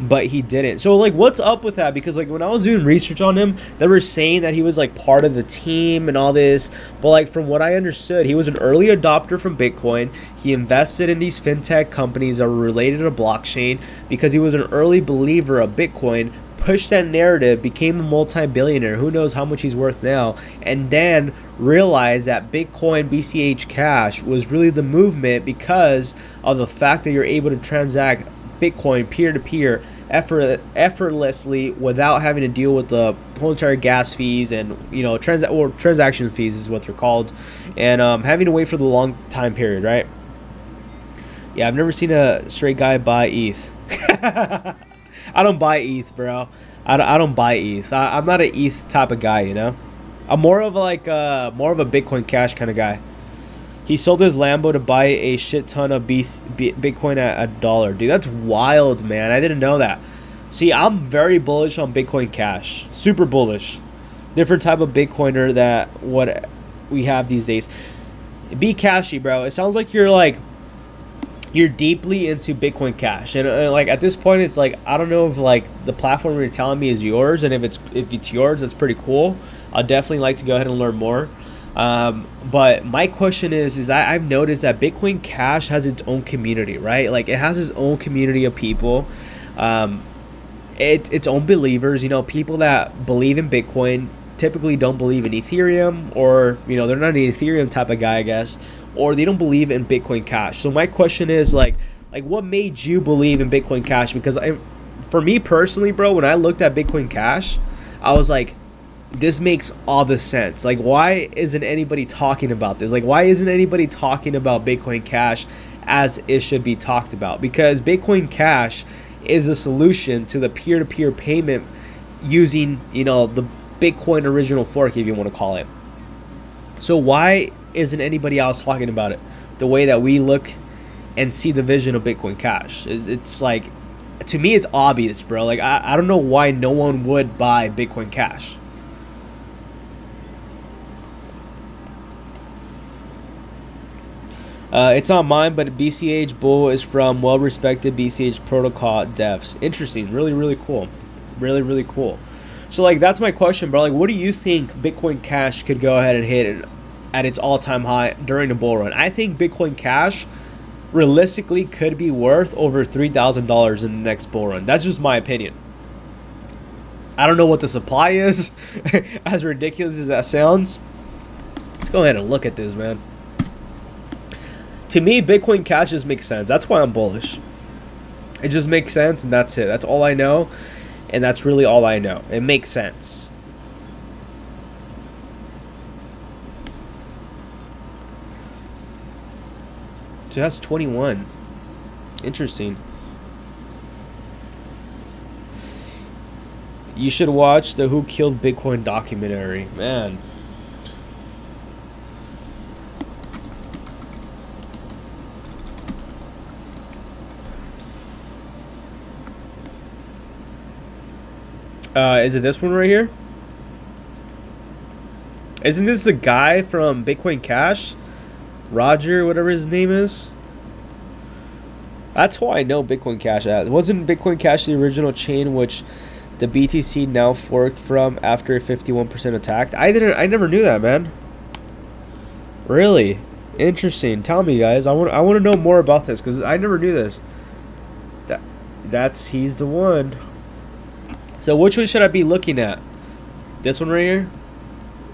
Speaker 1: But he didn't. So, like, what's up with that? Because, like, when I was doing research on him, they were saying that he was, like, part of the team and all this. But, like, from what I understood, he was an early adopter from Bitcoin. He invested in these fintech companies that were related to blockchain because he was an early believer of Bitcoin, pushed that narrative, became a multi-billionaire. Who knows how much he's worth now. And then realized that Bitcoin BCH Cash was really the movement because of the fact that you're able to transact Bitcoin peer-to-peer effortlessly without having to deal with the whole entire gas fees and, you know, transaction fees is what they're called, and having to wait for the long time period, right? Yeah, I've never seen a straight guy buy ETH. I don't buy ETH, bro. I don't buy ETH. I'm not an ETH type of guy, you know. I'm more of like more of a Bitcoin Cash kind of guy. He sold his Lambo to buy a shit ton of Bitcoin at $1. Dude, that's wild, man. I didn't know that. See, I'm very bullish on Bitcoin Cash. Super bullish. Different type of Bitcoiner that what we have these days. Be cashy, bro. It sounds like you're deeply into Bitcoin Cash. And like at this point, it's like, I don't know if like the platform you're telling me is yours. And if it's yours, that's pretty cool. I'd definitely like to go ahead and learn more. But my question is I've noticed that Bitcoin Cash has its own community, right? Like, it has its own community of people, its own believers, you know, people that believe in Bitcoin typically don't believe in Ethereum, or, you know, they're not an Ethereum type of guy, I guess, or they don't believe in Bitcoin Cash. So my question is like what made you believe in Bitcoin Cash? Because for me personally, bro, when I looked at Bitcoin Cash, I was like, this makes all the sense. Like, why isn't anybody talking about this? Like, why isn't anybody talking about Bitcoin Cash as it should be talked about? Because Bitcoin Cash is a solution to the peer-to-peer payment using, you know, the Bitcoin original fork, if you want to call it. So why isn't anybody else talking about it the way that we look and see the vision of Bitcoin Cash? It's like, to me, it's obvious, bro. Like, I don't know why no one would buy Bitcoin Cash. It's on mine, but BCH Bull is from well-respected BCH protocol devs. Interesting. Really, really cool. Really, really cool. So, like, that's my question, bro. Like, what do you think Bitcoin Cash could go ahead and hit at its all-time high during the bull run? I think Bitcoin Cash realistically could be worth over $3,000 in the next bull run. That's just my opinion. I don't know what the supply is, as ridiculous as that sounds. Let's go ahead and look at this, man. To me, Bitcoin Cash just makes sense. That's why I'm bullish. It just makes sense, and that's it. That's all I know, and that's really all I know. It makes sense. So that's 21. Interesting. You should watch the Who Killed Bitcoin documentary. Man. Is it this one right here? Isn't this the guy from Bitcoin Cash? Roger, whatever his name is. That's who I know Bitcoin Cash as. Wasn't Bitcoin Cash the original chain which the BTC now forked from after a 51% attack? I never knew that, man. Really? Interesting. Tell me, guys. I want to know more about this because I never knew this. He's the one. So which one should I be looking at? This one right here?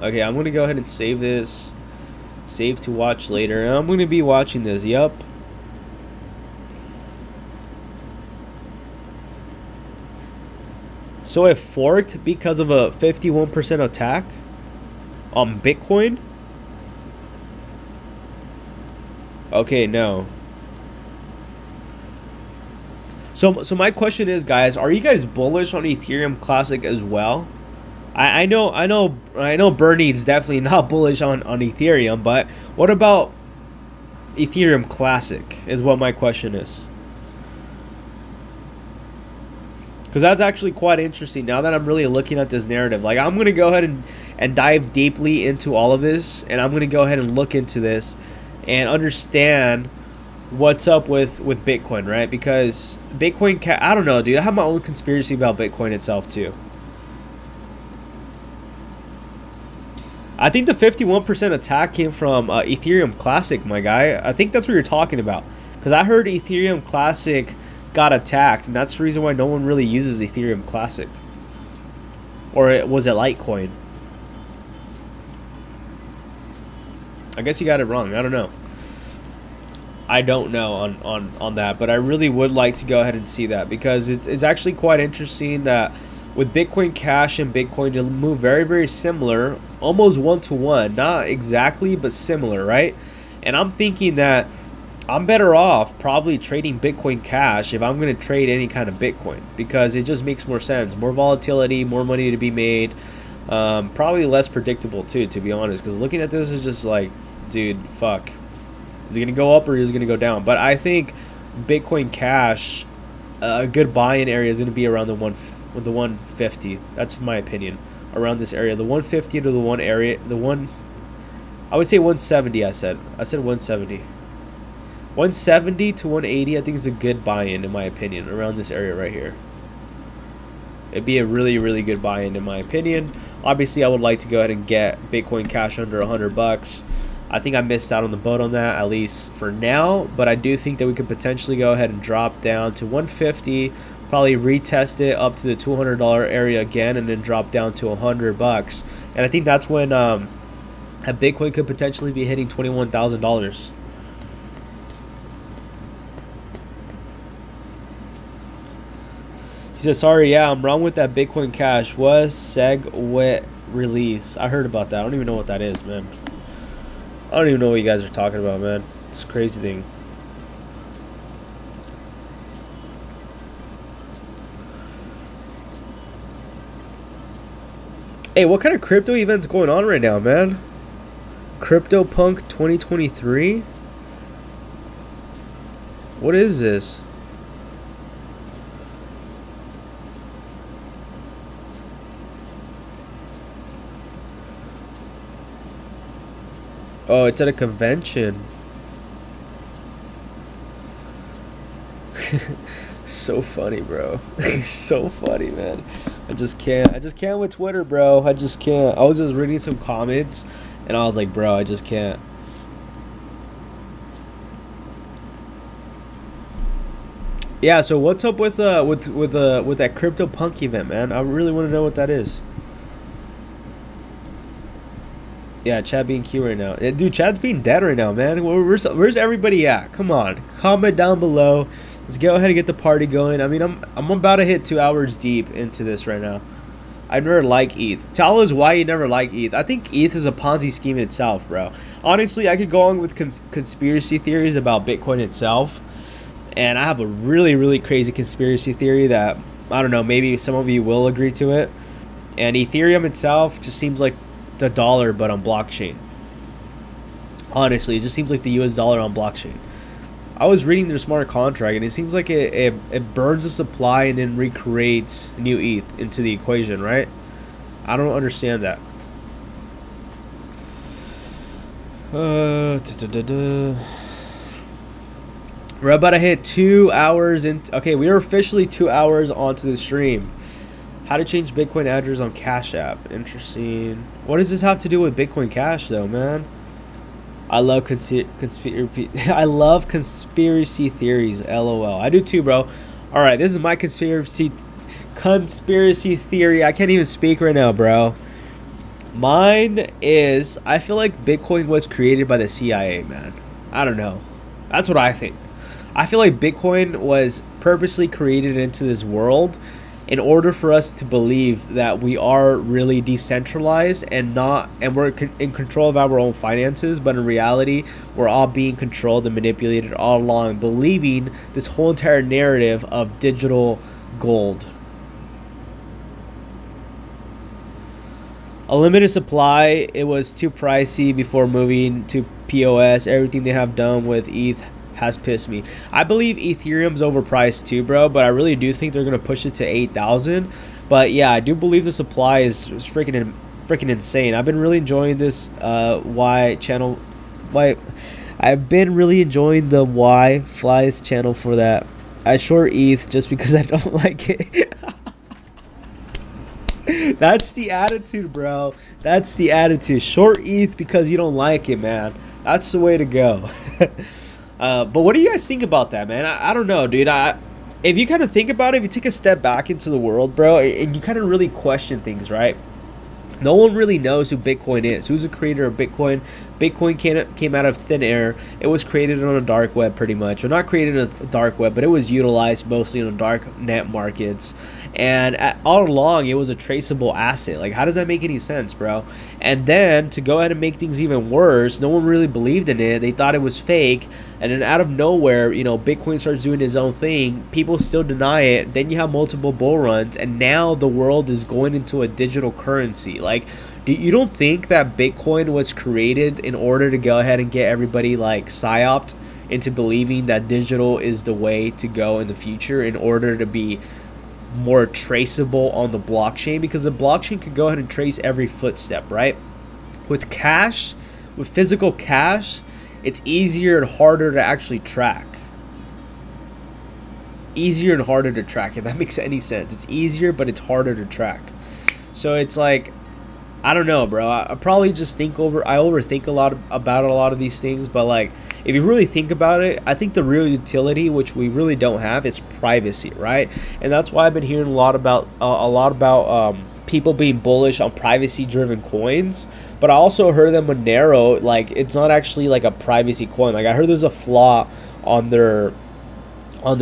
Speaker 1: Okay, I'm going to go ahead and save this. Save to watch later. And I'm going to be watching this. Yup. So it forked because of a 51% attack on Bitcoin? Okay, no. So my question is, guys, are you guys bullish on Ethereum Classic as well? I know Bernie's definitely not bullish on Ethereum, but what about Ethereum Classic is what my question is. Because that's actually quite interesting now that I'm really looking at this narrative. Like, I'm going to go ahead and dive deeply into all of this, and I'm going to go ahead and look into this and understand what's up with Bitcoin, right? Because Bitcoin, I don't know, dude. I have my own conspiracy about Bitcoin itself, too. I think the 51% attack came from Ethereum Classic, my guy. I think that's what you're talking about. Because I heard Ethereum Classic got attacked, and that's the reason why no one really uses Ethereum Classic. Or was it Litecoin? I guess you got it wrong. I don't know. I don't know on that, but I really would like to go ahead and see that because it's actually quite interesting that with Bitcoin Cash and Bitcoin to move very, very similar, almost one-to-one, not exactly, but similar, right? And I'm thinking that I'm better off probably trading Bitcoin Cash if I'm going to trade any kind of Bitcoin because it just makes more sense. More volatility, more money to be made, probably less predictable too, to be honest, because looking at this is just like, dude, fuck. Is it going to go up or is it going to go down? But I think Bitcoin Cash, a good buy-in area is going to be around the 150. That's my opinion. Around this area, the 150 to the one area, I would say 170. I said 170. 170 to 180. I think is a good buy-in in my opinion. Around this area right here, it'd be a really, really good buy-in in my opinion. Obviously, I would like to go ahead and get Bitcoin Cash under $100. I think I missed out on the boat on that, at least for now, but I do think that we could potentially go ahead and drop down to 150, probably retest it up to the $200 area again, and then drop down to $100. And I think that's when a Bitcoin could potentially be hitting $21,000. He said, sorry, yeah, I'm wrong with that Bitcoin Cash. Was SegWit release. I heard about that. I don't even know what that is, man. I don't even know what you guys are talking about, man. It's a crazy thing. Hey, what kind of crypto events going on right now, man? CryptoPunk 2023? What is this? Oh, it's at a convention. So funny, bro. So funny, man. I just can't with Twitter, bro. I just can't. I was just reading some comments and I was like, bro, I just can't. Yeah, so what's up with that crypto punk event, man? I really want to know what that is. Yeah, Chad being Q right now. Dude, Chad's being dead right now, man. Where's everybody at? Come on, comment down below. Let's go ahead and get the party going. I mean, I'm about to hit 2 hours deep into this right now. I never like ETH. Tell us why you never like ETH. I think ETH is a Ponzi scheme in itself, bro. Honestly, I could go on with conspiracy theories about Bitcoin itself. And I have a really, really crazy conspiracy theory that, I don't know, maybe some of you will agree to it. And Ethereum itself just seems like the dollar, but on blockchain. Honestly, it just seems like the US dollar on blockchain. I was reading their smart contract, and it seems like it burns the supply and then recreates new ETH into the equation, right? I don't understand that. We're about to hit 2 hours in. Okay, we are officially 2 hours onto the stream. How to change Bitcoin address on Cash App. Interesting. What does this have to do with Bitcoin Cash, though, man? I love I love conspiracy theories. LOL. I do too, bro. All right, this is my conspiracy theory. I can't even speak right now, bro. Mine is, I feel like Bitcoin was created by the CIA, man. I don't know. That's what I think. I feel like Bitcoin was purposely created into this world in order for us to believe that we are really decentralized and we're in control of our own finances, but in reality we're all being controlled and manipulated all along, believing this whole entire narrative of digital gold. A limited supply, it was too pricey before moving to POS. Everything they have done with ETH has pissed me. I believe Ethereum's overpriced too, bro, but I really do think they're gonna push it to 8,000. But yeah, I do believe the supply is freaking insane. I've been really enjoying this I've been really enjoying the Y Flies channel for that. I short ETH just because I don't like it. That's the attitude, bro. That's the attitude. Short ETH because you don't like it, man. That's the way to go. But what do you guys think about that, man? I don't know, dude. If you kind of think about it, if you take a step back into the world, bro, and you kind of really question things, right? No one really knows who Bitcoin is. Who's the creator of Bitcoin? Bitcoin came out of thin air. It was created on a dark web, pretty much. Well, not created on a dark web, but it was utilized mostly on dark net markets. And all along, it was a traceable asset. Like, how does that make any sense, bro? And then, to go ahead and make things even worse, no one really believed in it. They thought it was fake. And then out of nowhere, you know, Bitcoin starts doing its own thing. People still deny it. Then you have multiple bull runs. And now the world is going into a digital currency. Like, you don't think that Bitcoin was created in order to go ahead and get everybody, like, psyoped into believing that digital is the way to go in the future in order to be more traceable on the blockchain? Because the blockchain could go ahead and trace every footstep, right? With cash, with physical cash, it's easier and harder to actually track. Easier and harder to track, if that makes any sense. It's easier, but it's harder to track. So it's like, I don't know, bro. I probably just overthink about a lot of these things, but like, if you really think about it, I think the real utility, which we really don't have, is privacy, right? And that's why I've been hearing a lot about people being bullish on privacy-driven coins. But I also heard that Monero, like, it's not actually like a privacy coin. Like, I heard there's a flaw on their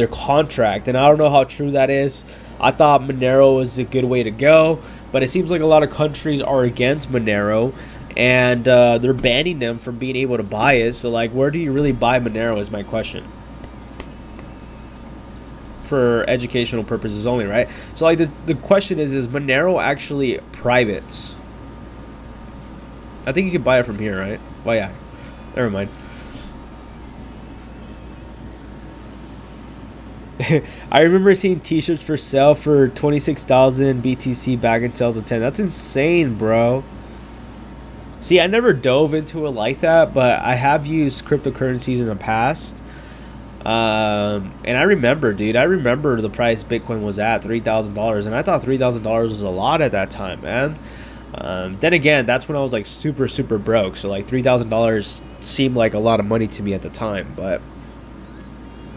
Speaker 1: contract, and I don't know how true that is. I thought Monero was a good way to go, but it seems like a lot of countries are against Monero, and they're banning them from being able to buy it. So, like, where do you really buy Monero is my question. For educational purposes only, right? So, like, the question is Monero actually private? I think you can buy it from here, right? Well, yeah. Never mind. I remember seeing t-shirts for sale for 26,000 BTC back in 2010. That's insane, bro. See, I never dove into it like that, but I have used cryptocurrencies in the past. And I remember, dude, the price Bitcoin was at, $3,000, and I thought $3,000 was a lot at that time, man. Then again, that's when I was like super, super broke. So like $3,000 seemed like a lot of money to me at the time, but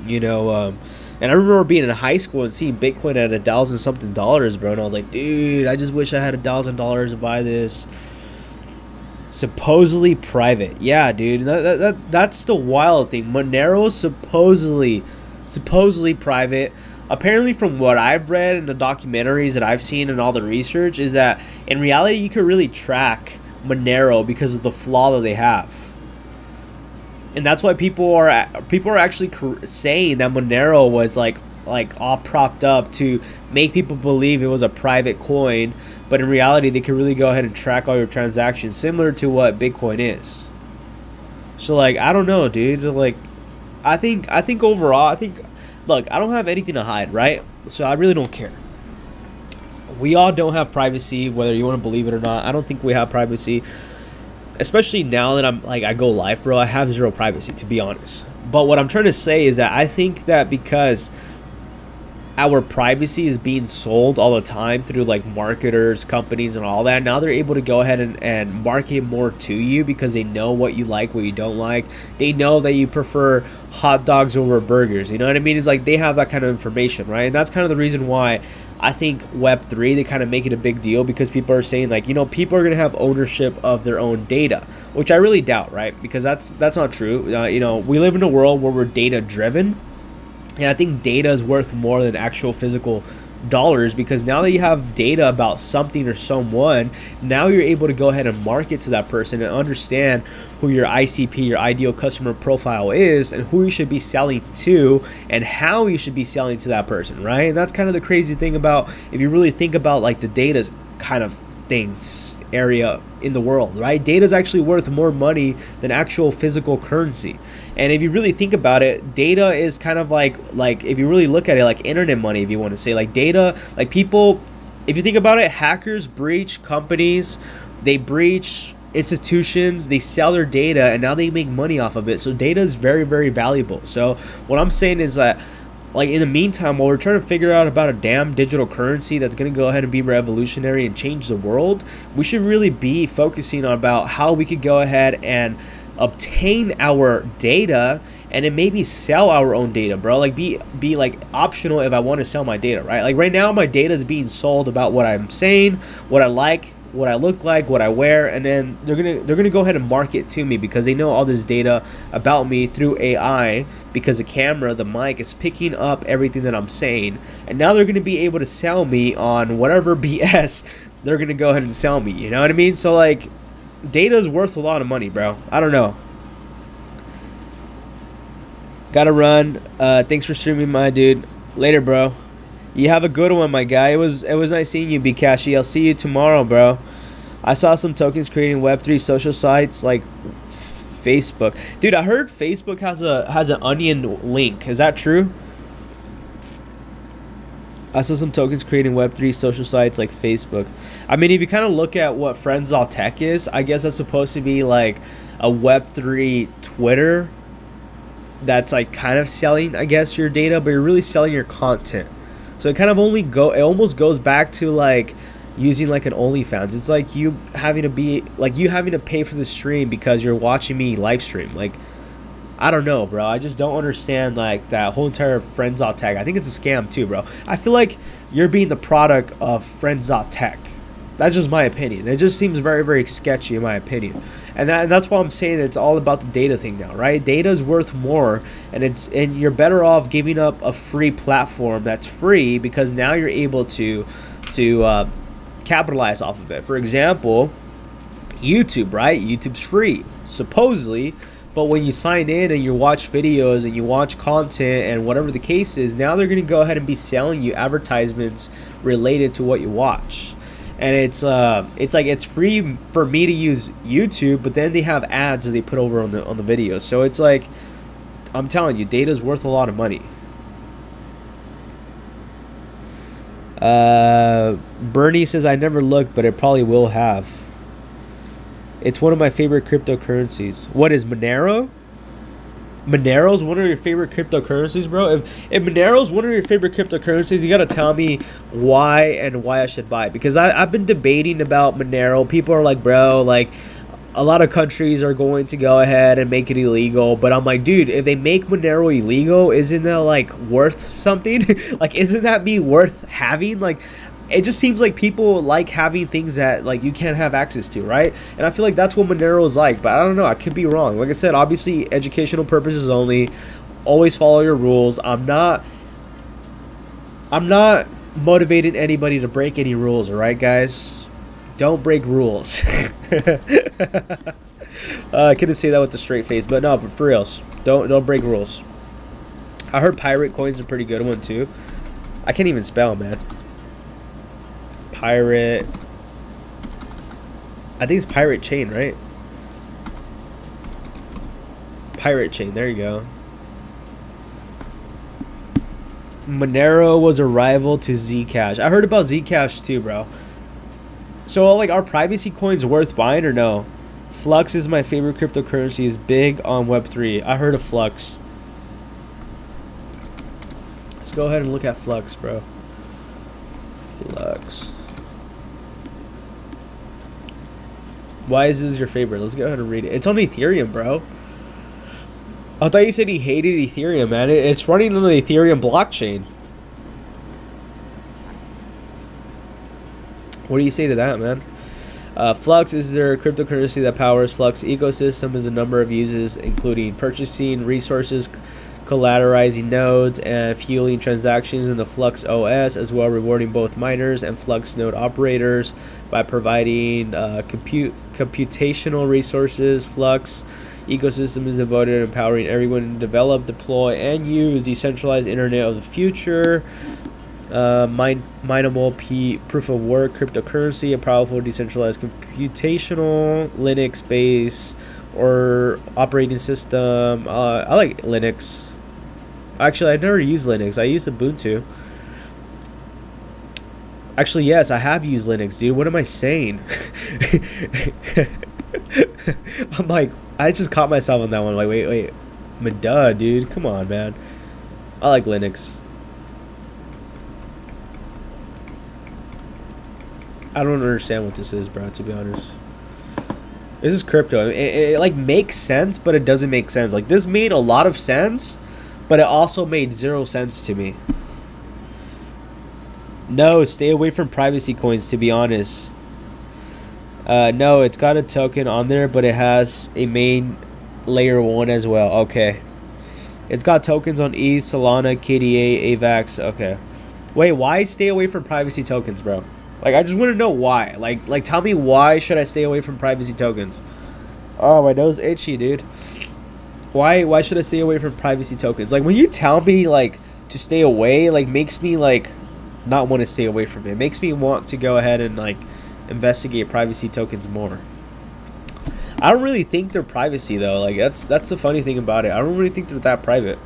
Speaker 1: you know, And I remember being in high school and seeing Bitcoin at $1,000 something, bro. And I was like, dude, I just wish I had $1,000 to buy this. Supposedly private. Yeah, dude. That's the wild thing. Monero supposedly private. Apparently, from what I've read in the documentaries that I've seen and all the research, is that in reality you could really track Monero because of the flaw that they have. And that's why people are actually saying that Monero was like all propped up to make people believe it was a private coin, but in reality they could really go ahead and track all your transactions, similar to what Bitcoin is. So like, I don't know, dude. Like, I think overall, look, I don't have anything to hide, right? So I really don't care. We all don't have privacy, whether you want to believe it or not. I don't think we have privacy. Especially now that I go live, bro, I have zero privacy, to be honest. But what I'm trying to say is that I think that because our privacy is being sold all the time through like marketers, companies, and all that, now they're able to go ahead and market more to you because they know what you like, what you don't like. They know that you prefer hot dogs over burgers. You know what I mean? It's like they have that kind of information, right? And that's kind of the reason why I think Web3, they kind of make it a big deal, because people are saying like, people are going to have ownership of their own data, which I really doubt, right? Because that's not true. We live in a world where we're data driven, and I think data is worth more than actual physical dollars, because now that you have data about something or someone, now you're able to go ahead and market to that person and understand who your ICP, your ideal customer profile is, and who you should be selling to and how you should be selling to that person, right? And that's kind of the crazy thing about, if you really think about like the data kind of things area in the world, right? Data is actually worth more money than actual physical currency. And if you really think about it, data is kind of like if you really look at it, like internet money, if you want to say, like data, like people, if you think about it, hackers breach companies, they breach institutions, they sell their data, and now they make money off of it. So data is very, very valuable. So what I'm saying is that, like, in the meantime, while we're trying to figure out about a damn digital currency that's going to go ahead and be revolutionary and change the world, we should really be focusing on about how we could go ahead and obtain our data and then maybe sell our own data, bro. Like, be like optional if I want to sell my data, right? Like right now, my data is being sold about what I'm saying, what I like, what I look like, what I wear, and then they're gonna go ahead and market to me because they know all this data about me through AI, because the camera, the mic is picking up everything that I'm saying, and now they're gonna be able to sell me on whatever BS they're gonna go ahead and sell me. You know what I mean? So like, data is worth a lot of money, bro. I don't know. Gotta run. Thanks for streaming, my dude. Later, bro. You have a good one, my guy. It was nice seeing you, Bkashi. I'll see you tomorrow, bro. I saw some tokens creating Web3 social sites like Facebook. Dude, I heard Facebook has an onion link. Is that true? I saw some tokens creating Web3 social sites like Facebook. I mean, if you kind of look at what Friends.tech is, I guess that's supposed to be like a Web3 Twitter that's like kind of selling, I guess, your data, but you're really selling your content. So it kind of it almost goes back to like using like an OnlyFans. It's like you having to pay for the stream because you're watching me live stream. Like, I don't know, bro. I just don't understand like that whole entire Friends.tech. I think it's a scam too, bro. I feel like you're being the product of Friends.tech. That's just my opinion. It just seems very, very sketchy in my opinion. And that's why I'm saying it's all about the data thing now, right? Data is worth more, and you're better off giving up a free platform that's free, because now you're able to capitalize off of it. For example, YouTube, right? YouTube's free, supposedly, but when you sign in and you watch videos and you watch content and whatever the case is, now they're going to go ahead and be selling you advertisements related to what you watch. And it's like it's free for me to use YouTube, but then they have ads that they put over on the videos. So it's like, I'm telling you, data is worth a lot of money. Bernie says, I never looked, but it probably will have. It's one of my favorite cryptocurrencies. What is Monero? Monero's one of your favorite cryptocurrencies, bro? If Monero's one of your favorite cryptocurrencies, you gotta tell me why I should buy it. Because I've been debating about Monero. People are like, bro, like, a lot of countries are going to go ahead and make it illegal, but I'm like, dude, if they make Monero illegal, isn't that like worth something? Like, isn't that me worth having? Like, it just seems like people like having things that like you can't have access to, right? And I feel like that's what Monero is like, but I don't know, I could be wrong. Like I said, obviously educational purposes only. Always follow your rules. I'm not motivating anybody to break any rules, all right, guys? Don't break rules. I couldn't say that with a straight face, but no, but for reals, don't break rules. I heard pirate coin's a pretty good one too. I can't even spell, man. Pirate. I think it's pirate chain, right? Pirate chain. There you go. Monero was a rival to Zcash. I heard about Zcash too, bro. So, like, are privacy coins worth buying or no? Flux is my favorite cryptocurrency. Is big on Web3. I heard of Flux. Let's go ahead and look at Flux, bro. Flux. Why is this your favorite? Let's go ahead and read it. It's on Ethereum, bro. I thought you said he hated Ethereum, man. It's running on the Ethereum blockchain. What do you say to that, man? Flux is their cryptocurrency that powers Flux ecosystem is a number of uses, including purchasing resources, collateralizing nodes, and fueling transactions in the Flux OS, as well rewarding both miners and Flux node operators by providing computational resources. Flux ecosystem is devoted to empowering everyone to develop, deploy, and use decentralized internet of the future. Mineable proof of work cryptocurrency, a powerful decentralized computational Linux base or operating system. I like Linux. Actually, I never used Linux. I used Ubuntu. Actually, yes, I have used Linux, dude. What am I saying? I'm like, I just caught myself on that one. Like, wait. Duh, dude. Come on, man. I like Linux. I don't understand what this is, bro, to be honest. This is crypto. It like makes sense, but it doesn't make sense. Like, this made a lot of sense, but it also made 0 sense to me. No, stay away from privacy coins, to be honest. No, it's got a token on there, but it has a main layer 1 as well. Okay. It's got tokens on ETH, Solana, KDA, AVAX. Okay. Wait, why stay away from privacy tokens, bro? Like, I just want to know why. Like, tell me why should I stay away from privacy tokens? Oh, my nose itchy, dude. Why should I stay away from privacy tokens? Like, when you tell me, like, to stay away, like, makes me, like, not want to stay away from it. It makes me want to go ahead and, like, investigate privacy tokens more. I don't really think they're privacy, though. Like, that's the funny thing about it. I don't really think they're that private.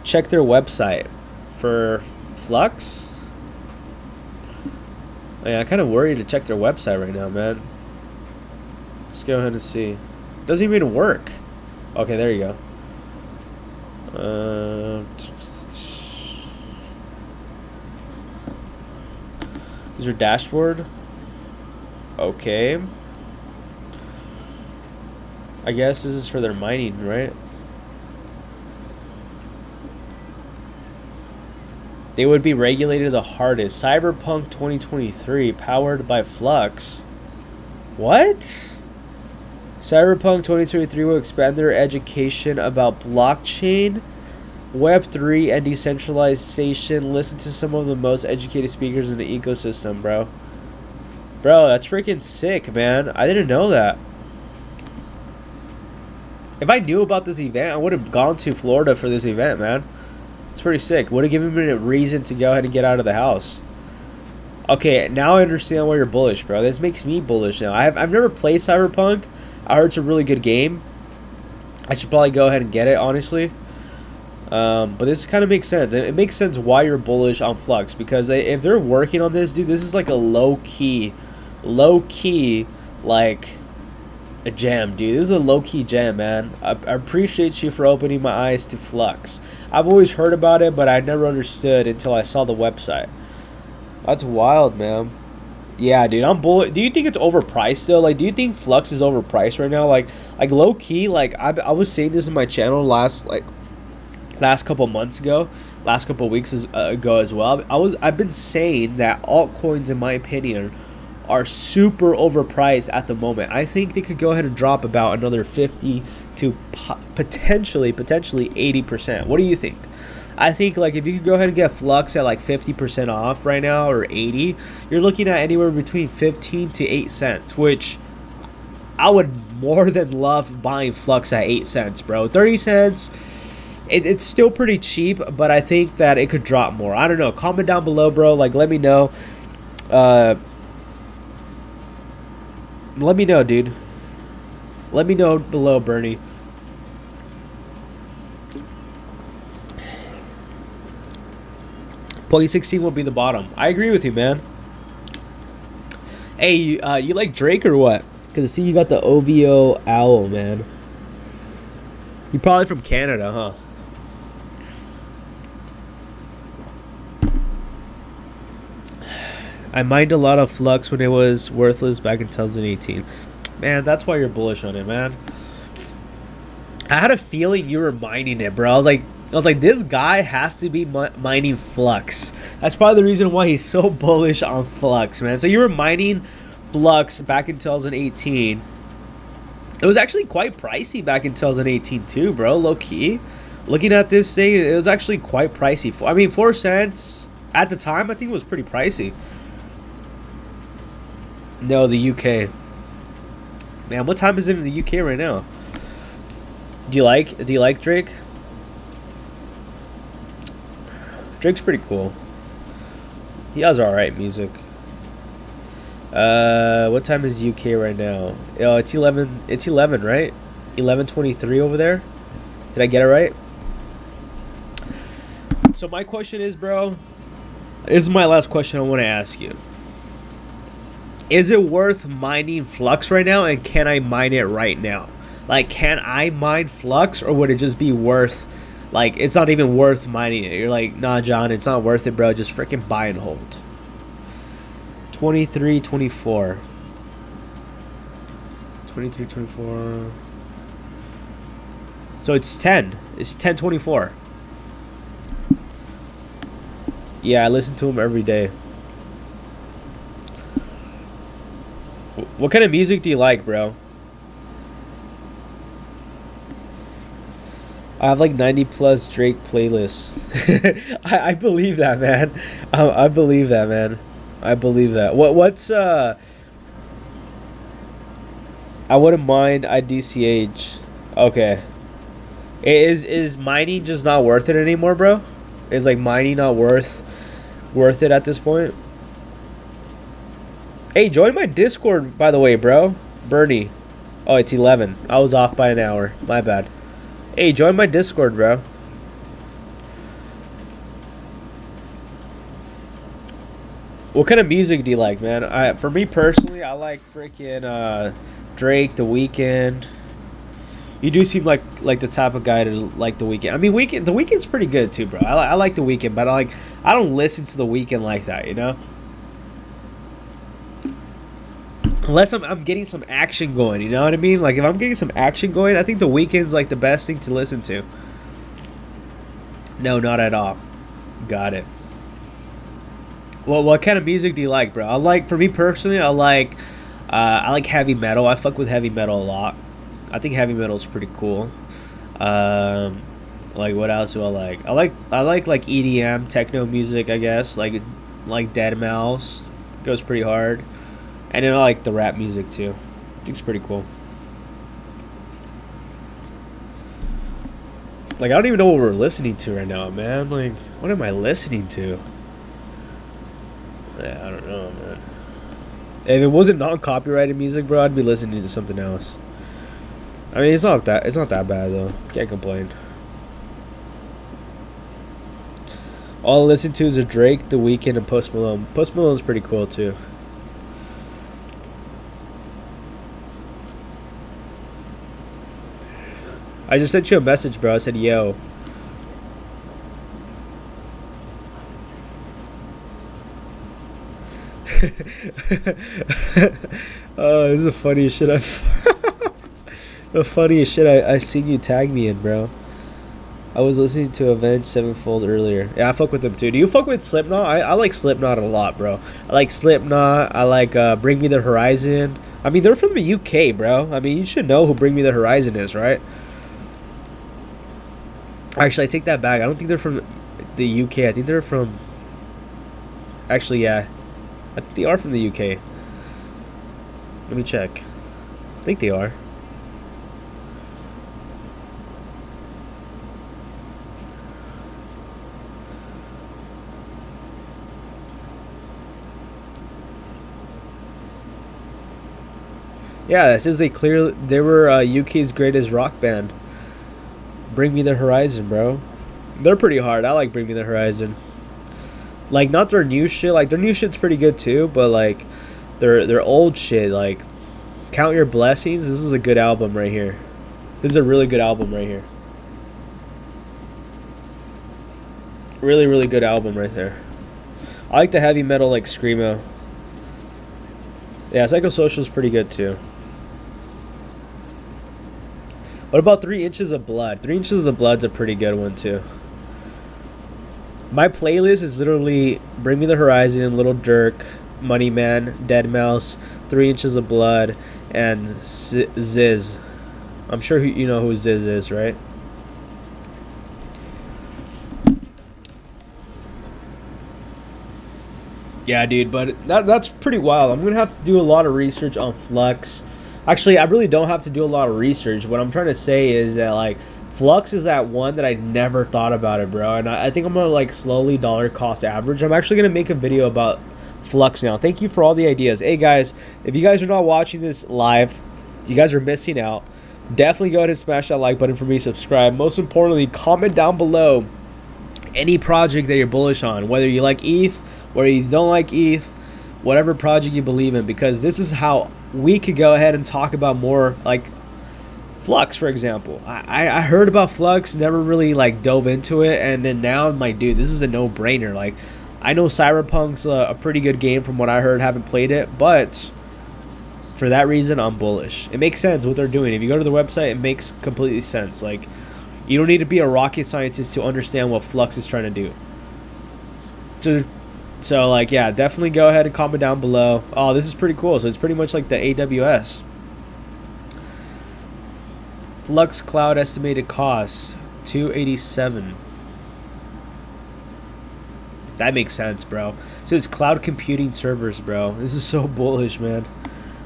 Speaker 1: Check their website for Flux. Yeah, I'm kind of worried to check their website right now, man. Let's go ahead and see. Doesn't even work. Okay, there you go. Is your dashboard? Okay. I guess this is for their mining, right? They would be regulated the hardest. Cyberpunk 2023, powered by Flux. What? Cyberpunk 2023 will expand their education about blockchain, Web3, and decentralization. Listen to some of the most educated speakers in the ecosystem, bro. Bro, that's freaking sick, man. I didn't know that. If I knew about this event, I would have gone to Florida for this event, man. It's pretty sick. Would have given me a reason to go ahead and get out of the house. Okay, now I understand why you're bullish, bro. This makes me bullish now. I've never played Cyberpunk. I heard it's a really good game. I should probably go ahead and get it, honestly. But this kind of makes sense. It makes sense why you're bullish on Flux. Because if they're working on this, dude, this is like a low-key, like, a gem, dude. This is a low-key gem, man. I appreciate you for opening my eyes to Flux. I've always heard about it, but I never understood until I saw the website. That's wild, man. Yeah, dude, I'm bullish. Do you think it's overpriced though? Like, do you think Flux is overpriced right now? Like low key. Like, I was saying this in my channel last couple months ago, last couple weeks ago as well. I've been saying that altcoins, in my opinion, are super overpriced at the moment. I think they could go ahead and drop about another 50 to potentially 80%. What do you think? I think like if you could go ahead and get Flux at like 50% off right now or 80, you're looking at anywhere between 15 to 8 cents, which I would more than love buying Flux at 8 cents, bro. 30 cents, it's still pretty cheap, but I think that it could drop more. I don't know. Comment down below, bro. Like, let me know. Let me know, dude. Let me know below, Bernie. Point 16 will be the bottom. I agree with you, man. Hey, you like Drake or what? Because I see you got the OVO owl, man. You're probably from Canada, huh? I mined a lot of Flux when it was worthless back in 2018. Man, that's why you're bullish on it, man. I had a feeling you were mining it, bro. I was like, this guy has to be mining Flux. That's probably the reason why he's so bullish on Flux, man. So you were mining Flux back in 2018. It was actually quite pricey back in 2018 too, bro. Low key. Looking at this thing, it was actually quite pricey. I mean, 4 cents at the time, I think it was pretty pricey. No, the UK. Man, what time is it in the UK right now? Do you like Drake? Drake's pretty cool. He has alright music. What time is UK right now? Oh, it's 11. It's 11, right? 11:23 over there. Did I get it right? So my question is, bro. This is my last question I want to ask you. Is it worth mining Flux right now, and can I mine it right now? Like, can I mine Flux, or would it just be worth, like, it's not even worth mining it? You're like, nah, John, it's not worth it, bro. Just freaking buy and hold. 23.24. 23.24. So it's 10. It's 10.24. Yeah, I listen to him every day. What kind of music do you like, bro? I have like 90 plus Drake playlists. I believe that, man. I believe that, man. I believe that. What's I wouldn't mind IDCH. Okay. Is mining just not worth it anymore, bro? Is like mining not worth it at this point? Hey, join my Discord, by the way, bro. Bernie. Oh, it's 11. I was off by an hour. My bad. Hey, join my Discord, bro. What kind of music do you like, man? For me personally, I like freaking Drake, The Weeknd. You do seem like the type of guy to like The Weeknd. I mean, The Weeknd's pretty good too, bro. I like The Weeknd, but I don't listen to The Weeknd like that, you know? Unless I'm getting some action going, you know what I mean? Like, if I'm getting some action going, I think The Weeknd's like the best thing to listen to. No, not at all. Got it. Well, what kind of music do you like, bro? For me personally, I like heavy metal. I fuck with heavy metal a lot. I think heavy metal is pretty cool. Like, what else do I like? I like EDM, techno music, I guess. Like Dead Mouse goes pretty hard. And then I like the rap music too. I think it's pretty cool. Like, I don't even know what we're listening to right now, man. Like, what am I listening to? Yeah, I don't know, man. If it wasn't non-copyrighted music, bro, I'd be listening to something else. I mean, it's not that bad though. Can't complain. All I listen to is a Drake, The Weeknd, and Post Malone. Post Malone's pretty cool too. I just sent you a message, bro. I said, yo. Oh, this is the funniest shit the funniest shit I seen you tag me in, bro. I was listening to Avenged Sevenfold earlier. Yeah, I fuck with them too. Do you fuck with Slipknot? I like Slipknot a lot, bro. I like Slipknot. I like Bring Me the Horizon. I mean, they're from the UK, bro. I mean, you should know who Bring Me the Horizon is, right? Actually, I take that back. I don't think they're from the UK. I think they're from... Actually, yeah. I think they are from the UK. Let me check. I think they are. Yeah, it says they were UK's greatest rock band. Bring Me the Horizon, bro. They're pretty hard. I like Bring Me the Horizon. Like, not their new shit. Like, their new shit's pretty good too, but like their old shit, like Count Your Blessings, this is a good album right here. This is a really good album right here. Really, really good album right there. I like the heavy metal, like Screamo. Yeah, Psychosocial is pretty good too. What about 3 Inches of Blood? 3 Inches of Blood's a pretty good one too. My playlist is literally Bring Me the Horizon, Little Dirk, Money Man, Deadmau5, 3 Inches of Blood, and Ziz. I'm sure you know who Ziz is, right? Yeah, dude, but that's pretty wild. I'm going to have to do a lot of research on Flux. Actually, I really don't have to do a lot of research. What I'm trying to say is that, like, Flux is that one that I never thought about it, bro. And I think I'm going to, like, slowly dollar cost average. I'm actually going to make a video about Flux now. Thank you for all the ideas. Hey, guys, if you guys are not watching this live, you guys are missing out. Definitely go ahead and smash that like button for me, subscribe. Most importantly, comment down below any project that you're bullish on, whether you like ETH, whether you don't like ETH, whatever project you believe in, because this is how we could go ahead and talk about more, like Flux, for example. I heard about Flux, never really like dove into it, and then now I'm like, dude, this is a no-brainer. Like, I know Cyberpunk's a pretty good game from what I heard, haven't played it, but for that reason, I'm bullish. It makes sense what they're doing. If you go to the website, it makes completely sense. Like, you don't need to be a rocket scientist to understand what Flux is trying to do. So, like, yeah, definitely go ahead and comment down below. Oh, this is pretty cool. So it's pretty much like the AWS. Flux Cloud estimated cost $287. That makes sense, bro. So it's cloud computing servers, bro. This is so bullish, man.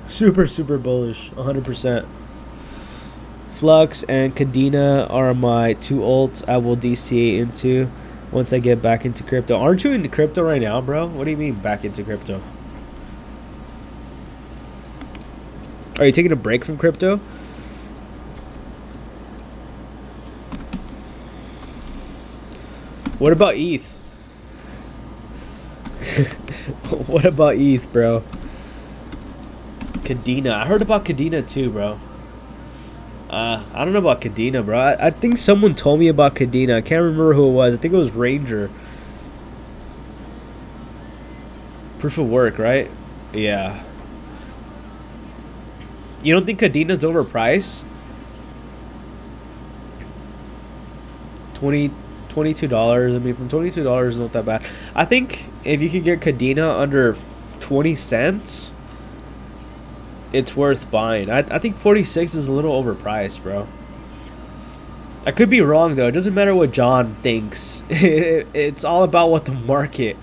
Speaker 1: Super, super bullish. 100%. Flux and Kadena are my 2 alts I will DCA into once I get back into crypto. Aren't you into crypto right now, bro? What do you mean back into crypto? Are you taking a break from crypto? What about ETH? What about ETH, bro? Kadena. I heard about Kadena too, bro. I don't know about Kadena, bro. I think someone told me about Kadena. I can't remember who it was. I think it was Ranger. Proof of work, right? Yeah. You don't think Kadena's overpriced? $22. I mean, from $22 is not that bad. I think if you could get Kadena under 20 cents, it's worth buying. I think 46 is a little overpriced, bro. I could be wrong, though. It doesn't matter what John thinks. It's all about what the market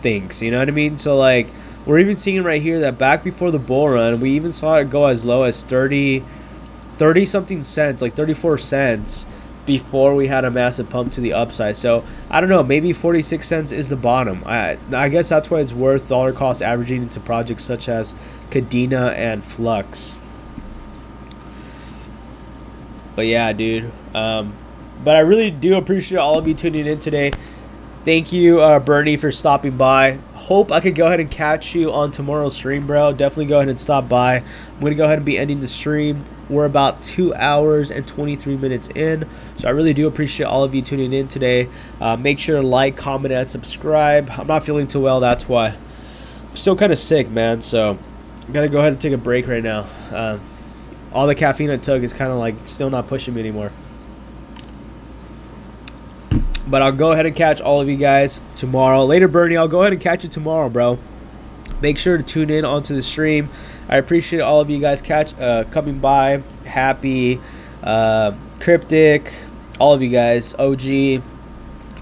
Speaker 1: thinks. You know what I mean? So, like, we're even seeing right here that back before the bull run, we even saw it go as low as 30-something cents, like 34 cents, before we had a massive pump to the upside. So, I don't know. Maybe 46 cents is the bottom. I guess that's why it's worth dollar cost averaging into projects such as Kadena and Flux. But yeah, dude. But I really do appreciate all of you tuning in today. Thank you, Bernie, for stopping by. Hope I could go ahead and catch you on tomorrow's stream, bro. Definitely go ahead and stop by. I'm going to go ahead and be ending the stream. We're about 2 hours and 23 minutes in. So I really do appreciate all of you tuning in today. Make sure to like, comment, and subscribe. I'm not feeling too well, that's why. still kind of sick, man. So gotta go ahead and take a break right now. All the caffeine I took is kind of like still not pushing me anymore. But I'll go ahead and catch all of you guys tomorrow. Later, Bernie, I'll go ahead and catch you tomorrow, bro. Make sure to tune in onto the stream. I appreciate all of you guys coming by. Happy, Cryptic, all of you guys, OG.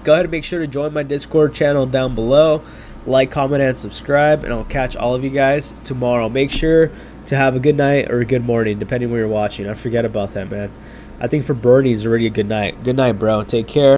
Speaker 1: Go ahead and make sure to join my Discord channel down below. Like, comment, and subscribe. And I'll catch all of you guys tomorrow. Make sure to have a good night or a good morning, depending where you're watching. I forget about that, man. I think for Bernie, it's already a good night. Good night, bro. Take care.